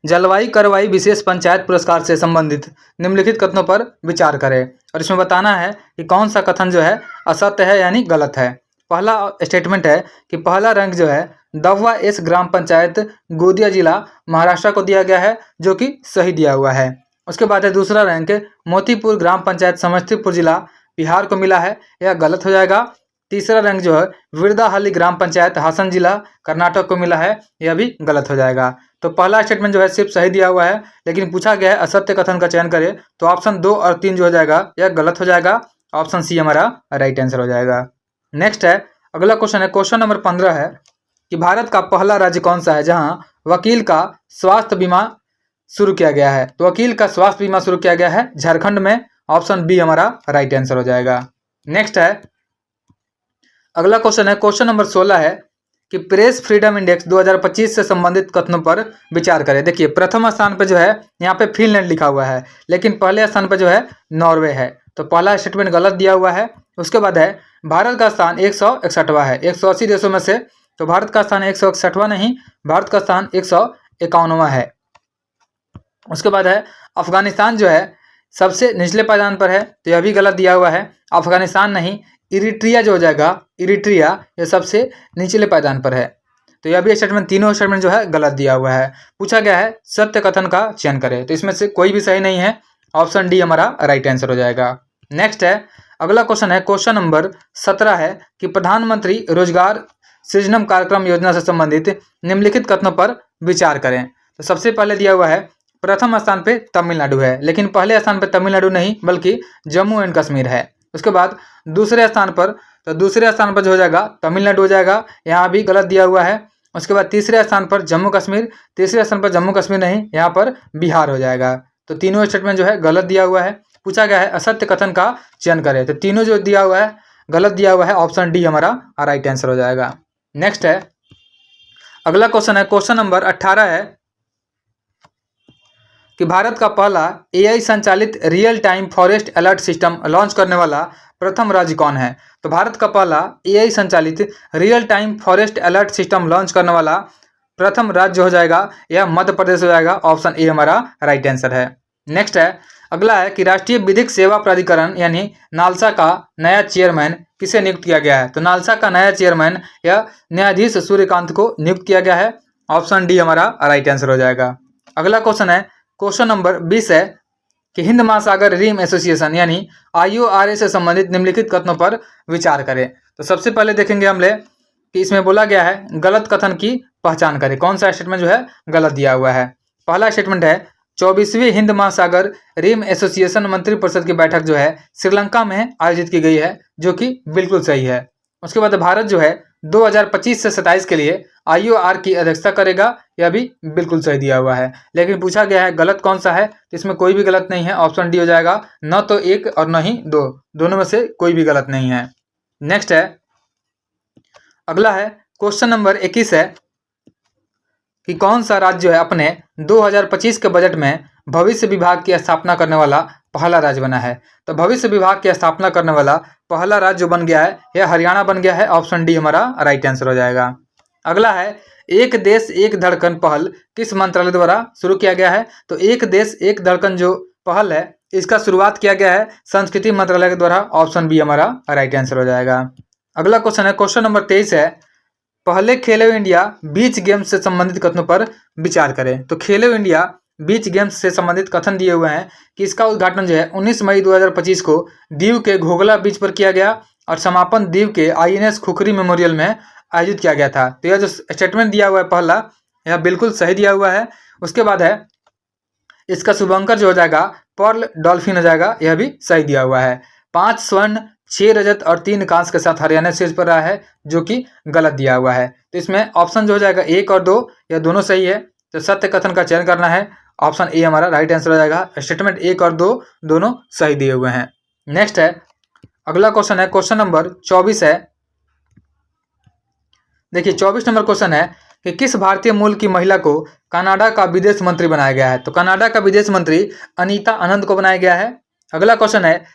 जलवायु कार्रवाई विशेष पंचायत पुरस्कार से संबंधित निम्नलिखित कथनों पर विचार करें, और इसमें बताना है कि कौन सा कथन जो है असत्य है यानी गलत है। पहला स्टेटमेंट है कि पहला रैंक जो है दव्वा एस ग्राम पंचायत गोंदिया जिला महाराष्ट्र को दिया गया है, जो कि सही दिया हुआ है। उसके बाद है दूसरा रैंक मोतीपुर ग्राम पंचायत समस्तीपुर जिला बिहार को मिला है, यह गलत हो जाएगा। तीसरा रैंक जो है विरदाहल्ली ग्राम पंचायत हासन जिला कर्नाटक को मिला है, यह भी गलत हो जाएगा। तो पहला स्टेटमेंट जो है सिर्फ सही दिया हुआ है, लेकिन पूछा गया है असत्य कथन का चयन करें, तो ऑप्शन 2 और 3 जो हो जाएगा यह गलत हो जाएगा। ऑप्शन सी हमारा राइट आंसर हो जाएगा। नेक्स्ट है, अगला क्वेश्चन है, क्वेश्चन नंबर 15 है कि भारत का पहला राज्य कौन सा है जहां वकील का स्वास्थ्य बीमा शुरू किया गया है? तो वकील का स्वास्थ्य बीमा शुरू किया गया है झारखंड में। ऑप्शन बी हमारा राइट आंसर हो जाएगा। नेक्स्ट है, अगला क्वेश्चन है, क्वेश्चन नंबर 16 है कि प्रेस फ्रीडम इंडेक्स 2025 से संबंधित कथनों पर विचार करें। देखिए, प्रथम स्थान पर जो है यहाँ पे फिनलैंड लिखा हुआ है, लेकिन पहले स्थान पर जो है नॉर्वे है, तो पहला स्टेटमेंट गलत दिया हुआ है। उसके बाद है भारत का स्थान 161वां है 180 देशों में से, तो भारत का स्थान 161वां नहीं, भारत का स्थान 151वां है। उसके बाद है अफगानिस्तान जो है सबसे निचले पायदान पर है, तो यह भी गलत दिया हुआ है। अफगानिस्तान नहीं, इरिट्रिया जो हो जाएगा, इरिट्रिया यह सबसे निचले पायदान पर है, तो यह भी स्टेटमेंट, तीनों स्टेटमेंट जो है गलत दिया हुआ है। पूछा गया है सत्य कथन का चयन करें, तो इसमें से कोई भी सही नहीं है। ऑप्शन डी हमारा राइट आंसर हो जाएगा। नेक्स्ट है, अगला क्वेश्चन है, क्वेश्चन नंबर 17 है कि प्रधानमंत्री रोजगार सृजनम कार्यक्रम योजना से संबंधित निम्नलिखित कथनों पर विचार करें। तो सबसे पहले दिया हुआ है प्रथम स्थान पे तमिलनाडु है, लेकिन पहले स्थान पे तमिलनाडु नहीं बल्कि जम्मू एंड कश्मीर है। उसके बाद दूसरे स्थान पर, तो दूसरे स्थान पर जो हो जाएगा तमिलनाडु हो जाएगा, यहाँ भी गलत दिया हुआ है। उसके बाद तीसरे स्थान पर जम्मू कश्मीर, तीसरे स्थान पर जम्मू कश्मीर नहीं, यहाँ पर बिहार हो जाएगा। तो तीनों स्टेटमेंट जो है गलत दिया हुआ है। पूछा गया है असत्य कथन का चयन करें, तो तीनों जो दिया हुआ है गलत दिया हुआ है। ऑप्शन डी हमारा राइट आंसर हो जाएगा। नेक्स्ट है, अगला क्वेश्चन है, क्वेश्चन नंबर 18 है कि भारत का पहला एआई संचालित real time forest alert system launch करने वाला प्रथम राज्य कौन है? तो भारत का पहला एआई संचालित real time forest alert system launch करने वाला प्रथम राज्य हो जाएगा, यह मध्य प्रदेश हो जाएगा। ऑप्शन ए हमारा राइट आंसर है। नेक्स्ट है, अगला है कि राष्ट्रीय विधिक सेवा प्राधिकरण यानी नालसा का नया चेयरमैन किसे नियुक्त किया गया है? तो नालसा का नया चेयरमैन या न्यायाधीश सूर्यकांत को नियुक्त किया गया है। ऑप्शन डी हमारा राइट आंसर हो जाएगा। अगला क्वेश्चन है, क्वेश्चन नंबर 20 है कि हिंद महासागर रिम एसोसिएशन यानी IORA से संबंधित निम्नलिखित कथनों पर विचार करें। तो सबसे पहले देखेंगे हमले कि इसमें बोला गया है गलत कथन की पहचान करें, कौन सा स्टेटमेंट जो है गलत दिया हुआ है। पहला स्टेटमेंट है 24वीं हिंद महासागर रिम एसोसिएशन मंत्रिपरिषद की बैठक जो है श्रीलंका में आयोजित की गई है, जो कि बिल्कुल सही है। उसके बाद भारत जो है 2025 से 27 के लिए IOR की अध्यक्षता करेगा, यह भी बिल्कुल सही दिया हुआ है। लेकिन पूछा गया है गलत कौन सा है, तो इसमें कोई भी गलत नहीं है। ऑप्शन डी हो जाएगा, न तो एक और न ही दो, दोनों में से कोई भी गलत नहीं है। नेक्स्ट है, अगला है क्वेश्चन नंबर 21 है कि कौन सा राज्य जो है अपने 2025 के बजट में भविष्य विभाग की स्थापना करने वाला पहला राज्य बना है? तो भविष्य विभाग की स्थापना करने वाला पहला राज्य जो बन गया है यह हरियाणा बन गया है। ऑप्शन डी हमारा राइट आंसर हो जाएगा। अगला है एक देश एक धड़कन पहल किस मंत्रालय द्वारा शुरू किया गया है? तो एक देश एक धड़कन जो पहल है इसका शुरुआत किया गया है संस्कृति मंत्रालय के द्वारा। ऑप्शन बी हमारा राइट आंसर हो जाएगा। अगला क्वेश्चन है, क्वेश्चन नंबर 23 है पहले खेलो इंडिया बीच गेम्स से संबंधित कथनों पर विचार करें। तो खेलो इंडिया बीच गेम्स से संबंधित कथन दिए हुए हैं कि इसका उद्घाटन जो है 19 मई 2025 को दीव के घोघला बीच पर किया गया और समापन दीव के INS खुखरी मेमोरियल में आयोजित किया गया था। तो यह जो स्टेटमेंट दिया हुआ है पहला, यह बिल्कुल सही दिया हुआ है। उसके बाद है इसका शुभंकर जो हो जाएगा पर्ल डॉल्फिन हो जाएगा, यह भी सही दिया हुआ है। 5 स्वर्ण 6 रजत और 3 कांस्य के साथ हरियाणा शीर्ष पर रहा है, जो कि गलत दिया हुआ है। तो इसमें ऑप्शन जो हो जाएगा 1 और 2 यह दोनों सही है। तो सत्य कथन का चयन करना है, ऑप्शन ए हमारा राइट आंसर हो जाएगा। स्टेटमेंट 1 और 2 दोनों सही दिए हुए हैं। नेक्स्ट है अगला क्वेश्चन है, क्वेश्चन नंबर 24 है। देखिए 24 नंबर क्वेश्चन है कि किस भारतीय मूल की महिला को कनाडा का विदेश मंत्री बनाया गया है। तो कनाडा का विदेश मंत्री अनीता आनंद को बनाया गया है। अगला क्वेश्चन है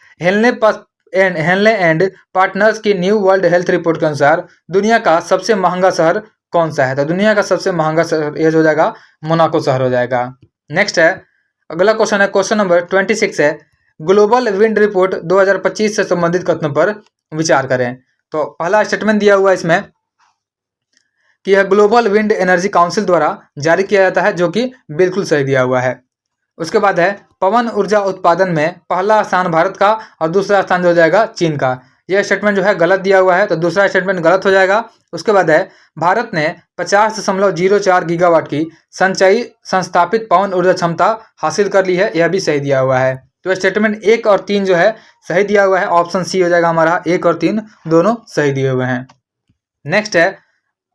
हेनले एंड पार्टनर्स की न्यू वर्ल्ड हेल्थ रिपोर्ट के अनुसार दुनिया का सबसे महंगा शहर कौन सा है। तो दुनिया का सबसे महंगा शहर यह हो जाएगा मोनाको शहर हो जाएगा। नेक्स्ट है अगला क्वेश्चन है, क्वेश्चन नंबर 26 है, ग्लोबल विंड रिपोर्ट 2025 से संबंधित कथनों पर विचार करें। तो पहला स्टेटमेंट दिया हुआ है इसमें कि यह ग्लोबल विंड एनर्जी काउंसिल द्वारा जारी किया जाता है, जो कि बिल्कुल सही दिया हुआ है। उसके बाद है पवन ऊर्जा उत्पादन में पहला स्थान भारत का और दूसरा स्थान जो हो जाएगा चीन का। यह स्टेटमेंट जो है गलत दिया हुआ है, तो दूसरा स्टेटमेंट गलत हो जाएगा। उसके बाद है भारत ने 50.04 गीगावाट की संचयी संस्थापित पवन ऊर्जा क्षमता हासिल कर ली है, यह भी सही दिया हुआ है। तो स्टेटमेंट 1 और 3 जो है सही दिया हुआ है, ऑप्शन सी हो जाएगा हमारा। 1 और 3 दोनों सही दिए हुए हैं। नेक्स्ट है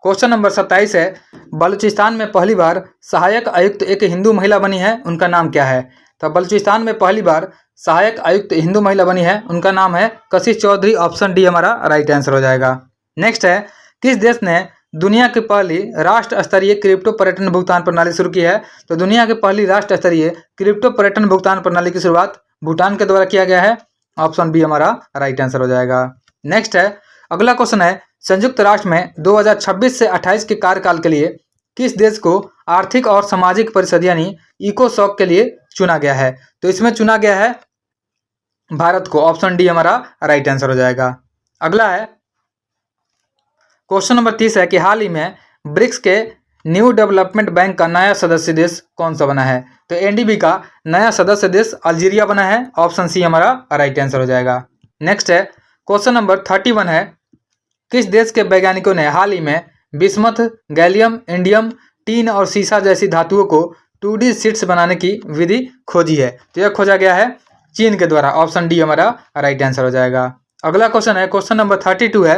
क्वेश्चन नंबर 27 है, बलूचिस्तान में पहली बार सहायक आयुक्त एक हिंदू महिला बनी है, उनका नाम क्या है। तो बलूचिस्तान में पहली बार सहायक आयुक्त हिंदू महिला बनी है, उनका नाम है कशिश चौधरी, ऑप्शन डी हमारा राइट आंसर हो जाएगा। नेक्स्ट है किस देश ने दुनिया की पहली राष्ट्र स्तरीय क्रिप्टो पर्यटन भुगतान प्रणाली शुरू की है। तो दुनिया की पहली राष्ट्र स्तरीय क्रिप्टो पर्यटन भुगतान प्रणाली की शुरुआत भूटान के द्वारा किया गया है, ऑप्शन बी हमारा राइट आंसर हो जाएगा। नेक्स्ट है अगला क्वेश्चन है, संयुक्त राष्ट्र में 2026 से 28 के कार्यकाल के लिए किस देश को आर्थिक और सामाजिक परिषद यानी इकोसॉक के लिए चुना गया है। तो इसमें चुना गया है भारत को, ऑप्शन डी हमारा राइट आंसर हो जाएगा। अगला है क्वेश्चन नंबर 30 है कि हाल ही में ब्रिक्स के न्यू डेवलपमेंट बैंक का नया सदस्य देश कौन सा बना है। तो एनडीबी का नया सदस्य देश अल्जीरिया बना है, ऑप्शन सी हमारा राइट आंसर हो जाएगा। नेक्स्ट है क्वेश्चन नंबर 31 है, किस देश के वैज्ञानिकों ने हाल ही में बिस्मथ, गैलियम, इंडियम, टीन और सीसा जैसी धातुओं को 2D शीट्स बनाने की विधि खोजी है। तो यह खोजा गया है चीन के द्वारा, ऑप्शन डी हमारा राइट आंसर हो जाएगा। अगला क्वेश्चन है क्वेश्चन नंबर 32 है,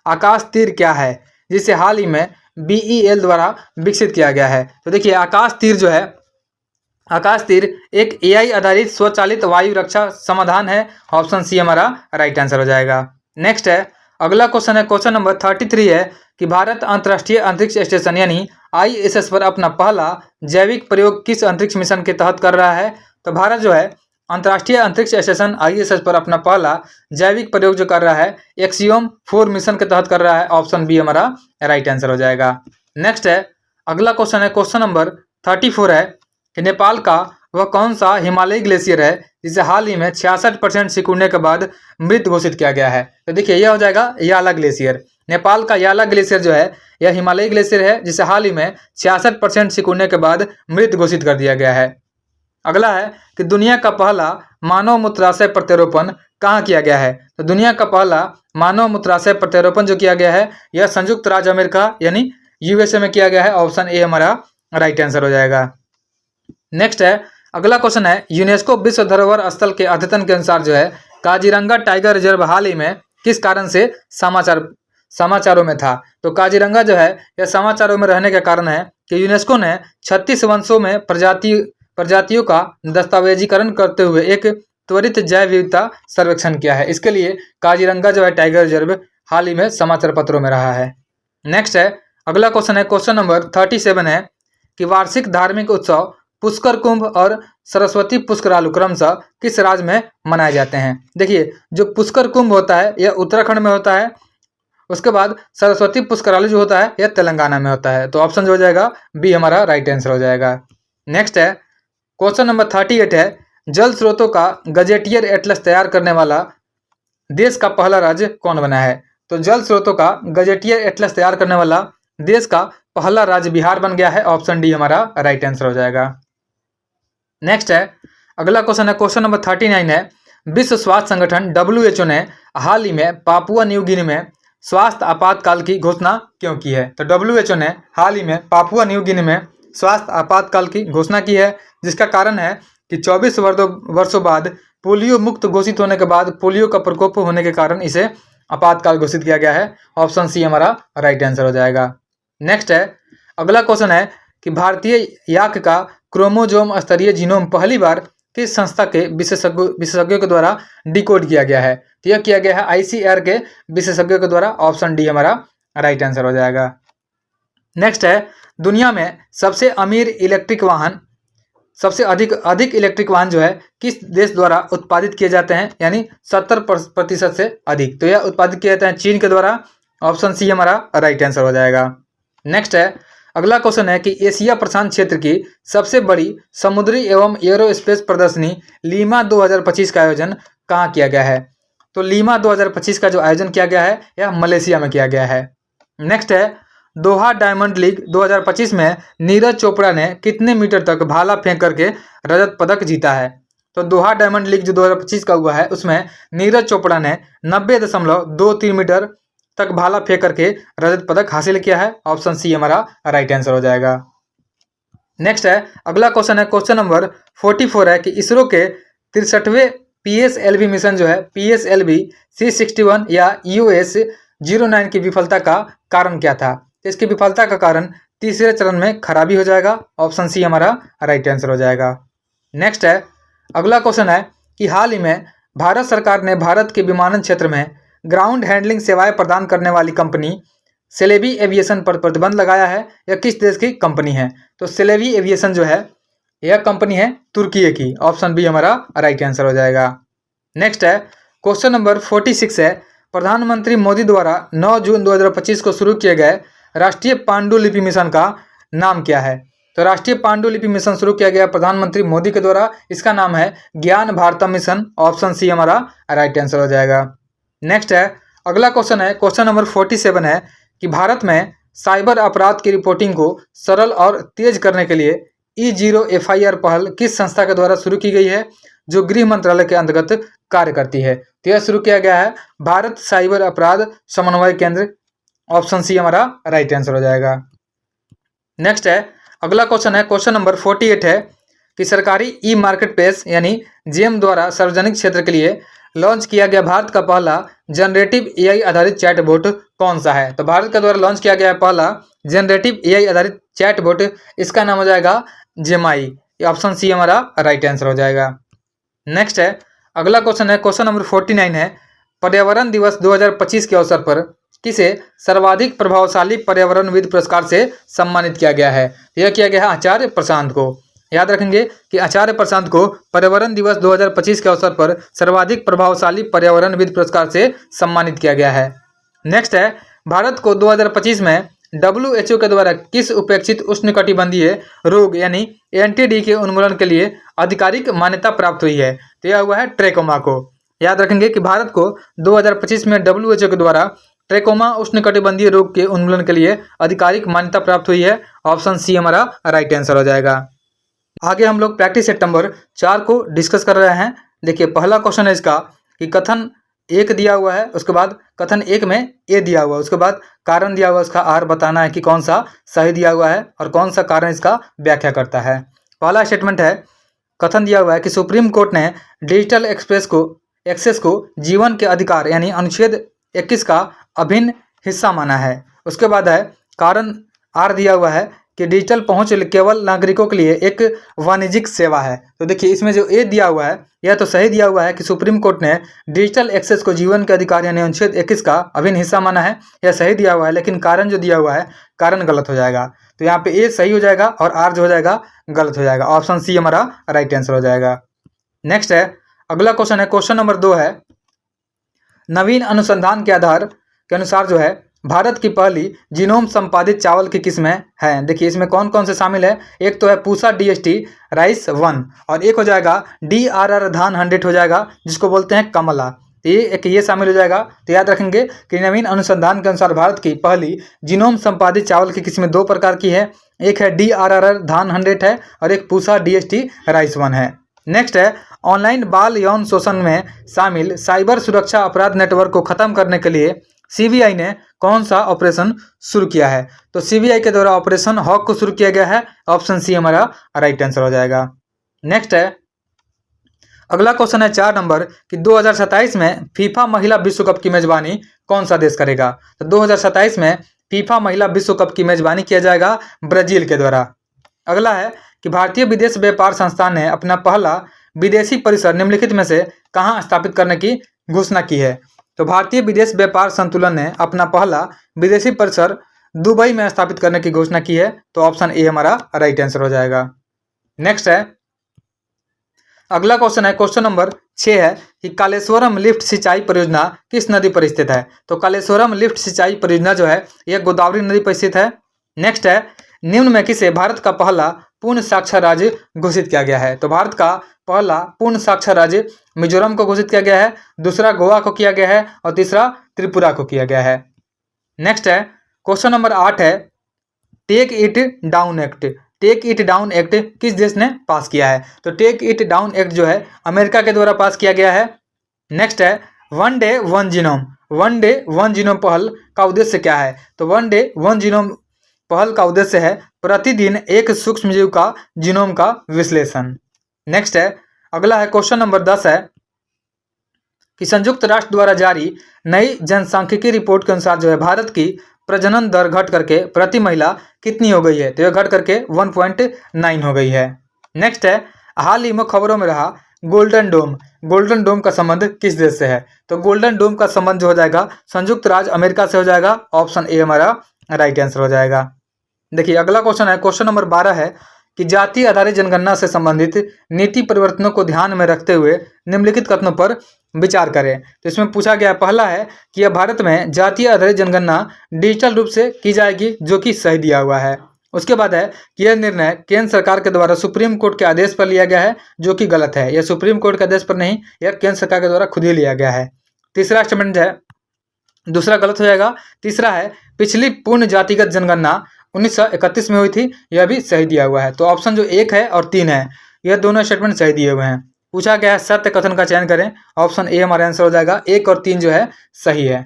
आकाश तीर क्या है जिसे हाल ही में BEL द्वारा विकसित किया गया है। तो देखिए आकाश तीर जो है, आकाश तीर एक AI आधारित स्वचालित वायु रक्षा समाधान है, ऑप्शन सी हमारा राइट आंसर हो जाएगा। नेक्स्ट है अगला क्वेश्चन है क्वेश्चन नंबर 33 है कि भारत अंतर्राष्ट्रीय अंतरिक्ष स्टेशन यानी ISS पर अपना पहला जैविक प्रयोग किस अंतरिक्ष मिशन के तहत कर रहा है। तो भारत जो है अंतर्राष्ट्रीय अंतरिक्ष स्टेशन ISS पर अपना पहला जैविक प्रयोग जो कर रहा है एक्सियोम 4 मिशन के तहत कर रहा है, ऑप्शन बी हमारा राइट आंसर हो जाएगा। नेक्स्ट है अगला क्वेश्चन है क्वेश्चन नंबर 34 है कि नेपाल का वह कौन सा हिमालयी ग्लेशियर है जिसे हाल ही में 66% सिकुड़ने के बाद मृत घोषित किया गया है। तो देखिए यह हो जाएगा याला ग्लेशियर। नेपाल का याला ग्लेशियर जो है यह हिमालयी ग्लेशियर है जिसे हाल ही में 66% सिकुड़ने के बाद मृत घोषित कर दिया गया है। अगला है कि दुनिया का पहला मानव मूत्राशय प्रत्यारोपण कहाँ किया गया है। तो दुनिया का पहला मानव मूत्राशय प्रत्यारोपण जो किया गया है यह संयुक्त राज्य अमेरिका यानी USA में किया गया है, ऑप्शन ए हमारा राइट आंसर हो जाएगा। नेक्स्ट है अगला क्वेश्चन है, यूनेस्को विश्व धरोहर स्थल के अद्यतन के अनुसार जो है काजीरंगा टाइगर रिजर्व हाल ही में किस कारण से समाचारों में था। तो काजीरंगा जो है यह समाचारों में रहने का कारण है कि यूनेस्को ने 36 वंशों में प्रजातियों का दस्तावेजीकरण करते हुए एक त्वरित जैव विविधता सर्वेक्षण किया है। इसके लिए काजीरंगा जो है टाइगर रिजर्व हाल ही में समाचार पत्रों में रहा है। नेक्स्ट है अगला क्वेश्चन है क्वेश्चन नंबर 37 है कि वार्षिक धार्मिक उत्सव पुष्कर कुंभ और सरस्वती पुष्करालु क्रमशः किस राज्य में मनाए जाते हैं। देखिए जो पुष्कर कुंभ होता है यह उत्तराखंड में होता है, उसके बाद सरस्वती पुष्करालु जो होता है यह तेलंगाना में होता है, तो ऑप्शन जो हो जाएगा बी हमारा राइट आंसर हो जाएगा। नेक्स्ट है क्वेश्चन नंबर 38 है, जल स्रोतों का गजेटियर एटलस तैयार करने वाला देश का पहला राज्य कौन बना है। तो जल स्रोतों का गजेटियर एटलस तैयार करने वाला देश का पहला राज्य बिहार बन गया है, ऑप्शन डी हमारा राइट आंसर हो जाएगा। नेक्स्ट है अगला क्वेश्चन है क्वेश्चन नंबर 39 है, विश्व स्वास्थ्य संगठन WHO ने हाल ही में पापुआ न्यू गिनी में स्वास्थ्य आपातकाल की घोषणा क्यों की है? तो WHO ने हाल ही में पापुआ न्यू गिनी में स्वास्थ्य आपातकाल की घोषणा की है, जिसका कारण है कि 24 वर्षों बाद पोलियो मुक्त घोषित होने के बाद पोलियो का प्रकोप होने के कारण इसे आपातकाल घोषित किया गया है। ऑप्शन सी हमारा राइट आंसर हो जाएगा। नेक्स्ट है, अगला क्वेश्चन है कि भारतीय याक का क्रोमोजोम स्तरीय जीनोम पहली बार किस संस्था के विशेषज्ञों के द्वारा डिकोड किया गया है? तो यह किया गया है ICAR के विशेषज्ञों के द्वारा। ऑप्शन डी हमारा राइट आंसर हो जाएगा। नेक्स्ट है, दुनिया में सबसे अमीर इलेक्ट्रिक वाहन, सबसे अधिक इलेक्ट्रिक वाहन जो है किस देश द्वारा उत्पादित किए जाते हैं, यानी 70% से अधिक? तो यह उत्पादित किए जाते हैं चीन के द्वारा। ऑप्शन सी हमारा राइट आंसर हो जाएगा। नेक्स्ट है, अगला क्वेश्चन है कि एशिया प्रशांत क्षेत्र की सबसे बड़ी समुद्री एवं एरोस्पेस प्रदर्शनी लीमा 2025 का आयोजन कहाँ किया गया है? तो लीमा 2025 का जो आयोजन किया गया है यह मलेशिया में किया गया है। नेक्स्ट है, दोहा डायमंड लीग 2025 में नीरज चोपड़ा ने कितने मीटर तक भाला फेंक करके रजत पदक जीता है? तो दोहा डायमंड लीग जो 2025 का हुआ है उसमें नीरज चोपड़ा ने 90.23 मीटर तक भाला फेंक करके रजत पदक हासिल किया है। ऑप्शन सी हमारा राइट आंसर हो जाएगा। नेक्स्ट है, अगला क्वेश्चन है क्वेश्चन नंबर 44 है कि इसरो के 63वें PSLV मिशन जो है PSLV C61 या US09 की विफलता का कारण क्या था? तो इसकी विफलता का कारण तीसरे चरण में खराबी हो जाएगा। ऑप्शन सी हमारा राइट आंसर हो जाएगा। नेक्स्ट है, अगला क्वेश्चन है कि हाल ही में भारत सरकार ने भारत के विमानन क्षेत्र में ग्राउंड हैंडलिंग सेवाएं प्रदान करने वाली कंपनी सेलेबी एविएशन पर प्रतिबंध लगाया है। यह किस देश की कंपनी है? तो सेलेबी एविएशन जो है यह कंपनी है तुर्की की। ऑप्शन बी हमारा राइट आंसर हो जाएगा। नेक्स्ट है, क्वेश्चन नंबर 46 है, प्रधानमंत्री मोदी द्वारा 9 जून 2025 को शुरू किए गए राष्ट्रीय पांडुलिपि मिशन का नाम क्या है? तो राष्ट्रीय पांडुलिपि मिशन शुरू किया गया प्रधानमंत्री मोदी के द्वारा। इसका नाम है ज्ञान भारतम मिशन। ऑप्शन सी हमारा राइट आंसर हो जाएगा। नेक्स्ट है, अगला क्वेश्चन है क्वेश्चन नंबर 47 है कि भारत में साइबर अपराध की रिपोर्टिंग को सरल और तेज करने के लिए E0 FIR पहल किस संस्था के द्वारा शुरू की गई है, जो गृह मंत्रालय के अंतर्गत कार्य करती है? तो यह शुरू किया गया है भारत साइबर अपराध समन्वय केंद्र। ऑप्शन सी हमारा राइट आंसर हो जाएगा। नेक्स्ट है, अगला क्वेश्चन है क्वेश्चन नंबर 48 है कि सरकारी ई मार्केट प्लेस यानी GEM द्वारा सार्वजनिक क्षेत्र के लिए लॉन्च किया गया भारत का पहला जनरेटिव AI आधारित चैटबॉट कौन सा है? तो भारत के द्वारा लॉन्च किया गया पहला जनरेटिव AI आधारित चैटबॉट, इसका नाम हो जाएगा जेमाई। ऑप्शन सी हमारा राइट आंसर हो जाएगा। नेक्स्ट है, अगला क्वेश्चन है क्वेश्चन नंबर 49 है, पर्यावरण दिवस 2025 के अवसर पर किसे सर्वाधिक प्रभावशाली पर्यावरणविद पुरस्कार से सम्मानित किया गया है? यह किया गया है आचार्य प्रशांत को। याद रखेंगे कि आचार्य प्रशांत को पर्यावरण दिवस 2025 के अवसर पर सर्वाधिक प्रभावशाली पर्यावरणविद पुरस्कार से सम्मानित किया गया है। नेक्स्ट है, भारत को 2025 में WHO के द्वारा किस उपेक्षित उष्णकटिबंधीय रोग यानी NTD के उन्मूलन के लिए आधिकारिक मान्यता प्राप्त हुई है? तो यह हुआ है ट्रेकोमा को। याद रखेंगे कि भारत को 2025 में WHO के द्वारा ट्रेकोमा उष्णकटिबंधीय रोग के उन्मूलन के लिए आधिकारिक मान्यता प्राप्त हुई है। ऑप्शन सी हमारा राइट आंसर हो जाएगा। आगे हम लोग प्रैक्टिस सेट नंबर 4 को डिस्कस कर रहे हैं। देखिए, पहला क्वेश्चन है इसका कि कथन 1 दिया हुआ है, उसके बाद कथन 1 में A दिया हुआ है, उसके बाद कारण दिया हुआ है, उसका R बताना है कि कौन सा सही दिया हुआ है और कौन सा कारण इसका व्याख्या करता है। पहला स्टेटमेंट है, कथन दिया हुआ है कि सुप्रीम कोर्ट ने डिजिटल एक्सेस को जीवन के अधिकार यानी अनुच्छेद 21 का अभिन्न हिस्सा माना है। उसके बाद है कारण R दिया हुआ है कि डिजिटल पहुंच केवल नागरिकों के लिए एक वाणिज्यिक सेवा है। तो देखिए, इसमें जो A दिया हुआ है यह तो सही दिया हुआ है कि सुप्रीम कोर्ट ने डिजिटल एक्सेस को जीवन के अधिकार यानी अनुच्छेद 21 का अभिन्न हिस्सा माना है, यह सही दिया हुआ है। लेकिन कारण जो दिया हुआ है कारण गलत हो जाएगा। तो यहाँ पे A सही हो जाएगा और R जो हो जाएगा गलत हो जाएगा। ऑप्शन सी हमारा राइट आंसर हो जाएगा। नेक्स्ट है, अगला क्वेश्चन है क्वेश्चन नंबर 2 है, नवीन अनुसंधान के आधार के अनुसार जो है भारत की पहली जीनोम संपादित चावल की किस्में हैं। देखिए, इसमें कौन कौन से शामिल है। एक तो है पूसा DST राइस 1 और एक हो जाएगा DRR धान 100 हो जाएगा, जिसको बोलते हैं कमला। ये शामिल हो जाएगा। तो याद रखेंगे कि नवीन अनुसंधान के अनुसार भारत की पहली जीनोम संपादित चावल की किस्में 2 प्रकार की है। एक है DRR धान 100 है और एक पूसा DST राइस 1 है। नेक्स्ट है, ऑनलाइन बाल यौन शोषण में शामिल साइबर सुरक्षा अपराध नेटवर्क को खत्म करने के लिए सीबीआई ने कौन सा ऑपरेशन शुरू किया है? तो सीबीआई के द्वारा ऑपरेशन हॉक को शुरू किया गया है। ऑप्शन सी हमारा राइट आंसर हो जाएगा। नेक्स्ट है, अगला क्वेश्चन है 4 नंबर कि 2027 में फीफा महिला विश्व कप की मेजबानी कौन सा देश करेगा? तो 2027 में फीफा महिला विश्व कप की मेजबानी किया जाएगा ब्राजील के द्वारा। अगला है कि भारतीय विदेश व्यापार संस्थान ने अपना पहला विदेशी परिसर निम्नलिखित में से कहाँ स्थापित करने की घोषणा की है? तो भारतीय विदेश व्यापार संतुलन ने अपना पहला विदेशी परिसर दुबई में स्थापित करने की घोषणा की है। तो ऑप्शन ए हमारा राइट आंसर हो जाएगा। नेक्स्ट है, अगला क्वेश्चन है क्वेश्चन नंबर 6 है कि कालेश्वरम लिफ्ट सिंचाई परियोजना किस नदी पर स्थित है? तो कालेश्वरम लिफ्ट सिंचाई परियोजना जो है यह गोदावरी नदी पर स्थित है। नेक्स्ट है, निम्न में किसे भारत का पहला पूर्ण साक्षर राज्य घोषित किया गया है? तो भारत का पहला पूर्ण साक्षर राज्य मिजोरम को घोषित किया गया है, दूसरा गोवा को किया गया है और तीसरा त्रिपुरा को किया गया है। नेक्स्ट है, क्वेश्चन नंबर 8 है, Take It Down Act. Take It Down Act किस देश ने पास किया है? तो टेक इट डाउन एक्ट जो है अमेरिका के द्वारा पास किया गया है। नेक्स्ट है, one day one genome. One day one genome पहल का उद्देश्य क्या है? तो वन डे वन जीनोम पहल का उद्देश्य है प्रतिदिन एक सूक्ष्मजीव का जीनोम का विश्लेषण। नेक्स्ट है, अगला है क्वेश्चन नंबर 10 है कि संयुक्त राष्ट्र द्वारा जारी नई जनसांख्यिकी रिपोर्ट के अनुसार जो है भारत की प्रजनन दर घट करके प्रति महिला कितनी हो गई है? तो यह घट करके 1.9 हो गई है। नेक्स्ट है, हाल ही में खबरों में रहा गोल्डन डोम। गोल्डन डोम का संबंध किस देश से है? तो गोल्डन डोम का संबंध जो हो जाएगा संयुक्त राज्य अमेरिका से हो जाएगा। ऑप्शन ए हमारा राइट आंसर हो जाएगा। देखिए अगला क्वेश्चन है क्वेश्चन नंबर 12 है कि जाति आधारित जनगणना से संबंधित नीति परिवर्तनों को ध्यान में रखते हुए निम्नलिखित कथनों पर विचार करें। तो इसमें पूछा गया पहला है कि यह भारत में जाति आधारित जनगणना डिजिटल रूप से की जाएगी, जो कि सही दिया हुआ है। उसके बाद है कि यह निर्णय केंद्र सरकार के द्वारा सुप्रीम कोर्ट के आदेश पर लिया गया है, जो कि गलत है। यह सुप्रीम कोर्ट के आदेश पर नहीं, यह केंद्र सरकार के द्वारा खुद ही लिया गया है। तीसरा स्टेटमेंट है, दूसरा गलत हो जाएगा। तीसरा है पिछली पूर्ण जातिगत जनगणना 1931 में हुई थी, यह भी सही दिया हुआ है। तो ऑप्शन जो 1 है और 3 है यह दोनों स्टेटमेंट सही दिए हुए हैं। पूछा गया है सत्य कथन का चयन करें। ऑप्शन ए हमारा आंसर हो जाएगा। 1 और 3 जो है सही है।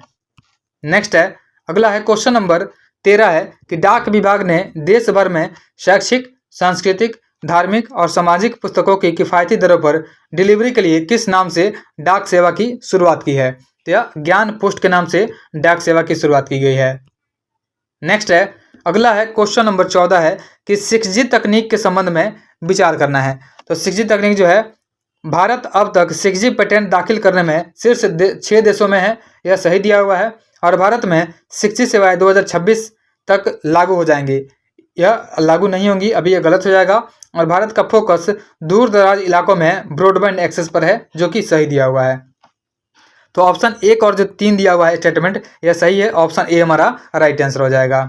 नेक्स्ट है, अगला है क्वेश्चन नंबर 13 है कि डाक विभाग ने देश भर में शैक्षिक, सांस्कृतिक, धार्मिक और सामाजिक पुस्तकों की किफ़ायती दरों पर डिलीवरी के लिए किस नाम से डाक सेवा की शुरुआत की है? तो यह ज्ञान पोस्ट के नाम से डाक सेवा की शुरुआत की गई है। नेक्स्ट है, अगला है क्वेश्चन नंबर 14 है कि 6G तकनीक के संबंध में विचार करना है। तो 6G तकनीक जो है भारत अब तक 6G पेटेंट दाखिल करने में शीर्ष 6 देशों में है, यह सही दिया हुआ है। और भारत में 6G सेवाएं 2026 तक लागू हो जाएंगी, यह लागू नहीं होंगी, अभी यह गलत हो जाएगा। और भारत का फोकस दूर दराज इलाकों में ब्रॉडबैंड एक्सेस पर है, जो कि सही दिया हुआ है। तो ऑप्शन 1 और जो 3 दिया हुआ है स्टेटमेंट यह सही है। ऑप्शन ए हमारा राइट आंसर हो जाएगा।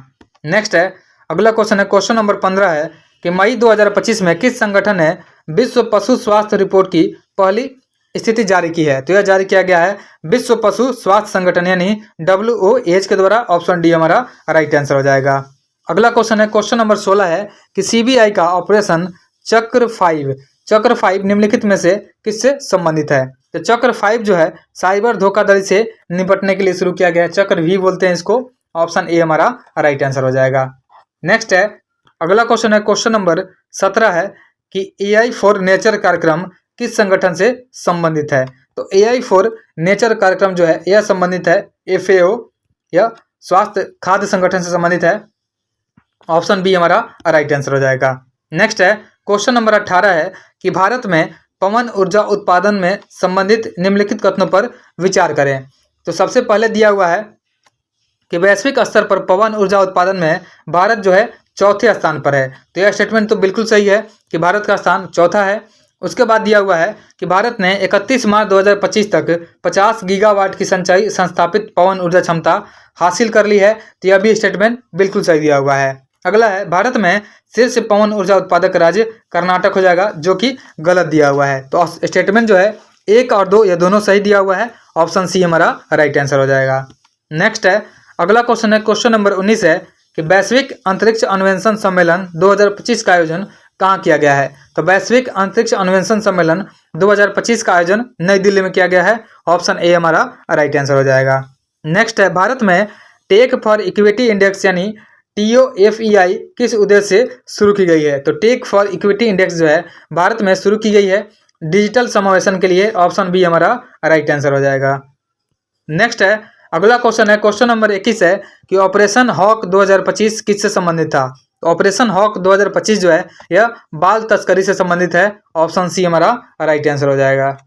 नेक्स्ट है, अगला क्वेश्चन है क्वेश्चन नंबर 15 है कि मई 2025 में किस संगठन ने विश्व पशु स्वास्थ्य रिपोर्ट की पहली स्थिति जारी की है? तो यह जारी किया गया है विश्व पशु स्वास्थ्य संगठन यानी WHO के द्वारा। ऑप्शन डी हमारा राइट आंसर हो जाएगा। अगला क्वेश्चन है क्वेश्चन नंबर 16 है कि सीबीआई का ऑपरेशन चक्र 5 निम्नलिखित में से किससे संबंधित है? तो चक्र 5 जो है साइबर धोखाधड़ी से निपटने के लिए शुरू किया गया है, चक्र V बोलते हैं इसको। ऑप्शन ए हमारा राइट आंसर हो जाएगा। नेक्स्ट है, अगला क्वेश्चन है क्वेश्चन नंबर 17 है कि AI फॉर नेचर कार्यक्रम किस संगठन से संबंधित है? तो AI फॉर नेचर कार्यक्रम जो है यह संबंधित है FAO या स्वास्थ्य खाद्य संगठन से संबंधित है। ऑप्शन बी हमारा राइट आंसर हो जाएगा। नेक्स्ट है, क्वेश्चन नंबर 18 है कि भारत में पवन ऊर्जा उत्पादन में संबंधित निम्नलिखित कथनों पर विचार करें। तो सबसे पहले दिया हुआ है कि वैश्विक स्तर पर पवन ऊर्जा उत्पादन में भारत जो है चौथे स्थान पर है। तो यह स्टेटमेंट तो बिल्कुल सही है कि भारत का स्थान चौथा है। उसके बाद दिया हुआ है कि भारत ने 31 मार्च 2025 तक 50 गीगावाट की संचयी संस्थापित पवन ऊर्जा क्षमता हासिल कर ली है। तो यह भी स्टेटमेंट बिल्कुल सही दिया हुआ है। अगला है, भारत में शीर्ष पवन ऊर्जा उत्पादक राज्य कर्नाटक हो जाएगा, जो कि गलत दिया हुआ है। तो स्टेटमेंट जो है 1 और 2 यह दोनों सही दिया हुआ है। ऑप्शन सी हमारा राइट आंसर हो जाएगा। नेक्स्ट है, अगला क्वेश्चन है क्वेश्चन नंबर 19 है कि वैश्विक अंतरिक्ष अन्वेषण सम्मेलन 2025 का आयोजन कहाँ किया गया है? तो वैश्विक अंतरिक्ष अन्वेषण सम्मेलन 2025 का आयोजन नई दिल्ली में किया गया है। ऑप्शन ए हमारा राइट आंसर हो जाएगा। नेक्स्ट है, भारत में टेक फॉर इक्विटी इंडेक्स यानी TOFEI किस उद्देश्य से शुरू की गई है? तो टेक फॉर इक्विटी इंडेक्स जो है भारत में शुरू की गई है डिजिटल समावेशन के लिए। ऑप्शन बी हमारा राइट आंसर हो जाएगा। नेक्स्ट है, अगला क्वेश्चन है, क्वेश्चन नंबर 21 है कि ऑपरेशन हॉक 2025 किससे संबंधित था? तो ऑपरेशन हॉक 2025 जो है यह बाल तस्करी से संबंधित है। ऑप्शन सी हमारा राइट आंसर हो जाएगा।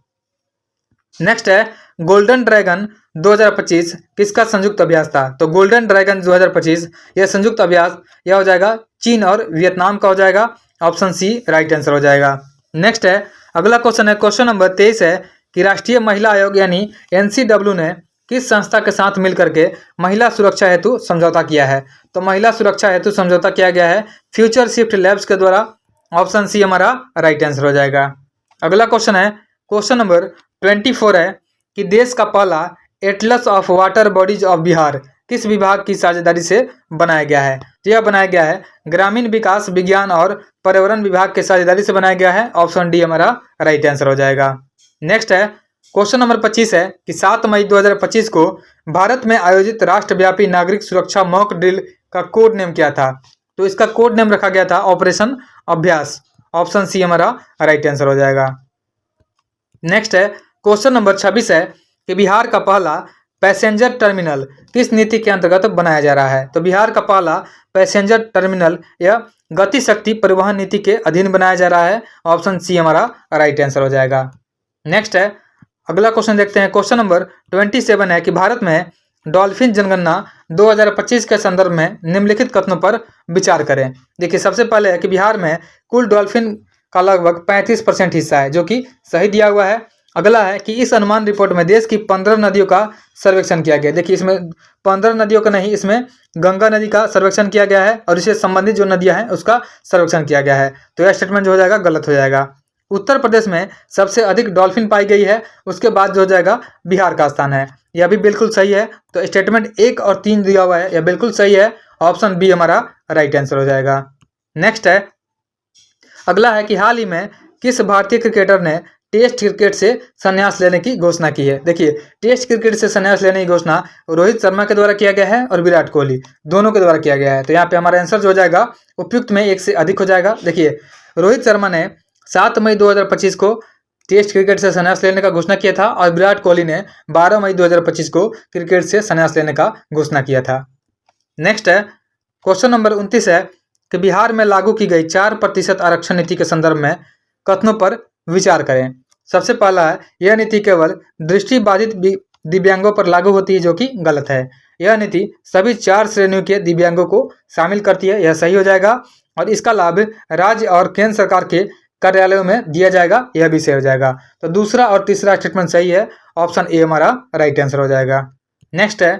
नेक्स्ट है, गोल्डन ड्रैगन 2025 किसका संयुक्त अभ्यास था? तो गोल्डन ड्रैगन 2025 यह संयुक्त अभ्यास यह हो जाएगा चीन और वियतनाम का हो जाएगा। ऑप्शन सी राइट आंसर हो जाएगा। नेक्स्ट है, अगला क्वेश्चन है, क्वेश्चन नंबर 23 है कि राष्ट्रीय महिला आयोग यानी NCW ने किस संस्था के साथ मिलकर के महिला सुरक्षा हेतु समझौता किया है? तो महिला सुरक्षा हेतु समझौता किया गया है फ्यूचर शिफ्ट लैब्स के द्वारा। ऑप्शन सी हमारा राइट आंसर हो जाएगा। अगला क्वेश्चन है, क्वेश्चन नंबर 24 है कि देश का पहला Atlas of water bodies of Bihar किस विभाग की साझेदारी से बनाया गया है? यह बनाया गया है ग्रामीण विकास विज्ञान और पर्यावरण विभाग की साझेदारी से बनाया गया है। ऑप्शन डी हमारा राइट आंसर हो जाएगा। नेक्स्ट है, क्वेश्चन नंबर 25 है कि 7 मई 2025 को भारत में आयोजित राष्ट्रव्यापी नागरिक सुरक्षा मॉक ड्रिल का कोड नेम क्या था? तो इसका कोड नेम रखा गया था ऑपरेशन अभ्यास। ऑप्शन सी हमारा राइट आंसर हो जाएगा। नेक्स्ट है, क्वेश्चन नंबर 26 है कि बिहार का पहला पैसेंजर टर्मिनल किस नीति के अंतर्गत बनाया जा रहा है? तो बिहार का पहला पैसेंजर टर्मिनल यह गति शक्ति परिवहन नीति के अधीन बनाया जा रहा है। ऑप्शन सी हमारा राइट आंसर हो जाएगा। नेक्स्ट है, अगला क्वेश्चन देखते हैं, क्वेश्चन नंबर 27 है कि भारत में डॉल्फिन जनगणना 2025 के संदर्भ में निम्नलिखित कथनों पर विचार करें। देखिए, सबसे पहले है कि बिहार में कुल डॉल्फिन का लगभग 35% हिस्सा है जो कि सही दिया हुआ है। अगला है कि इस अनुमान रिपोर्ट में देश की 15 नदियों का सर्वेक्षण किया गया। देखिए, इसमें 15 नदियों का नहीं, इसमें गंगा नदी का सर्वेक्षण किया गया है और इससे संबंधित जो नदियां हैं उसका सर्वेक्षण किया गया है। तो यह स्टेटमेंट जो हो जाएगा गलत हो जाएगा। उत्तर प्रदेश में सबसे अधिक डॉल्फिन पाई गई है, उसके बाद जो हो जाएगा बिहार का स्थान है। यह भी बिल्कुल सही है। तो स्टेटमेंट 1 और 3 दिया हुआ है, यह बिल्कुल सही है। ऑप्शन बी हमारा राइट आंसर हो जाएगा। नेक्स्ट है, अगला है कि हाल ही में किस भारतीय क्रिकेटर ने टेस्ट क्रिकेट से संन्यास लेने की घोषणा की है? देखिए, टेस्ट क्रिकेट से संन्यास लेने की घोषणा रोहित शर्मा के द्वारा किया गया है और विराट कोहली दोनों के द्वारा किया गया है। तो यहाँ पे हमारा आंसर जो हो जाएगा उपयुक्त में 1 से अधिक हो जाएगा। देखिए, रोहित शर्मा ने 7 मई 2025 को टेस्ट क्रिकेट से संन्यास लेने का घोषणा किया था और विराट कोहली ने 12 मई 2025 को क्रिकेट से संन्यास लेने का घोषणा किया था। नेक्स्ट है, क्वेश्चन नंबर 29 है कि बिहार में लागू की गई 4% आरक्षण नीति के संदर्भ में कथनों पर विचार करें। सबसे पहला है, यह नीति केवल दृष्टिबाधित दिव्यांगों पर लागू होती है जो कि गलत है। यह नीति सभी 4 श्रेणियों के दिव्यांगों को शामिल करती है, यह सही हो जाएगा। और इसका लाभ राज्य और केंद्र सरकार के कार्यालयों में दिया जाएगा, यह भी सही हो जाएगा। तो दूसरा और तीसरा स्टेटमेंट सही है। ऑप्शन ए हमारा राइट आंसर हो जाएगा। नेक्स्ट है,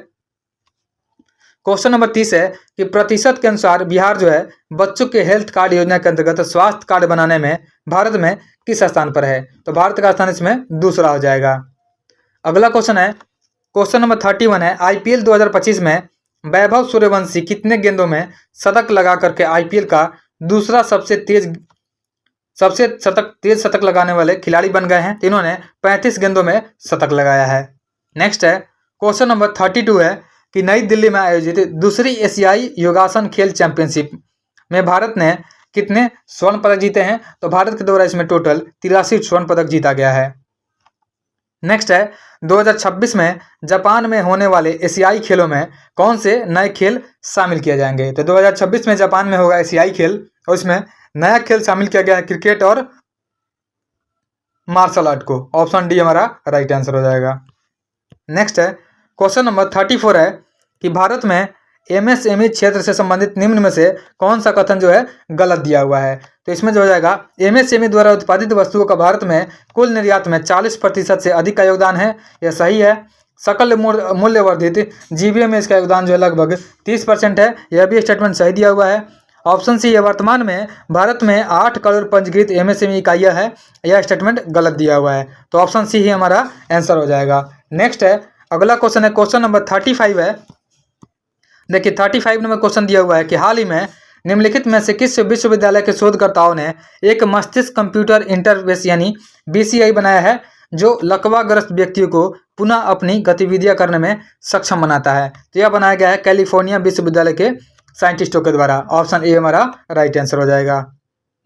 क्वेश्चन नंबर 30 है कि प्रतिशत के अनुसार बिहार जो है बच्चों के हेल्थ कार्ड योजना के अंतर्गत स्वास्थ्य कार्ड बनाने में भारत में किस स्थान पर है? तो भारत का स्थान इसमें दूसरा हो जाएगा। अगला क्वेश्चन है, क्वेश्चन नंबर 31 है, IPL 2025 में वैभव सूर्यवंशी कितने गेंदों में शतक लगा करके IPL का दूसरा सबसे तेज शतक लगाने वाले खिलाड़ी बन गए हैं? इन्होंने 35 गेंदों में शतक लगाया है। नेक्स्ट है, क्वेश्चन नंबर 32 है कि नई दिल्ली में आयोजित दूसरी एशियाई योगासन खेल चैंपियनशिप में भारत ने कितने स्वर्ण पदक जीते हैं? तो भारत के द्वारा इसमें टोटल 83 स्वर्ण पदक जीता गया है। नेक्स्ट है, 2026 में जापान में होने वाले एशियाई खेलों में कौन से नए खेल शामिल किए जाएंगे? तो 2026 में जापान में होगा एशियाई खेल और इसमें नया खेल शामिल किया गया है क्रिकेट और मार्शल आर्ट को। ऑप्शन डी हमारा राइट आंसर हो जाएगा। नेक्स्ट है, क्वेश्चन नंबर 34 है कि भारत में MSME क्षेत्र से संबंधित निम्न में से कौन सा कथन जो है गलत दिया हुआ है? तो इसमें जो हो जाएगा MSME द्वारा उत्पादित वस्तुओं का भारत में कुल निर्यात में 40% से अधिक का योगदान है, यह सही है। सकल मूल्य वर्धित GVA में इसका योगदान जो है लगभग 30% है, यह भी स्टेटमेंट सही दिया हुआ है। ऑप्शन सी है, वर्तमान में भारत में 8 करोड़ पंजीकृत MSME इकाइयाँ है, यह स्टेटमेंट गलत दिया हुआ है। तो ऑप्शन सी ही हमारा आंसर हो जाएगा। नेक्स्ट है, अगला क्वेश्चन है, क्वेश्चन नंबर 35 है। देखिए, 35 नंबर क्वेश्चन दिया हुआ है कि हाल ही में निम्नलिखित में से किस विश्वविद्यालय के शोधकर्ताओं ने एक मस्तिष्क कंप्यूटर इंटरफेस यानी BCI बनाया है जो लकवाग्रस्त व्यक्तियों को पुनः अपनी गतिविधियां करने में सक्षम बनाता है। तो यह बनाया गया है कैलिफोर्निया विश्वविद्यालय के साइंटिस्टों के द्वारा। ऑप्शन ए हमारा राइट आंसर हो जाएगा।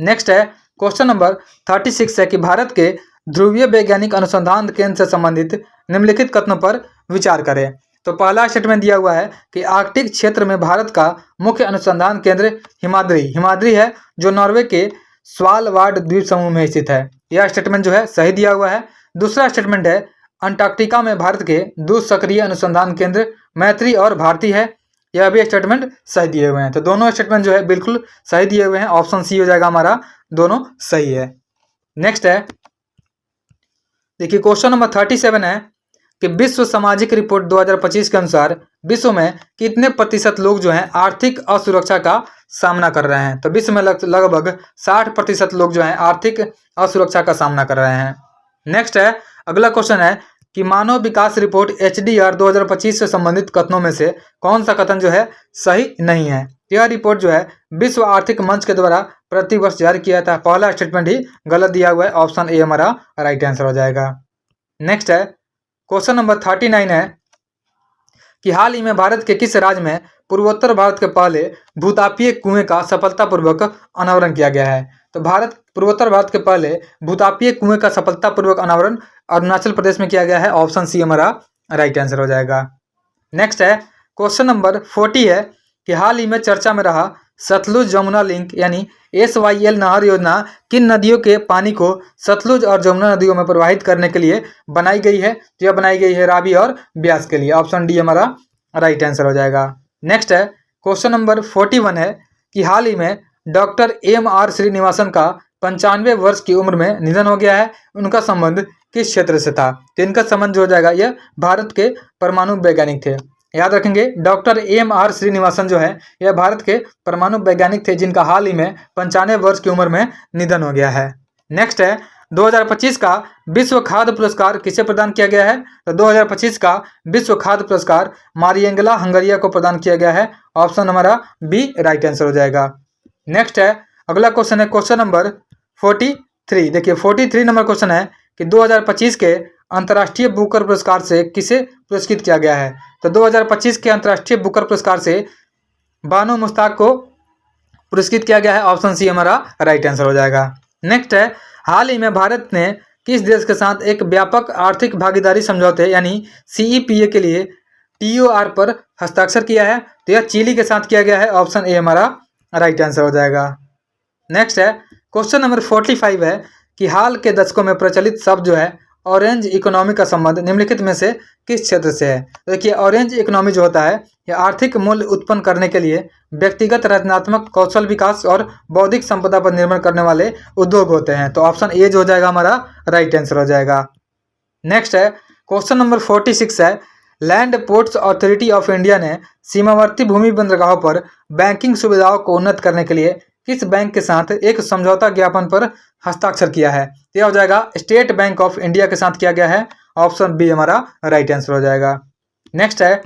नेक्स्ट है क्वेश्चन नंबर 36 है कि भारत के ध्रुवीय वैज्ञानिक अनुसंधान केंद्र से संबंधित निम्नलिखित कथनों पर विचार करें। तो पहला स्टेटमेंट दिया हुआ है कि आर्कटिक क्षेत्र में भारत का मुख्य अनुसंधान केंद्र हिमाद्री है, जो नॉर्वे के स्वालबार्ड द्वीप समूह में स्थित है। यह स्टेटमेंट जो है सही दिया हुआ है। दूसरा स्टेटमेंट है अंटार्कटिका में भारत के दो सक्रिय अनुसंधान केंद्र मैत्री और भारती है। यह भी स्टेटमेंट सही दिए हुए हैं। तो दोनों स्टेटमेंट जो है बिल्कुल सही दिए हुए हैं। ऑप्शन सी हो जाएगा हमारा, दोनों सही है। नेक्स्ट है देखिए क्वेश्चन नंबर 37 है कि विश्व सामाजिक रिपोर्ट 2025 के अनुसार विश्व में कितने प्रतिशत लोग जो हैं आर्थिक असुरक्षा का सामना कर रहे हैं। तो विश्व में लगभग 60% लोग जो हैं आर्थिक असुरक्षा का सामना कर रहे हैं। नेक्स्ट है अगला क्वेश्चन है कि मानव विकास रिपोर्ट HDR 2025 से संबंधित कथनों में से कौन सा कथन जो है सही नहीं है। यह रिपोर्ट जो है विश्व आर्थिक मंच के द्वारा प्रतिवर्ष जारी किया था। पहला स्टेटमेंट ही गलत दिया हुआ है। ऑप्शन ए हमारा राइट आंसर हो जाएगा। नेक्स्ट है क्वेश्चन नंबर 39 है कि हाल ही में भारत के किस राज्य में पूर्वोत्तर भारत के पहले भूतापीय कुएं का सफलतापूर्वक अनावरण किया गया है। तो पूर्वोत्तर भारत के पहले भूतापीय कुएं का सफलतापूर्वक अनावरण अरुणाचल प्रदेश में किया गया है। ऑप्शन सी हमारा राइट आंसर हो जाएगा। नेक्स्ट है क्वेश्चन नंबर 40 है कि हाल ही में चर्चा में रहा सतलुज जमुना लिंक यानी SYL नहर योजना किन नदियों के पानी को सतलुज और जमुना नदियों में प्रवाहित करने के लिए बनाई गई है। तो यह बनाई गई है रावी और ब्यास के लिए। ऑप्शन डी हमारा राइट आंसर हो जाएगा। नेक्स्ट है क्वेश्चन नंबर 41 है कि हाल ही में डॉक्टर MR श्रीनिवासन का 95 वर्ष की उम्र में निधन हो गया है। उनका संबंध किस क्षेत्र से था। तो इनका संबंध जो हो जाएगा यह भारत के परमाणु वैज्ञानिक थे। याद रखेंगे डॉक्टर MR श्रीनिवासन जो है यह भारत के परमाणु वैज्ञानिक थे, जिनका हाल ही में 95 वर्ष की उम्र में निधन हो गया है। नेक्स्ट है 2025 का विश्व खाद्य पुरस्कार किसे प्रदान किया गया है। तो 2025 का विश्व खाद्य पुरस्कार मारिएंगला हंगरिया को प्रदान किया गया है। ऑप्शन हमारा बी राइट आंसर हो जाएगा। नेक्स्ट है अगला क्वेश्चन है क्वेश्चन नंबर 43। देखिए 43 नंबर क्वेश्चन है कि 2025 के अंतर्राष्ट्रीय बुकर पुरस्कार से किसे पुरस्कृत किया गया है। तो 2025 के अंतर्राष्ट्रीय बुकर पुरस्कार से बानो मुश्ताक को पुरस्कृत किया गया है। ऑप्शन सी हमारा राइट आंसर हो जाएगा। नेक्स्ट है हाल ही में भारत ने किस देश के साथ एक व्यापक आर्थिक भागीदारी समझौते यानी CEPA के लिए TOR पर हस्ताक्षर किया है। तो यह चिली के साथ किया गया है। ऑप्शन ए हमारा राइट आंसर हो जाएगा। नेक्स्ट है क्वेश्चन नंबर 45 है कि हाल के दशकों में प्रचलित शब्द जो है ऑरेंज इकोनॉमी का संबंध निम्नलिखित में से किस क्षेत्र से है। देखिए ऑरेंज इकोनॉमी जो होता है यह आर्थिक मूल्य उत्पन्न करने के लिए व्यक्तिगत रचनात्मक कौशल विकास और बौद्धिक संपदा पर निर्भर करने वाले उद्योग होते हैं। तो ऑप्शन ए जो हो जाएगा हमारा राइट आंसर हो जाएगा। नेक्स्ट है क्वेश्चन नंबर 46 है land ports authority of India ने सीमावर्ती भूमि बंदरगाहों पर बैंकिंग सुविधाओं को उन्नत करने के लिए किस बैंक के साथ एक समझौता ज्ञापन पर हस्ताक्षर किया है। यह हो जाएगा स्टेट बैंक ऑफ इंडिया के साथ किया गया है। ऑप्शन बी हमारा राइट आंसर हो जाएगा। नेक्स्ट है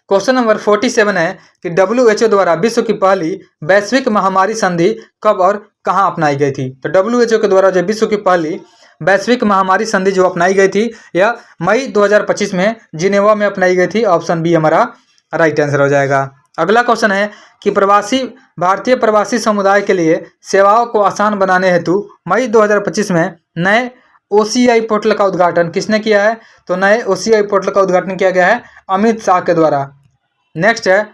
क्वेश्चन नंबर 47 है कि WHO द्वारा विश्व की पहली वैश्विक महामारी संधि कब और कहां अपनाई गई थी। तो WHO के द्वारा जो विश्व की पहली वैश्विक महामारी संधि जो अपनाई गई थी यह मई 2025 में जिनेवा में अपनाई गई थी। ऑप्शन बी हमारा राइट आंसर हो जाएगा। अगला क्वेश्चन है कि भारतीय प्रवासी समुदाय के लिए सेवाओं को आसान बनाने हेतु मई 2025 में नए OCI पोर्टल का उद्घाटन किसने किया है। तो नए OCI पोर्टल का उद्घाटन किया गया है अमित शाह के द्वारा। नेक्स्ट है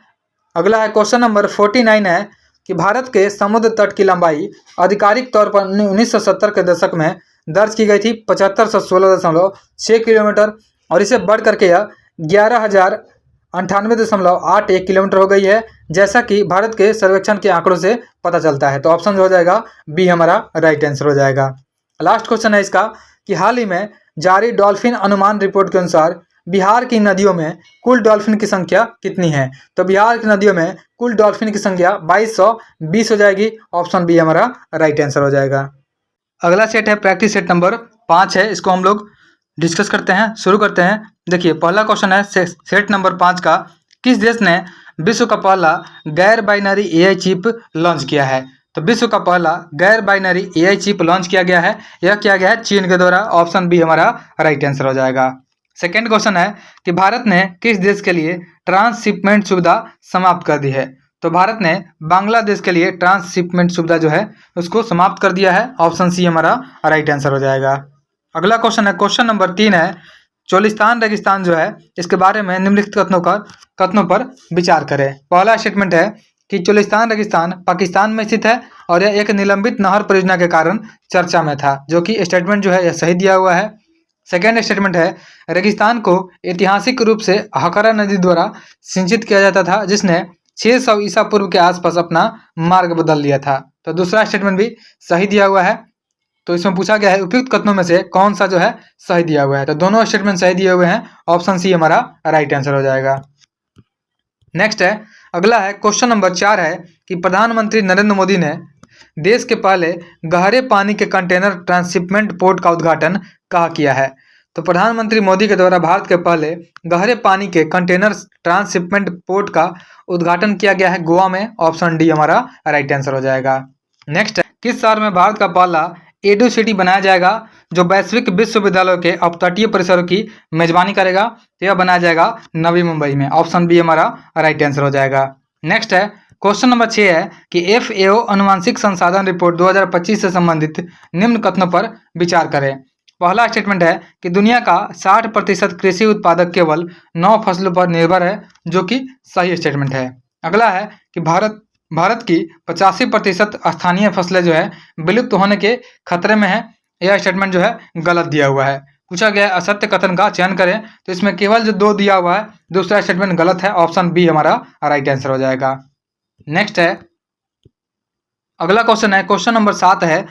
अगला है क्वेश्चन नंबर 49 है कि भारत के समुद्र तट की लंबाई आधिकारिक तौर पर 1970 के दशक में दर्ज की गई थी 7516.6 किलोमीटर और इसे बढ़ करके यह 11,098.81 किलोमीटर हो गई है, जैसा कि भारत के सर्वेक्षण के आंकड़ों से पता चलता है। तो ऑप्शन जो हो जाएगा बी हमारा राइट आंसर हो जाएगा। लास्ट क्वेश्चन है इसका कि हाल ही में जारी डॉल्फिन अनुमान रिपोर्ट के अनुसार बिहार की नदियों में कुल डॉल्फिन की संख्या कितनी है। तो बिहार की नदियों में कुल डॉल्फिन की संख्या 2220 हो जाएगी। ऑप्शन बी हमारा राइट आंसर हो जाएगा। अगला सेट है प्रैक्टिस सेट नंबर 5 है, इसको हम लोग डिस्कस करते हैं, शुरू करते हैं। देखिए पहला क्वेश्चन है सेट नंबर 5 का, किस देश ने विश्व का पहला गैर बाइनरी AI चिप लॉन्च किया है। तो विश्व का पहला गैर बाइनरी एआई चिप लॉन्च किया गया है, यह किया गया है चीन के द्वारा। ऑप्शन बी हमारा राइट आंसर हो जाएगा। सेकेंड क्वेश्चन है कि भारत ने किस देश के लिए ट्रांसशिपमेंट सुविधा समाप्त कर दी है? तो भारत ने बांग्लादेश के लिए ट्रांसशिपमेंट सुविधा जो है उसको समाप्त कर दिया है। ऑप्शन सी हमारा राइट आंसर हो जाएगा। अगला क्वेश्चन है, क्वेश्चन नंबर 3 है, चोलिस्तान रेगिस्तान जो है इसके बारे में निम्नलिखित कथनों पर विचार करें। पहला स्टेटमेंट है कि चोलिस्तान रेगिस्तान पाकिस्तान में स्थित है और यह एक निलंबित नहर परियोजना के कारण चर्चा में था, जो कि स्टेटमेंट जो है यह सही दिया हुआ है। सेकेंड स्टेटमेंट है, रेगिस्तान को ऐतिहासिक रूप से हकरा नदी द्वारा सिंचित किया जाता था, जिसने 600 ईसा पूर्व के आसपास अपना मार्ग बदल लिया था। तो दूसरा स्टेटमेंट भी सही दिया हुआ है। तो इसमें पूछा गया है उपयुक्त कथनों में से कौन सा जो है सही दिया हुआ है? तो दोनों स्टेटमेंट सही दिए हुए हैं। ऑप्शन सी हमारा राइट आंसर हो जाएगा। नेक्स्ट है, अगला है क्वेश्चन नंबर 4 है कि प्रधानमंत्री नरेंद्र मोदी ने देश के पहले गहरे पानी के कंटेनर ट्रांसशिपमेंट पोर्ट का उद्घाटन कहाँ किया है? तो प्रधानमंत्री मोदी के द्वारा भारत के पहले गहरे पानी के कंटेनर ट्रांसशिपमेंट पोर्ट का उद्घाटन किया गया है गोवा में। ऑप्शन डी हमारा राइट आंसर हो जाएगा। नेक्स्ट है, किस शहर में भारत का पहला एडू सिटी बनाया जाएगा जो वैश्विक विश्वविद्यालयों के अपतटीय परिसरों की मेजबानी करेगा? तो यह बनाया जाएगा नवी मुंबई में। ऑप्शन बी हमारा राइट आंसर हो जाएगा। नेक्स्ट है, क्वेश्चन नंबर 6 है कि FAO अनुवांशिक संसाधन रिपोर्ट 2025 से संबंधित निम्न कथनों पर विचार करें। पहला स्टेटमेंट है कि दुनिया का 60% कृषि उत्पादक केवल 9 फसलों पर निर्भर है, जो कि सही स्टेटमेंट है। अगला है कि भारत की 85% स्थानीय फसलें जो है विलुप्त होने के खतरे में है। यह स्टेटमेंट जो है गलत दिया हुआ है। पूछा गया असत्य कथन का चयन करें, तो इसमें केवल जो 2 दिया हुआ है, दूसरा स्टेटमेंट गलत है। ऑप्शन बी हमारा राइट आंसर हो जाएगा। नेक्स्ट है, अगला क्वेश्चन है, क्वेश्चन नंबर 7 है,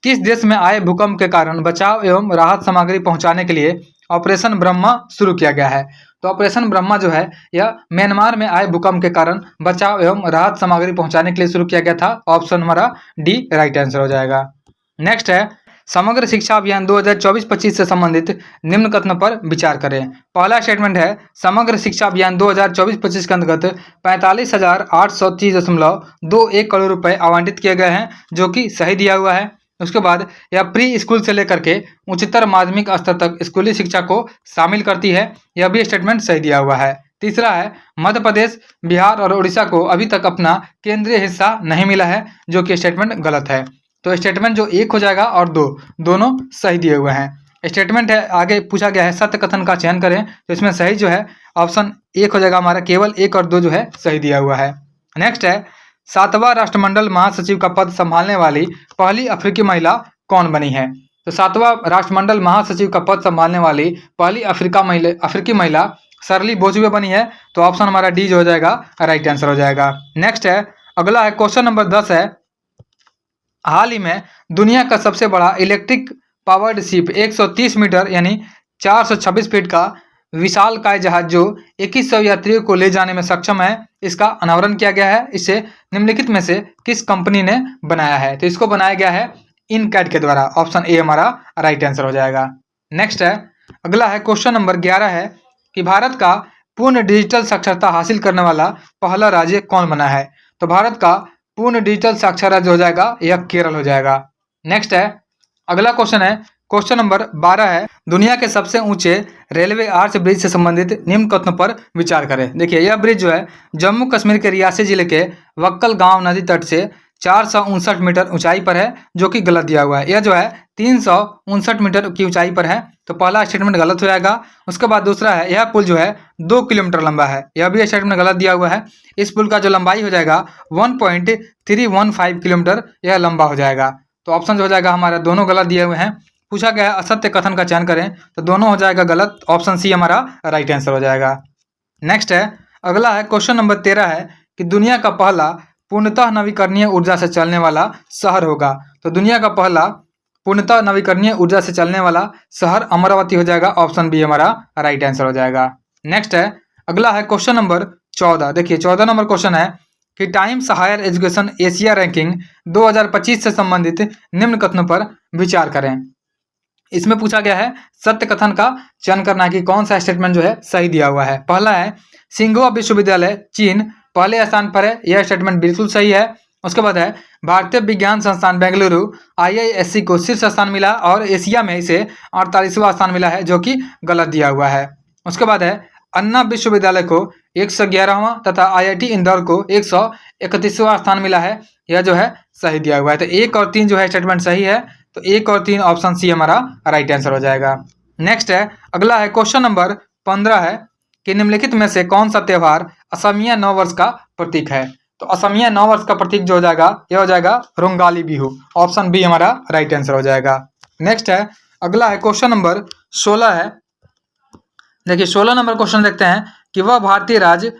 किस देश में आए भूकंप के कारण बचाव एवं राहत सामग्री पहुंचाने के लिए ऑपरेशन ब्रह्मा शुरू किया गया है? तो ऑपरेशन ब्रह्मा जो है यह म्यांमार में आए भूकंप के कारण बचाव एवं राहत सामग्री पहुंचाने के लिए शुरू किया गया था। ऑप्शन हमारा डी राइट आंसर हो जाएगा। नेक्स्ट है, समग्र शिक्षा अभियान 2024-25 से संबंधित निम्न कथनों पर विचार करें। पहला स्टेटमेंट है, समग्र शिक्षा अभियान 2024-25 के अंतर्गत 45,830.21 करोड़ रुपए आवंटित किए गए हैं, जो कि सही दिया हुआ है। उसके बाद यह प्री स्कूल से लेकर के उच्चतर माध्यमिक स्तर तक स्कूली शिक्षा को शामिल करती है। यह भी स्टेटमेंट सही दिया हुआ है। तीसरा है, मध्य प्रदेश, बिहार और उड़ीसा को अभी तक अपना केंद्रीय हिस्सा नहीं मिला है, जो कि स्टेटमेंट गलत है। तो स्टेटमेंट जो 1 हो जाएगा और 2 दोनों सही दिए हुए हैं। स्टेटमेंट है, आगे पूछा गया है सत्य कथन का चयन करें, तो इसमें सही जो है ऑप्शन 1 हो जाएगा हमारा। केवल 1 और 2 जो है सही दिया हुआ है। नेक्स्ट है, 7वां राष्ट्रमंडल महासचिव का पद संभालने वाली पहली अफ्रीकी महिला कौन बनी है? तो 7वां राष्ट्रमंडल महासचिव का पद संभालने वाली पहली अफ्रीकी महिला शर्ली बोजवे बनी है। तो ऑप्शन हमारा डी जो हो जाएगा राइट आंसर हो जाएगा। नेक्स्ट है, अगला है क्वेश्चन नंबर 10 है, हाल ही में दुनिया का सबसे बड़ा इलेक्ट्रिक पावर्ड शिप 130 मीटर यानी 426 फीट का विशालकाय जहाज जो 2100 यात्रियों को ले जाने में सक्षम है, इसका अनावरण किया गया है। इसे निम्नलिखित में से किस कंपनी ने बनाया है? तो इसको बनाया गया है इनकैट के द्वारा। ऑप्शन ए हमारा राइट आंसर हो जाएगा। नेक्स्ट है, अगला है क्वेश्चन नंबर 11 है कि भारत का पूर्ण डिजिटल साक्षरता हासिल करने वाला पहला राज्य कौन बना है? तो भारत का पूर्ण डिजिटल साक्षर राज्य हो जाएगा यह केरल हो जाएगा। नेक्स्ट है, अगला क्वेश्चन है, क्वेश्चन नंबर 12 है, दुनिया के सबसे ऊंचे रेलवे आर्च ब्रिज से संबंधित निम्न कथनों पर विचार करें। देखिए, यह ब्रिज जो है जम्मू कश्मीर के रियासी जिले के वक्कल गांव नदी तट से 459 मीटर ऊंचाई पर है, जो कि गलत दिया हुआ है। यह जो है 359 मीटर की ऊंचाई पर है, तो पहला स्टेटमेंट गलत हो जाएगा। उसके बाद दूसरा है, यह पुल जो है 2 किलोमीटर लंबा है, यह भी स्टेटमेंट गलत दिया हुआ है। इस पुल का जो लंबाई हो जाएगा 1.315 किलोमीटर यह लंबा हो जाएगा। तो ऑप्शन जो हो जाएगा हमारा दोनों गलत दिए हुए हैं। पूछा गया है असत्य कथन का चयन करें, तो दोनों हो जाएगा गलत। ऑप्शन सी हमारा राइट आंसर हो जाएगा। नेक्स्ट है, अगला है क्वेश्चन नंबर 13 है कि दुनिया का पहला पूर्णतः नवीकरणीय ऊर्जा से चलने वाला शहर होगा। तो दुनिया का पहला पूर्णतः नवीकरणीय ऊर्जा से चलने वाला शहर अमरावती हो जाएगा। ऑप्शन बी हमारा राइट आंसर हो जाएगा। नेक्स्ट है, अगला है क्वेश्चन नंबर 14। देखिए, 14 नंबर क्वेश्चन है कि Times Higher Education Asia ranking 2025 से संबंधित निम्न कथनों पर विचार करें। इसमें पूछा गया है सत्य कथन का चयन करना है कि कौन सा स्टेटमेंट जो है सही दिया हुआ है। पहला है, सिंघुआ विश्वविद्यालय चीन पहले स्थान पर है, यह स्टेटमेंट बिल्कुल सही है। उसके बाद है भारतीय विज्ञान संस्थान बेंगलुरु IISc को शीर्ष स्थान मिला और एशिया में इसे 48वां स्थान मिला है, जो कि गलत दिया हुआ है। उसके बाद है अन्ना विश्वविद्यालय को 111वां तथा IIT इंदौर को 131वां स्थान मिला है, यह जो है सही दिया हुआ है। तो 1 और 3 जो है स्टेटमेंट सही है, तो 1 और 3 ऑप्शन सी हमारा राइट आंसर हो जाएगा। नेक्स्ट है, अगला है क्वेश्चन नंबर 15 है कि निम्नलिखित में से कौन सा त्यौहार असमिया नववर्ष का प्रतीक है। तो असमिया नववर्ष का प्रतीक जो हो जाएगा यह हो जाएगा रोंगाली बिहू, ऑप्शन बी हमारा राइट आंसर हो जाएगा। नेक्स्ट है, अगला है क्वेश्चन नंबर 16 है। देखिए 16 नंबर क्वेश्चन देखते हैं कि वह भारतीय राज्य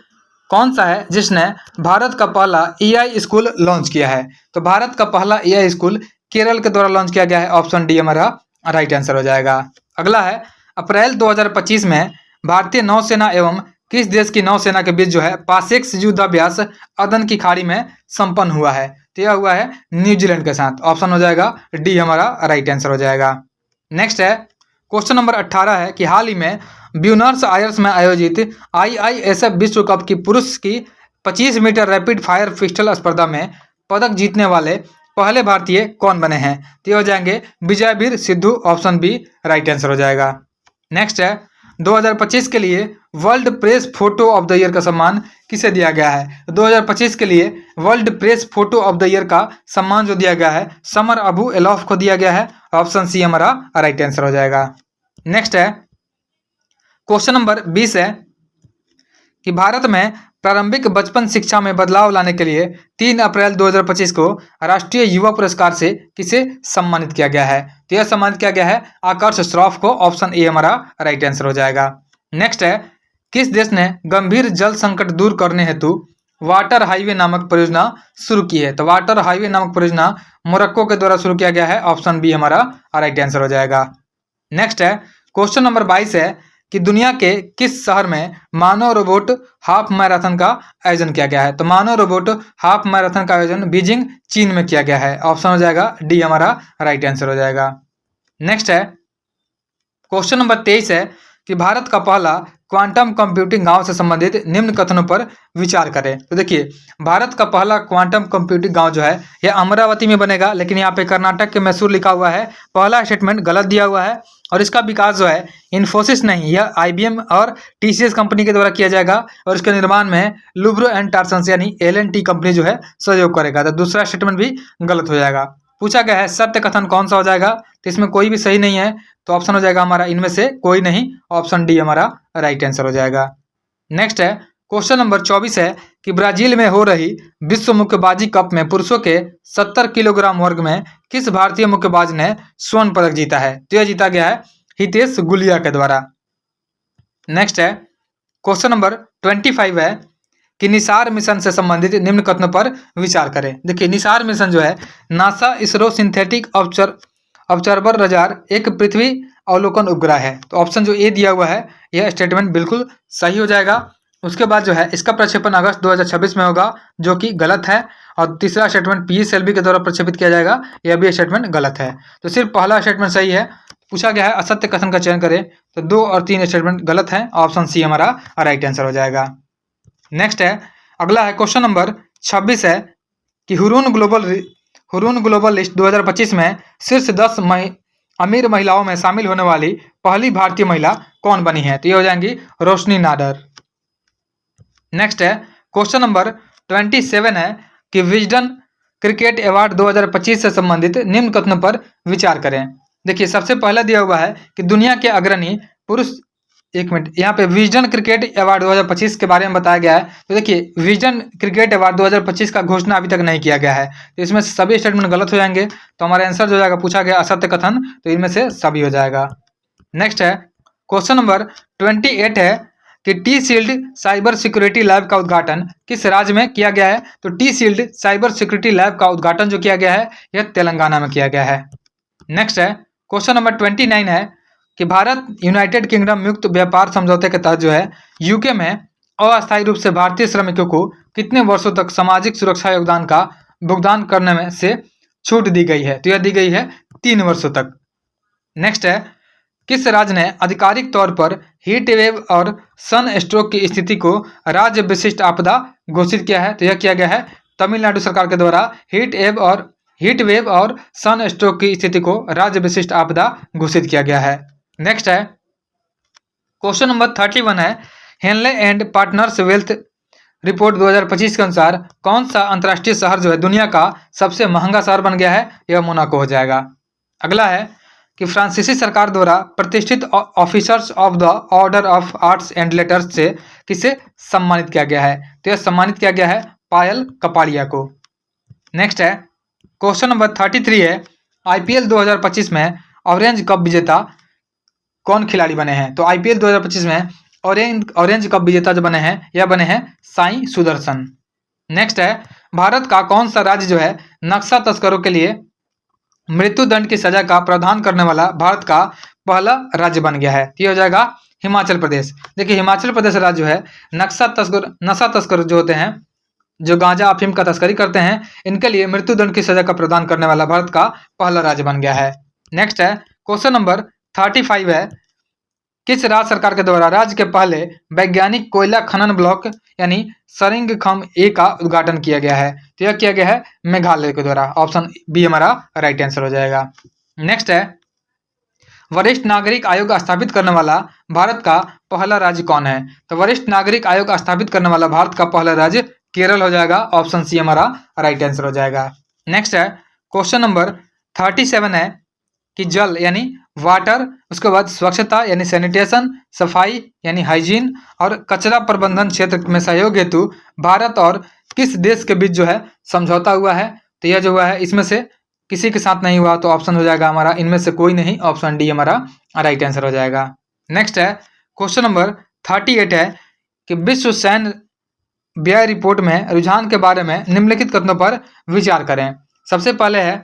कौन सा है जिसने भारत का पहला AI स्कूल लॉन्च किया है। तो भारत का पहला AI स्कूल केरल के द्वारा लॉन्च किया गया है, ऑप्शन डी हमारा राइट आंसर हो जाएगा। अगला है अप्रैल 2025 में भारतीय नौसेना एवं किस देश की नौसेना के बीच जो है पासेक्स युद्धाभ्यास अदन की खाड़ी में संपन्न हुआ है। तो यह हुआ है न्यूजीलैंड के साथ, ऑप्शन हो जाएगा डी हमारा राइट आंसर हो जाएगा। नेक्स्ट है क्वेश्चन नंबर 18 है कि हाल ही में ब्यूनर्स आयर्स में आयोजित IISF विश्व कप की पुरुष की 25 मीटर रैपिड फायर पिस्टल स्पर्धा में पदक जीतने वाले पहले भारतीय कौन बने हैं। तो ये हो जाएंगे Vijayveer Sidhu, option B right answer हो जाएगा। नेक्स्ट है 2025 के लिए World Press Photo of the Year का सम्मान किसे दिया गया है। 2025 के लिए World Press Photo of the Year का सम्मान जो दिया गया है समर अबू एलॉफ को दिया गया है, ऑप्शन सी हमारा राइट आंसर हो जाएगा। नेक्स्ट है क्वेश्चन नंबर 20 है कि भारत में प्रारंभिक बचपन शिक्षा में बदलाव लाने के लिए 3 अप्रैल 2025 को राष्ट्रीय युवा पुरस्कार से किसे सम्मानित किया गया है। तो यह सम्मानित किया गया है आकर्ष श्रॉफ को, ऑप्शन ए हमारा राइट आंसर हो जाएगा। नेक्स्ट है किस देश ने गंभीर जल संकट दूर करने हेतु वाटर हाईवे नामक परियोजना शुरू की है। तो वाटर हाईवे नामक परियोजना मोरक्को के द्वारा शुरू किया गया है, ऑप्शन बी हमारा राइट आंसर हो जाएगा। नेक्स्ट है क्वेश्चन नंबर 22 है कि दुनिया के किस शहर में मानव रोबोट हाफ मैराथन का आयोजन किया गया है। तो मानव रोबोट हाफ मैराथन का आयोजन बीजिंग चीन में किया गया है, ऑप्शन हो जाएगा डी हमारा राइट आंसर हो जाएगा। नेक्स्ट है क्वेश्चन नंबर 23 है कि भारत का पहला क्वांटम कंप्यूटिंग गांव से संबंधित निम्न कथनों पर विचार करें। तो देखिए भारत का पहला क्वांटम कंप्यूटिंग गांव जो है यह अमरावती में बनेगा, लेकिन यहाँ पे कर्नाटक के मैसूर लिखा हुआ है। पहला स्टेटमेंट गलत दिया हुआ है और इसका विकास जो है इन्फोसिस नहीं, यह IBM और TCS कंपनी के द्वारा किया जाएगा और इसके निर्माण में लुब्रो एंड टार्सन्स यानी L&T कंपनी जो है सहयोग करेगा। तो दूसरा स्टेटमेंट भी गलत हो जाएगा। पूछा गया है सत्य कथन कौन सा हो जाएगा, तो इसमें कोई भी सही नहीं है, तो ऑप्शन हो जाएगा हमारा इनमें से कोई नहीं, ऑप्शन डी हमारा राइट आंसर हो जाएगा। नेक्स्ट है क्वेश्चन नंबर 24 है कि ब्राजील में हो रही विश्व मुक्केबाजी कप में पुरुषों के 70 किलोग्राम वर्ग में किस भारतीय मुक्केबाज ने स्वर्ण पदक जीता है। तो यह जीता गया है हितेश गुलिया के द्वारा। नेक्स्ट है क्वेश्चन नंबर 25 है कि निसार मिशन से संबंधित निम्न कथनों पर विचार करें। देखिए निसार मिशन जो है NASA ISRO synthetic observer radar एक पृथ्वी अवलोकन उपग्रह है, तो ऑप्शन जो ए दिया हुआ है यह स्टेटमेंट बिल्कुल सही हो जाएगा। उसके बाद जो है इसका प्रक्षेपण अगस्त 2026 में होगा, जो कि गलत है, और तीसरा स्टेटमेंट PSLV के द्वारा प्रक्षेपित किया जाएगा, यह भी स्टेटमेंट गलत है। तो सिर्फ पहला स्टेटमेंट सही है। पूछा गया है असत्य कथन का चयन करें, तो 2 और 3 स्टेटमेंट गलत है, ऑप्शन सी हमारा राइट आंसर हो जाएगा। नेक्स्ट है अगला है क्वेश्चन नंबर 26 है कि हुरून ग्लोबल लिस्ट 2025 में शीर्ष 10 अमीर महिलाओं में शामिल होने वाली पहली भारतीय महिला कौन बनी है। तो ये हो जाएंगी रोशनी नाडर। नेक्स्ट है क्वेश्चन नंबर 27 है कि विजडन क्रिकेट अवार्ड 2025 से संबंधित निम्न कथनों पर विचार करें। देखिए सबसे पहला दिया हुआ है कि दुनिया के अग्रणी पुरुष, एक मिनट, यहाँ पे विजडन क्रिकेट अवार्ड 2025 के बारे में बताया गया है। तो देखिए विजडन क्रिकेट अवार्ड 2025 का घोषणा अभी तक नहीं किया गया है, तो इसमें सभी स्टेटमेंट गलत हो जाएंगे। तो हमारा आंसर जो जाएगा, पूछा गया असत्य कथन, तो इनमें से सभी हो जाएगा। नेक्स्ट है क्वेश्चन नंबर 28 है कि T shield cyber security lab का उद्घाटन किस राज्य में किया गया है। तो T shield cyber security lab का उद्घाटन जो किया गया है यह तेलंगाना में किया गया है। नेक्स्ट है क्वेश्चन नंबर 29 है कि भारत यूनाइटेड किंगडम मुक्त व्यापार समझौते के तहत जो है यूके में अस्थायी रूप से भारतीय श्रमिकों को कितने वर्षों तक सामाजिक सुरक्षा योगदान का भुगतान करने में से छूट दी गई है। तो यह दी गई है 3 वर्षों तक। नेक्स्ट है किस राज्य ने आधिकारिक तौर पर हीट वेव और सन स्ट्रोक की स्थिति को राज्य विशिष्ट आपदा घोषित किया है। तो यह किया गया है तमिलनाडु सरकार के द्वारा हीट वेव और सन स्ट्रोक की स्थिति को राज्य विशिष्ट आपदा घोषित किया गया है। नेक्स्ट है क्वेश्चन नंबर 31 है Henley and Partners wealth report 2025 के अनुसार कौन सा अंतर्राष्ट्रीय शहर जो है दुनिया का सबसे महंगा शहर बन गया है? यह मोनाको हो जाएगा। अगला है कि फ्रांसीसी सरकार द्वारा प्रतिष्ठित officers of the order of arts and letters से किसे सम्मानित किया गया है? तो यह सम्मानित किया गया है पायल कपाड़िया को। नेक्स्ट है क्वेश्चन नंबर 33 है आईपीएल 2025 में ऑरेंज कप विजेता कौन खिलाड़ी बने हैं? तो आईपीएल 2025 में ऑरेंज कप विजेता जो बने हैं यह बने हैं साई सुदर्शन। नेक्स्ट है भारत का कौन सा राज्य जो है नक्शा तस्करों के लिए मृत्युदंड की सजा का प्रावधान करने वाला भारत का पहला राज्य बन गया है? ये हो जाएगा हिमाचल प्रदेश। देखिए हिमाचल प्रदेश राज्य जो है नशा तस्कर जो होते हैं जो गांजा अफीम का तस्करी करते हैं इनके लिए मृत्युदंड की सजा का प्रदान करने वाला भारत का पहला राज्य बन गया है। नेक्स्ट है क्वेश्चन नंबर 35 है किस राज्य सरकार के द्वारा राज्य के पहले वैज्ञानिक कोयला खनन ब्लॉक यानी सरिंगखम ए का उद्घाटन किया गया है? तो यह किया गया है मेघालय के द्वारा। ऑप्शन बी हमारा राइट आंसर हो जाएगा। नेक्स्ट है वरिष्ठ नागरिक आयोग स्थापित करने वाला भारत का पहला राज्य कौन है? तो वरिष्ठ नागरिक आयोग स्थापित करने वाला भारत का पहला राज्य केरल हो जाएगा। ऑप्शन सी हमारा राइट आंसर हो जाएगा। नेक्स्ट है क्वेश्चन नंबर 37 है कि जल यानी वाटर, उसके बाद स्वच्छता यानी सैनिटेशन, सफाई यानी हाइजीन और कचरा प्रबंधन क्षेत्र में सहयोग हेतु भारत और किस देश के बीच जो है समझौता हुआ है? तो यह जो हुआ है इसमें से किसी के साथ नहीं हुआ तो ऑप्शन हो जाएगा हमारा इनमें से कोई नहीं। ऑप्शन डी हमारा राइट आंसर हो जाएगा। नेक्स्ट है क्वेश्चन नंबर 38 है कि विश्व सैन्य व्यय रिपोर्ट में रुझान के बारे में निम्नलिखित कथनों पर विचार करें। सबसे पहले है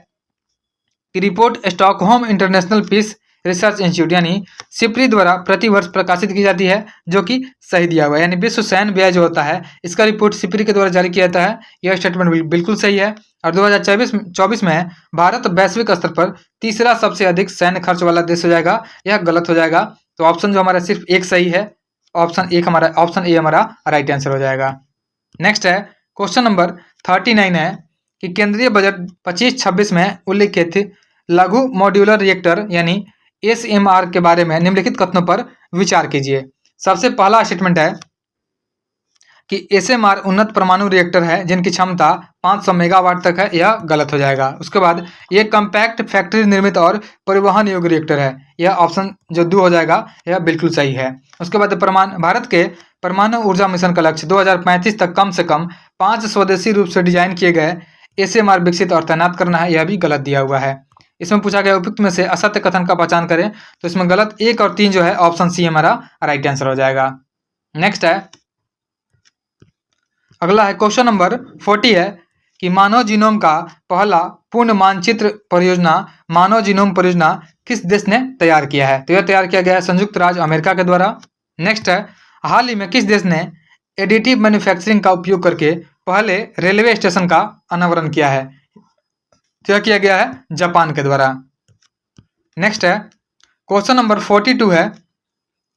कि report Stockholm international peace research institute यानी सिप्री द्वारा प्रतिवर्ष प्रकाशित की जाती है जो कि सही दिया हुआ है। यानी विश्व सैन्य व्यय जो होता है इसका रिपोर्ट सिप्री के द्वारा जारी किया जाता है। यह स्टेटमेंट बिल्कुल सही है। और 2024 में भारत वैश्विक स्तर पर तीसरा सबसे अधिक सैन्य खर्च वाला देश हो जाएगा। यह गलत हो जाएगा। तो ऑप्शन जो हमारा सिर्फ एक सही है। ऑप्शन ए हमारा राइट आंसर हो जाएगा। नेक्स्ट है क्वेश्चन नंबर 39 है कि केंद्रीय बजट 25-26 में उल्लिखित लघु मॉड्यूलर रिएक्टर यानी SMR के बारे में निम्नलिखित कथनों पर विचार कीजिए। सबसे पहला स्टेटमेंट है कि SMR उन्नत परमाणु रिएक्टर है जिनकी क्षमता 500 मेगावाट तक है। यह गलत हो जाएगा। उसके बाद ये कम्पैक्ट फैक्ट्री निर्मित और परिवहन योग्य रिएक्टर है। यह ऑप्शन जो 2 हो जाएगा यह बिल्कुल सही है। उसके बाद भारत के परमाणु ऊर्जा मिशन का लक्ष्य 2035 तक कम से कम 5 स्वदेशी रूप से डिजाइन किए गए SMR विकसित और तैनात करना है। यह भी गलत दिया हुआ है। इसमें पूछा गया उपयुक्त में से असत्य कथन का पहचान करें तो इसमें गलत 1 और 3 जो है ऑप्शन सी हमारा राइट आंसर हो जाएगा। नेक्स्ट है अगला है क्वेश्चन नंबर 40 है कि मानव जीनोम का पहला पूर्ण मानचित्र परियोजना मानव जीनोम परियोजना किस देश ने तैयार किया है? तो यह तैयार किया गया है संयुक्त राज्य अमेरिका के द्वारा। नेक्स्ट है हाल ही में किस देश ने एडिटिव मैन्युफैक्चरिंग का उपयोग करके पहले रेलवे स्टेशन का अनावरण किया है? क्या किया गया है? जापान के द्वारा। नेक्स्ट है क्वेश्चन नंबर 42 है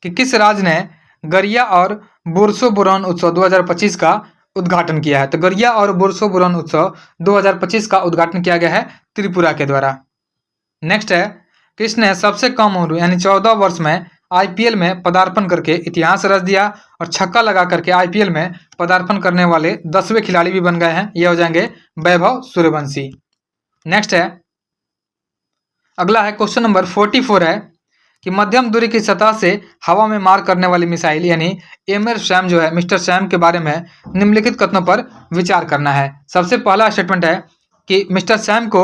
कि किस राज्य ने गरिया और बुरसोबुरन उत्सव 2025 का उद्घाटन किया है? तो गरिया और बुरसोबुरन उत्सव 2025 का उद्घाटन किया गया है त्रिपुरा के द्वारा। नेक्स्ट है किसने सबसे कम उम्र यानी 14 वर्ष में आईपीएल में पदार्पण करके इतिहास रच दिया और छक्का लगा करके आईपीएल में पदार्पण करने वाले 10वें खिलाड़ी भी बन गए हैं? ये हो जाएंगे वैभव सूर्यवंशी। नेक्स्ट है अगला है क्वेश्चन नंबर 44 है कि मध्यम दूरी की सतह से हवा में मार करने वाली मिसाइल यानी एमआर सैम जो है मिस्टर सैम के बारे में निम्नलिखित कथनों पर विचार करना है। सबसे पहला स्टेटमेंट है कि मिस्टर सैम को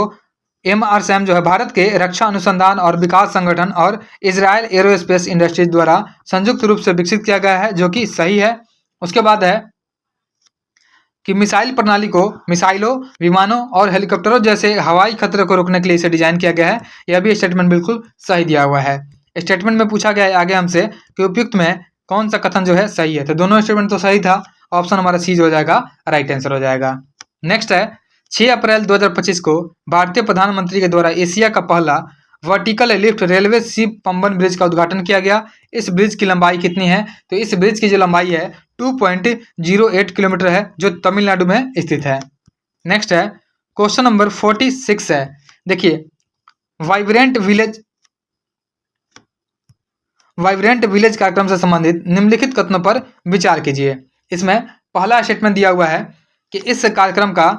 एमआर सैम जो है भारत के रक्षा अनुसंधान और विकास संगठन और इजराइल एरोस्पेस इंडस्ट्रीज द्वारा संयुक्त रूप से विकसित किया गया है जो कि सही है। उसके बाद है कि मिसाइल प्रणाली को मिसाइलों, विमानों और हेलीकॉप्टरों जैसे हवाई खतरे को रोकने के लिए इसे डिजाइन किया गया है। यह भी स्टेटमेंट बिल्कुल सही दिया हुआ है। स्टेटमेंट में पूछा गया है आगे हमसे कि उपयुक्त में कौन सा कथन जो है सही है? तो दोनों स्टेटमेंट तो सही था। ऑप्शन हमारा सी हो जाएगा राइट आंसर हो जाएगा। नेक्स्ट है 6 अप्रैल 2025 को भारतीय प्रधानमंत्री के द्वारा एशिया का पहला vertical lift railway ship Pamban bridge का उद्घाटन किया गया। इस ब्रिज की लंबाई कितनी है? तो इस ब्रिज की जो लंबाई है 2.08 किलोमीटर है जो तमिलनाडु में स्थित है। नेक्स्ट है क्वेश्चन नंबर 46 है। देखिए, वाइब्रेंट विलेज कार्यक्रम से संबंधित निम्नलिखित कथनों पर विचार कीजिए। इसमें पहला स्टेटमेंट दिया हुआ है कि इस कार्यक्रम का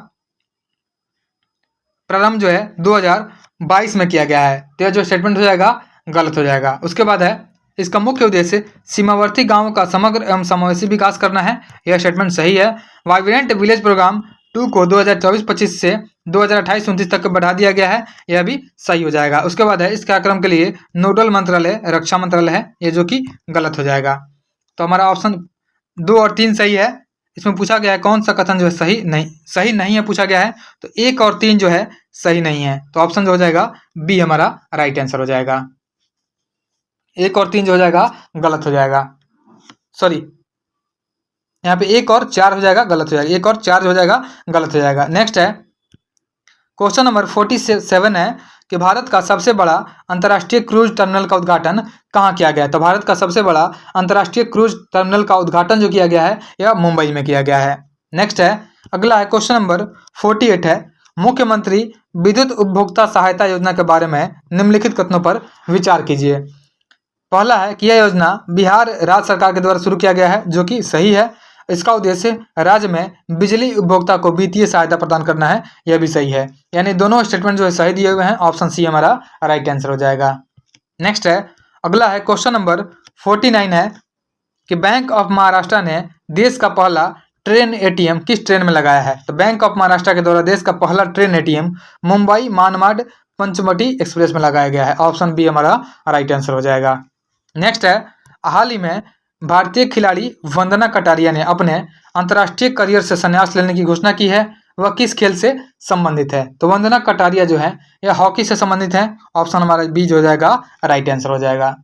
प्रारंभ जो है 2022 में किया गया है, तो यह जो स्टेटमेंट हो जाएगा गलत हो जाएगा। उसके बाद है इसका मुख्य उद्देश्य सीमावर्ती गांवों का समग्र एवं समावेशी विकास करना है, यह स्टेटमेंट सही है। वाइब्रेंट विलेज प्रोग्राम 2 को 2024-25 से 2028-29 तक बढ़ा दिया गया है, यह भी सही हो जाएगा। उसके बाद है इस कार्यक्रम के लिए नोडल मंत्रालय रक्षा मंत्रालय है, ये जो कि गलत हो जाएगा। तो हमारा ऑप्शन 2 और 3 सही है। इसमें पूछा गया है कौन सा कथन जो है सही नहीं है पूछा गया है, तो 1 और 3 जो है सही नहीं है, तो ऑप्शन जो हो जाएगा बी हमारा राइट आंसर हो जाएगा। 1 और 3 जो हो जाएगा गलत हो जाएगा, सॉरी यहाँ पे 1 और 4 हो जाएगा गलत हो जाएगा, 1 और 4 हो जाएगा गलत हो जाएगा। नेक्स्ट है क्वेश्चन नंबर 47 है कि भारत का सबसे बड़ा अंतर्राष्ट्रीय क्रूज टर्मिनल का उद्घाटन कहाँ किया गया है। तो भारत का सबसे बड़ा अंतर्राष्ट्रीय क्रूज टर्मिनल का उद्घाटन जो किया गया है यह मुंबई में किया गया है। नेक्स्ट है अगला है क्वेश्चन नंबर 48 है, मुख्यमंत्री विद्युत उपभोक्ता सहायता योजना के बारे में निम्नलिखित कथनों पर विचार कीजिए। पहला है कि यह योजना बिहार राज्य सरकार के द्वारा शुरू किया गया है, जो कि सही है। इसका उद्देश्य राज्य में बिजली उपभोक्ता को वित्तीय सहायता प्रदान करना है, यह भी सही है। यानी दोनों स्टेटमेंट जो है सही दिए हुए हैं, ऑप्शन सी हमारा राइट आंसर हो जाएगा। नेक्स्ट है अगला है क्वेश्चन नंबर 49 है कि बैंक ऑफ महाराष्ट्र ने देश का पहला ट्रेन एटीएम किस ट्रेन में लगाया है। तो बैंक ऑफ महाराष्ट्र के द्वारा देश का पहला train ATM Mumbai Manmad Panchvati express में लगाया गया है, ऑप्शन बी हमारा राइट आंसर हो जाएगा। नेक्स्ट है हाल ही में भारतीय खिलाड़ी वंदना कटारिया ने अपने अंतर्राष्ट्रीय करियर से संन्यास लेने की घोषणा की है, वह किस खेल से संबंधित है। तो वंदना कटारिया जो है यह हॉकी से संबंधित है, ऑप्शन हमारा बी हो जाएगा राइट आंसर हो जाएगा।